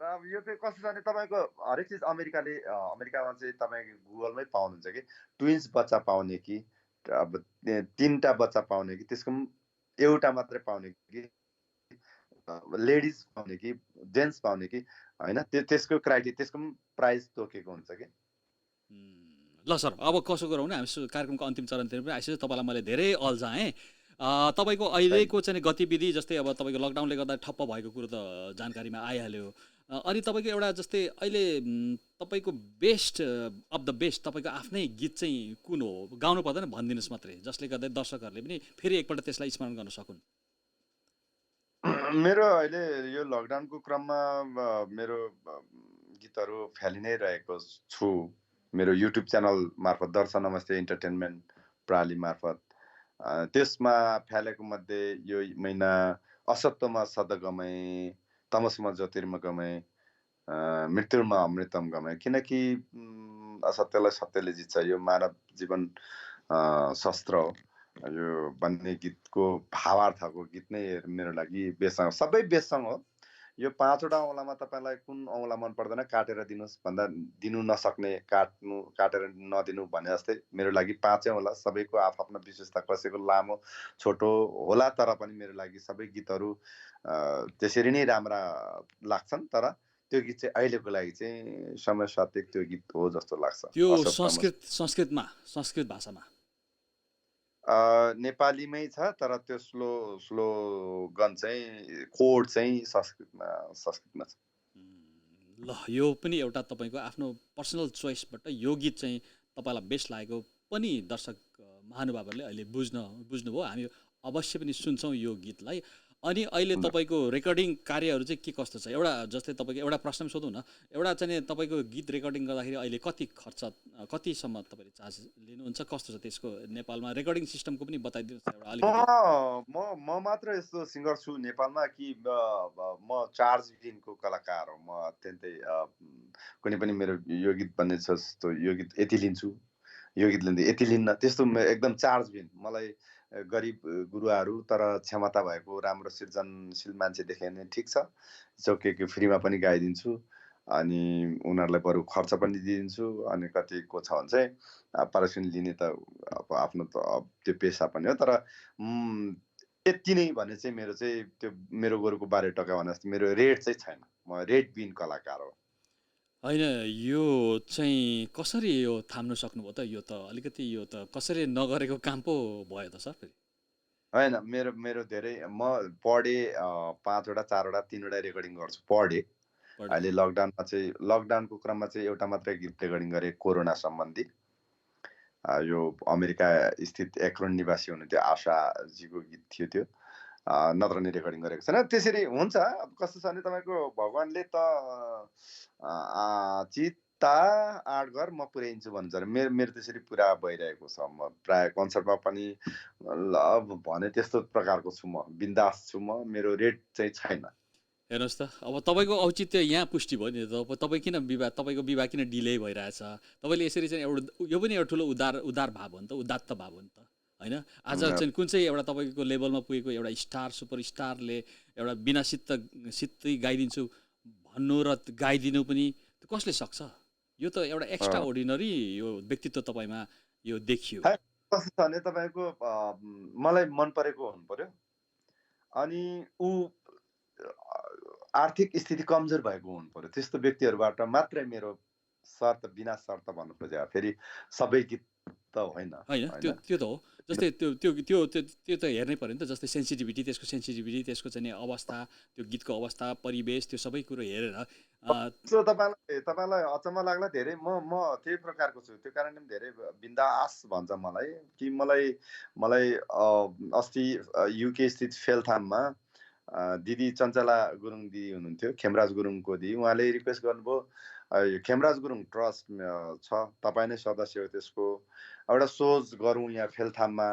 अब यो चाहिँ कस्तो छ भने तपाईँको हरेक चिज अमेरिकामा चाहिँ तपाईँ गुगलमै पाउनुहुन्छ कि ट्विन्स बच्चा पाउने कि अब 3टा बच्चा पाउने कि त्यसको एउटा मात्रै पाउने कि लेडिज पाउने कि जेन्ट्स पाउने कि होइन, त्यसको क्राइटेरिया, त्यसको प्राइस तोकेको हुन्छ कि। ल सर, अब कसो गरौँ भने हामी कार्यक्रमको अन्तिम चरणतिर पनि आइसक्यो। तपाईँलाई मैले धेरै अल्झाएँ। तपाईँको अहिलेको चाहिँ गतिविधि, जस्तै अब तपाईँको लकडाउनले गर्दा ठप्प भएको कुरो त जानकारीमा आइहाल्यो। अनि तपाईँको एउटा जस्तै अहिले तपाईँको बेस्ट अफ द बेस्ट तपाईँको आफ्नै गीत चाहिँ कुन हो? गाउनु पर्दैन, भनिदिनुहोस् मात्रै, जसले गर्दा दर्शकहरूले पनि फेरि एकपल्ट त्यसलाई स्मरण गर्न सकुन्। मेरो अहिले यो लकडाउनको क्रममा मेरो गीतहरू फ्यालि नै रहेको छु मेरो युट्युब च्यानल मार्फत, दर्शन नमस्ते इन्टरटेनमेन्ट प्राली मार्फत। त्यसमा फ्यालेको मध्ये यो महिना असत्यमा सदगमय, तमसमा ज्योतिर्मगमय, मृत्युमा अमृतम गमय। किनकि असत्यलाई सत्यले जित्छ, यो मानव जीवन शस्त्र हो। यो भन्ने गीतको भावार्थको गीत नै मेरो लागि बेसङ, सबै बेसङ हो। यो 5वटा औँलामा तपाईँलाई कुन औँला मन पर्दैन काटेर दिनुहोस् भन्दा दिनु नसक्ने, काटेर नदिनु भने जस्तै मेरो लागि 5 औँला, सबैको आफ्नो विशेषता, कसैको लामो छोटो होला, तर पनि मेरो लागि सबै गीतहरू त्यसरी नै राम्रा लाग्छन्। तर त्यो गीत चाहिँ अहिलेको लागि चाहिँ समय सापेक्ष त्यो गीत हो जस्तो लाग्छ। त्यो संस्कृत भाषामा नेपालीमै छ, तर त्यो स्लोगन चाहिँ कोड चाहिँ संस्कृतमा छ। ल, यो पनि एउटा तपाईँको आफ्नो पर्सनल चोइसबाट यो गीत चाहिँ तपाईँलाई बेस्ट लागेको पनि दर्शक महानुभावहरूले अहिले बुझ्नुभयो। हामी अवश्य पनि सुन्छौँ यो गीतलाई। अनि अहिले तपाईँको रेकर्डिङ कार्यहरू चाहिँ के कस्तो छ? एउटा जस्तै तपाईँको एउटा प्रश्न सोधौँ न, एउटा चाहिँ तपाईँको गीत रेकर्डिङ गर्दाखेरि अहिले कतिसम्म तपाईँले चार्ज लिनुहुन्छ? कस्तो छ त्यसको नेपालमा रेकर्डिङ सिस्टमको पनि बताइदिनुहोस् एउटा अलिकति। म मात्र यस्तो सिङ्गर छु नेपालमा कि म चार्ज दिनको कलाकार हो। म अत्यन्तै कुनै पनि मेरो यो गीत बन्ने छ जस्तो यो गीत यति लिन्छु, यो गीत लिँदै यति लिन्न, त्यस्तो एकदम चार्ज दिन। मलाई गरिब गुरुवाहरू तर क्षमता भएको राम्रो सृजनशील मान्छे देखे भने ठिक छ, के फ्रीमा पनि गाइदिन्छु। अनि उनीहरूलाई बरु खर्च पनि दिइदिन्छु। अनि कतिको छ भने चाहिँ पारिश्रमिक लिने त अब आफ्नो त त्यो पेसा पनि हो। तर यति नै भने चाहिँ मेरो चाहिँ त्यो मेरो गोरुको 12 टका भने जस्तो मेरो रेट चाहिँ छैन। म रेट बिन कलाकार हो। होइन, यो चाहिँ कसरी यो थाम्नु सक्नुभयो त? यो त अलिकति यो त कसरी नगरेको काम पो भयो त सर फेरि? होइन, मेरो धेरै, म पर डे 5वटा 4वटा 3वटा रेकर्डिङ गर्छु पर डे। अहिले लकडाउनमा चाहिँ लकडाउनको क्रममा चाहिँ एउटा मात्रै गीत रेकर्डिङ गरेँ, कोरोना सम्बन्धी। यो अमेरिका स्थित एक्रोन निवासी हुनुहुन्थ्यो आशाजीको गीत थियो त्यो, नत्र नि रेकर्डिङ गरेको छैन। त्यसरी हुन्छ। अब कस्तो छ भने तपाईँको भगवान्ले त चित्ता 8 घर म पुर्याइन्छु भन्छ अरे, मेरो त्यसरी पुरा भइरहेको छ। म प्राय कन्सर्टमा पनि ल भने त्यस्तो प्रकारको छु, म बिन्दास छु। मेरो रेट चाहिँ छैन। हेर्नुहोस् त, अब तपाईँको औचित्य यहाँ पुष्टि भयो नि त। तपाईँको विवाह किन डिले भइरहेछ? तपाईँले यसरी चाहिँ यो पनि एउटा ठुलो उदार भाव हो नि त, उदात्त भाव हो नि त, होइन? आज चाहिँ कुन चाहिँ एउटा तपाईँको लेभलमा पुगेको एउटा सुपरस्टारले एउटा बिना सित्तै गाइदिन्छु भन्नु र गाइदिनु पनि कसले सक्छ? यो त एउटा एक्स्ट्रा अर्डिनरी यो व्यक्तित्व तपाईँमा यो देखियो। कस्तो छ भने तपाईँको मलाई मन परेको हुनु पर्यो, अनि ऊ आर्थिक स्थिति कमजोर भएको हुनु पर्यो। त्यस्तो व्यक्तिहरूबाट मात्रै मेरो शर्त, बिना शर्त भन्नु खोजे फेरि सबै गीत त होइन होइन त्यो त्यो त हो जस्तै त्यो त्यो त्यो त्यो त हेर्नै पऱ्यो नि त जस्तै सेन्सिटिभिटी त्यसको चाहिँ नि अवस्था त्यो गीतको अवस्था परिवेश त्यो सबै कुरो हेरेर तपाईँलाई अचम्म लाग्ला धेरै म त्यही प्रकारको छु त्यो कारणले धेरै बिन्दास भन्छ मलाई कि मलाई अस्ति युके स्थित फेलथाममा दिदी चञ्चला गुरुङ दिदी हुनुहुन्थ्यो खेमराज गुरुङको दिदी उहाँले रिक्वेस्ट गर्नुभयो खेमराज गुरुङ ट्रस्ट छ तपाईँ नै सदस्य हो त्यसको एउटा सोज गरौँ यहाँ फेलथाममा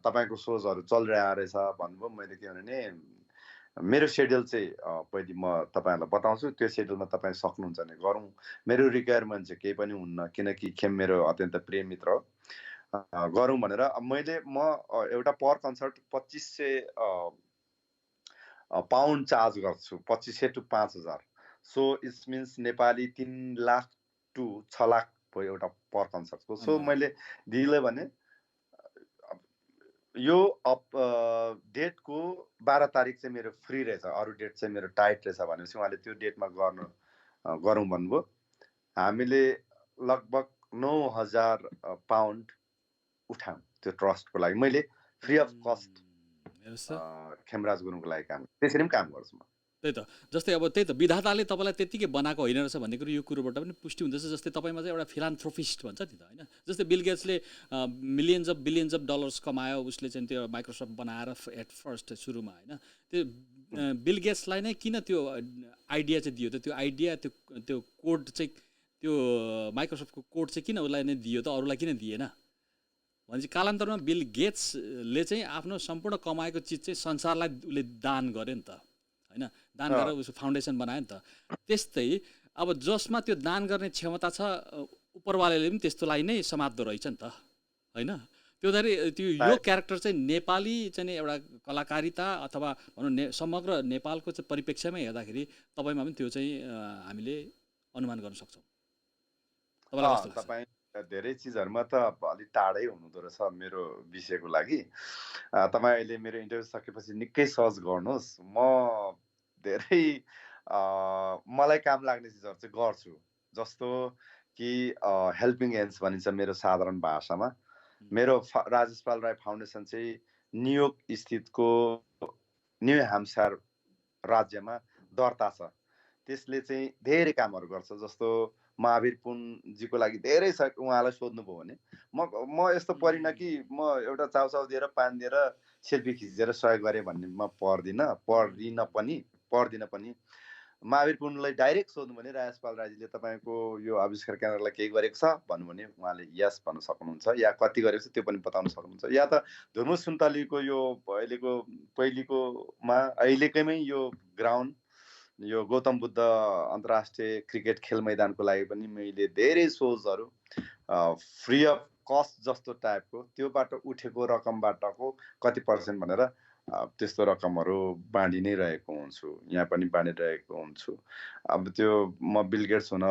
तपाईँको सोजहरू चलिरहेको रहेछ भन्नुभयो मैले के भने मेरो सेड्युल चाहिँ पहिले म तपाईँहरूलाई बताउँछु त्यो सेड्युलमा तपाईँ सक्नुहुन्छ भने गरौँ मेरो रिक्वायरमेन्ट चाहिँ केही पनि हुन्न किनकि खेम मेरो अत्यन्त प्रिय मित्र हो गरौँ भनेर म एउटा पर कन्सर्ट 2500 पाउन्ड चार्ज गर्छु 2500 to 5000 so it's means Nepali 3 lakh to 6 lakh भयो एउटा पर कन्सर्टको सो मैले दिदीलाई भने यो डेटको 12 तारिक चाहिँ मेरो फ्री रहेछ अरू डेट चाहिँ मेरो टाइट रहेछ भनेपछि उहाँले त्यो डेटमा गरौँ भन्नुभयो हामीले लगभग 9000 पाउन्ड उठाउँ त्यो ट्रस्टको लागि मैले फ्री अफ कस्ट खेमराज गुरुङको लागि काम त्यसरी पनि काम गर्छु म त्यही त जस्तै अब त्यही त विधाताले तपाईँलाई त्यतिकै बनाएको होइन रहेछ भन्ने कुरो यो कुरोबाट पनि पुष्टि हुँदैछ जस्तै तपाईँमा चाहिँ एउटा फिलान्थ्रोपिस्ट भन्छ नि त होइन जस्तै बिल गेट्सले बिलियन्स अफ डलर्स कमायो उसले चाहिँ त्यो माइक्रोसफ्ट बनाएर एट फर्स्ट सुरुमा होइन त्यो बिल गेट्सलाई नै किन त्यो आइडिया चाहिँ दियो त त्यो आइडिया त्यो कोड चाहिँ त्यो माइक्रोसफ्टको कोड चाहिँ किन उसलाई नै दियो त अरूलाई किन दिएन भनेपछि कालान्तरमा बिल गेट्सले चाहिँ आफ्नो सम्पूर्ण कमाएको चिज चाहिँ संसारलाई उसले दान गर्यो नि त होइन दान गरेर उसको फाउन्डेसन बनायो नि त त्यस्तै अब जसमा त्यो दान गर्ने क्षमता छ उपरवालाले पनि त्यस्तोलाई नै समात्दो रहेछ नि त होइन त्यो यो क्यारेक्टर चाहिँ नेपाली चाहिँ एउटा कलाकारिता अथवा भनौँ समग्र नेपालको चाहिँ परिप्रेक्ष्यमै हेर्दाखेरि तपाईँमा पनि त्यो चाहिँ हामीले अनुमान गर्न सक्छौँ तपाईँ धेरै चिजहरूमा त अलिक टाढै हुनुहुँदो रहेछ मेरो विषयको लागि तपाईँ अहिले मेरो इन्टरभ्यू सकेपछि निकै सर्च गर्नुहोस् म धेरै मलाई काम लाग्ने चिजहरू चाहिँ गर्छु जस्तो कि हेल्पिङ ह्यान्ड्स भनिन्छ मेरो साधारण भाषामा मेरो राजेश पाल राई फाउन्डेसन चाहिँ न्युयोर्क स्थितको न्यू ह्याम्पसायर राज्यमा दर्ता छ त्यसले चाहिँ धेरै कामहरू गर्छ जस्तो महावीर पुनजीको लागि धेरै छ उहाँलाई सोध्नुभयो भने म यस्तो परिनँ कि म एउटा चाउचाउ दिएर पान दिएर सेल्फी खिचेर सहयोग गरेँ भन्ने म पर्दिनँ पनि महावीर पुनलाई डाइरेक्ट सोध्नु भने राजेश पाल राईजीले तपाईँको यो आविष्कार केन्द्रलाई केही गरेको छ भन्नु भने उहाँले यस भन्न सक्नुहुन्छ या कति गरेको छ त्यो पनि बताउन सक्नुहुन्छ या त धुर्मु सुन्तलीको यो अहिलेकैमै यो ग्राउन्ड यो गौतम बुद्ध अन्तर्राष्ट्रिय क्रिकेट खेल मैदानको लागि पनि मैले धेरै सोजहरू फ्री अफ कस्ट जस्तो टाइपको त्योबाट उठेको रकमबाटको कति पर्सेन्ट भनेर त्यस्तो रकमहरू बाँडि नै रहेको हुन्छु यहाँ पनि बाँडिरहेको हुन्छु अब त्यो म बिल गेट्स हुन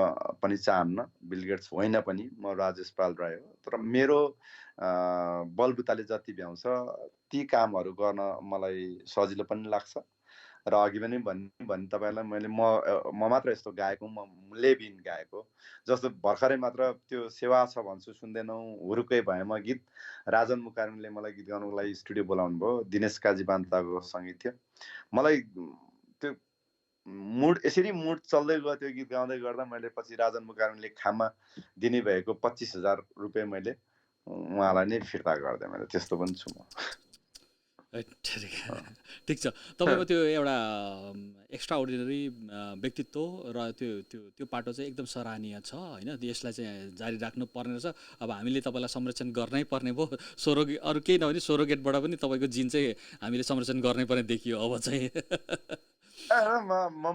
पनि चाहन्न बिल गेट्स होइन पनि म राजेश पाल राई हो तर मेरो बलबुताले जति भ्याउँछ ती कामहरू गर्न मलाई सजिलो पनि लाग्छ र अघि पनि भन्ने तपाईँलाई मैले म मात्र यस्तो गाएको म लेबिन गाएको जस्तो भर्खरै मात्र त्यो सेवा छ भन्छु सुन्दैनौ हुरुकै भएमा गीत राजन मुकार्मीले मलाई गीत गाउनुको लागि स्टुडियो बोलाउनु भयो दिनेश काजी बान्ताको सङ्गीत थियो मलाई त्यो यसरी मुड चल्दै गयो त्यो गीत गाउँदै गर्दा मैले पछि राजन मुकार्मीले खाममा दिने भएको 25,000 रुपियाँ मैले उहाँलाई नै फिर्ता गरिदिएँ मैले त्यस्तो पनि छु म ठिक छ तपाईँको त्यो एउटा एक्स्ट्रा अर्डिनरी व्यक्तित्व र त्यो पाटो चाहिँ एकदम सराहनीय छ होइन यसलाई चाहिँ जारी राख्नु पर्ने रहेछ अब हामीले तपाईँलाई संरक्षण गर्नै पर्ने भयो अरू केही नभने सोरोगेटबाट पनि तपाईँको जिन चाहिँ हामीले संरक्षण गर्नै पर्ने देखियो अब चाहिँ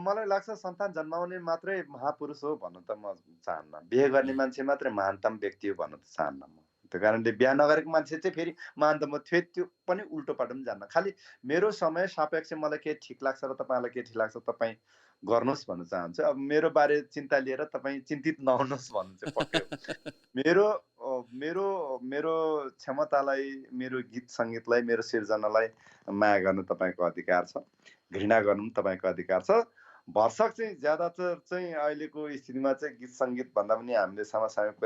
मलाई लाग्छ सन्तान जन्माउने मात्रै महापुरुष हो भन्नु त म चाहन्न बिहे गर्ने मान्छे मात्रै महानतम व्यक्ति हो भन्नु त चाहन्न म त्यो कारणले बिहा नगरेको मान्छे चाहिँ फेरि महानतम त्यो पनि उल्टो पाटो पनि जान्न खालि मेरो समय सापेक्ष मलाई के ठिक लाग्छ र तपाईँलाई के ठिक लाग्छ तपाईँ गर्नुहोस् भन्न चाहन्छु अब मेरो बारे चिन्ता लिएर तपाईँ चिन्तित नहुनुहोस् भन्नु चाहिँ पक्कै मेरो मेरो मेरो क्षमतालाई मेरो गीत सङ्गीतलाई मेरो सिर्जनालाई माया गर्नु तपाईँको अधिकार छ घृणा गर्नु पनि तपाईँको अधिकार छ भरसक चाहिँ ज्यादातर चाहिँ अहिलेको स्थितिमा चाहिँ गीत सङ्गीत भन्दा पनि हामीले समसामयिक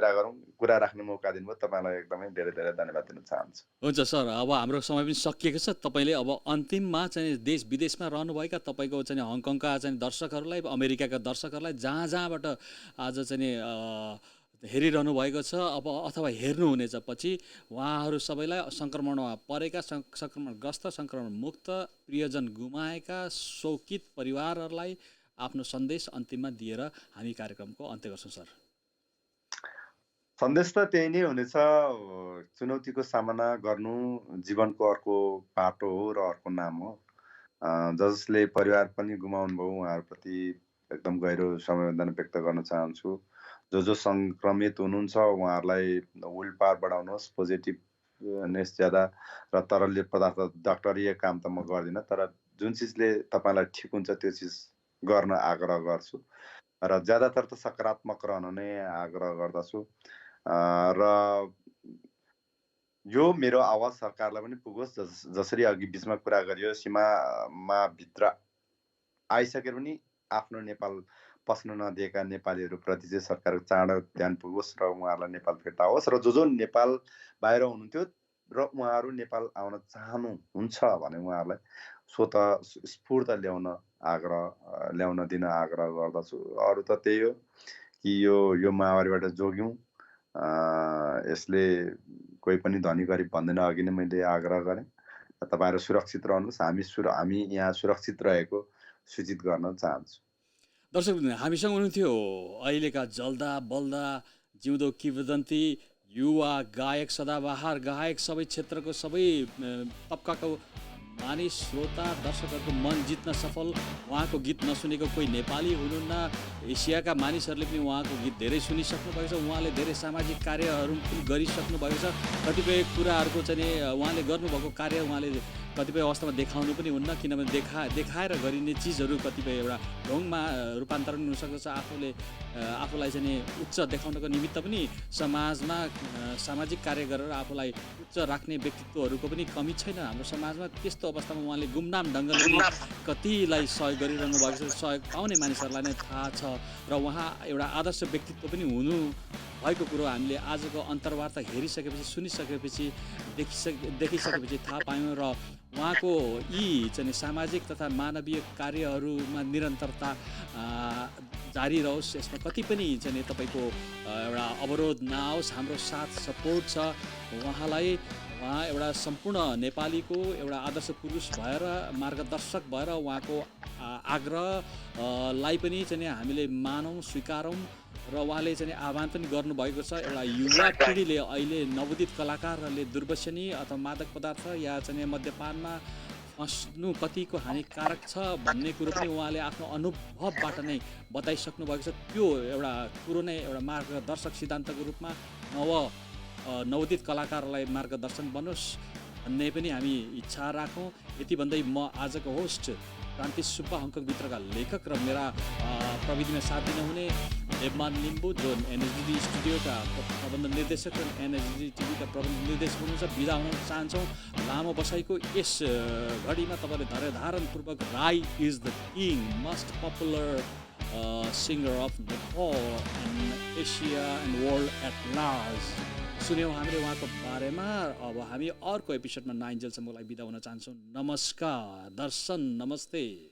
कुरा राख्ने मौका दिनुभयो। तपाईँलाई एकदमै धेरै धेरै धन्यवाद दिन चाहन्छु। हुन्छ सर, अब हाम्रो समय पनि सकिएको छ। तपाईँले अब अन्तिममा चाहिँ देश विदेशमा रहनुभएका तपाईँको चाहिँ हङकङका चाहिँ दर्शकहरूलाई, अमेरिकाका दर्शकहरूलाई जहाँबाट आज चाहिँ हेरिरहनु भएको छ अब अथवा हेर्नुहुनेछ पछि, उहाँहरू सबैलाई सङ्क्रमणमा परेका, सङ्क्रमणग्रस्त, सङ्क्रमण मुक्त, प्रियजन गुमाएका शोकित परिवारहरूलाई आफ्नो सन्देश अन्तिममा दिएर हामी कार्यक्रमको अन्त्य गर्छौँ सर। सन्देश त त्यही नै हुनेछ। चुनौतीको सामना गर्नु जीवनको अर्को पाटो हो र अर्को नाम हो। जसले परिवार पनि गुमाउनु भयो उहाँहरूप्रति एकदम गहिरो संवेदना व्यक्त गर्न चाहन्छु। जो सङ्क्रमित हुनुहुन्छ उहाँहरूलाई विल पावर बढाउनुहोस्, पोजिटिभनेस ज्यादा र तरल पदार्थ डाक्टरीय काम त म गर्दिनँ, तर जुन चिजले तपाईँलाई ठिक हुन्छ त्यो चिज गर्न आग्रह गर्छु र ज्यादातर त सकारात्मक रहन नै आग्रह गर्दछु। र यो मेरो आवाज सरकारलाई पनि पुगोस्। जसरी अघि बिचमा कुरा गरियो, सीमामा भित्र आइसकेर पनि आफ्नो नेपाल पस्न नदिएका नेपालीहरूप्रति चाहिँ सरकारको चाँडो ध्यान पुगोस् र उहाँहरूलाई नेपाल फिर्ता होस् र जो नेपाल बाहिर हुनुहुन्थ्यो र उहाँहरू नेपाल आउन चाहनुहुन्छ भने उहाँहरूलाई स्वतः स्फूर्त ल्याउन दिन आग्रह गर्दछु। अरू त त्यही हो कि यो महामारीबाट जोग्यौँ। यसले कोही पनि धनी गरिब भन्दैन, अघि नै मैले आग्रह गरेँ। तपाईँहरू सुरक्षित रहनुहोस्। हामी यहाँ सुरक्षित रहेको सूचित गर्न चाहन्छु। दर्शक हामीसँग हुनुहुन्थ्यो अहिलेका जल्दा बल्दा जिउँदो किंवदन्ती युवा गायक, सदाबहार गायक, सबै क्षेत्रको सबै तबकाको मानिस, श्रोता, दर्शकहरूको मन जित्न सफल, उहाँको गीत नसुनेको कोही नेपाली हुनुहुन्न। एसियाका मानिसहरूले पनि उहाँको गीत धेरै सुनिसक्नु भएको छ। उहाँले धेरै सामाजिक कार्यहरू पनि गरिसक्नु भएको छ। कतिपय कुराहरूको चाहिँ उहाँले गर्नुभएको कार्य उहाँले कतिपय अवस्थामा देखाउनु पनि हुन्न, किनभने देखाएर गरिने चिजहरू कतिपय एउटा ढोङमा रूपान्तरण हुनसक्छ। आफूलाई चाहिँ उच्च देखाउनको निमित्त पनि समाजमा सामाजिक कार्य गरेर आफूलाई उच्च राख्ने व्यक्तित्वहरूको पनि कमी छैन हाम्रो समाजमा। त्यस्तो अवस्थामा उहाँले गुमनाम ढङ्गले कतिलाई सहयोग गरिरहनु भएको छ। सहयोग पाउने मानिसहरूलाई नै थाहा छ र उहाँ एउटा आदर्श व्यक्तित्व पनि हुनु भएको कुरो हामीले आजको अन्तर्वार्ता हेरिसकेपछि, सुनिसकेपछि, देखिसकेपछि थाहा पायौँ। र उहाँको यी चाहिँ सामाजिक तथा मानवीय कार्यहरूमा निरन्तरता जारी रहोस्। यसमा कति पनि चाहिँ तपाईँको एउटा अवरोध नआओस्। हाम्रो साथ सपोर्ट छ उहाँलाई। उहाँ एउटा सम्पूर्ण नेपालीको एउटा आदर्श पुरुष भएर, मार्गदर्शक भएर उहाँको आग्रहलाई पनि चाहिँ हामीले मानौँ, स्वीकारौँ र उहाँले चाहिँ आह्वान पनि गर्नुभएको छ। एउटा युवा पिँढीले अहिले नवोदित कलाकारहरूले दुर्व्यसनी अथवा मादक पदार्थ या चाहिँ मद्यपानमा फस्नु कतिको हानिकारक छ भन्ने कुरो पनि उहाँले आफ्नो अनुभवबाट नै बताइसक्नु भएको छ। त्यो एउटा कुरो नै एउटा मार्गदर्शक सिद्धान्तको रूपमा नवोदित कलाकारलाई मार्गदर्शन बनोस् भन्ने पनि हामी इच्छा राखौँ। यति भन्दै म आजको होस्ट क्रान्ति सुब्बा, हङकङभित्रका लेखक र मेरा प्रविधिमा साथ दिनुहुने देवमान लिम्बू, जो एनएसडी स्टुडियोका प्रबन्ध निर्देशक र एनएसडी टिभीका प्रबन्ध निर्देशक हुनुहुन्छ, बिदा हुन चाहन्छौँ। लामो बसाइको यस घडीमा तपाईँले धारणपूर्वक Rai is the king, most popular singer of Nepal and Asia and world at large सुन्यौँ हामीले उहाँको बारेमा। अब हामी अर्को एपिसोडमा नआइन्जेलसम्मलाई बिदा हुन चाहन्छौँ। नमस्कार दर्शन, नमस्ते।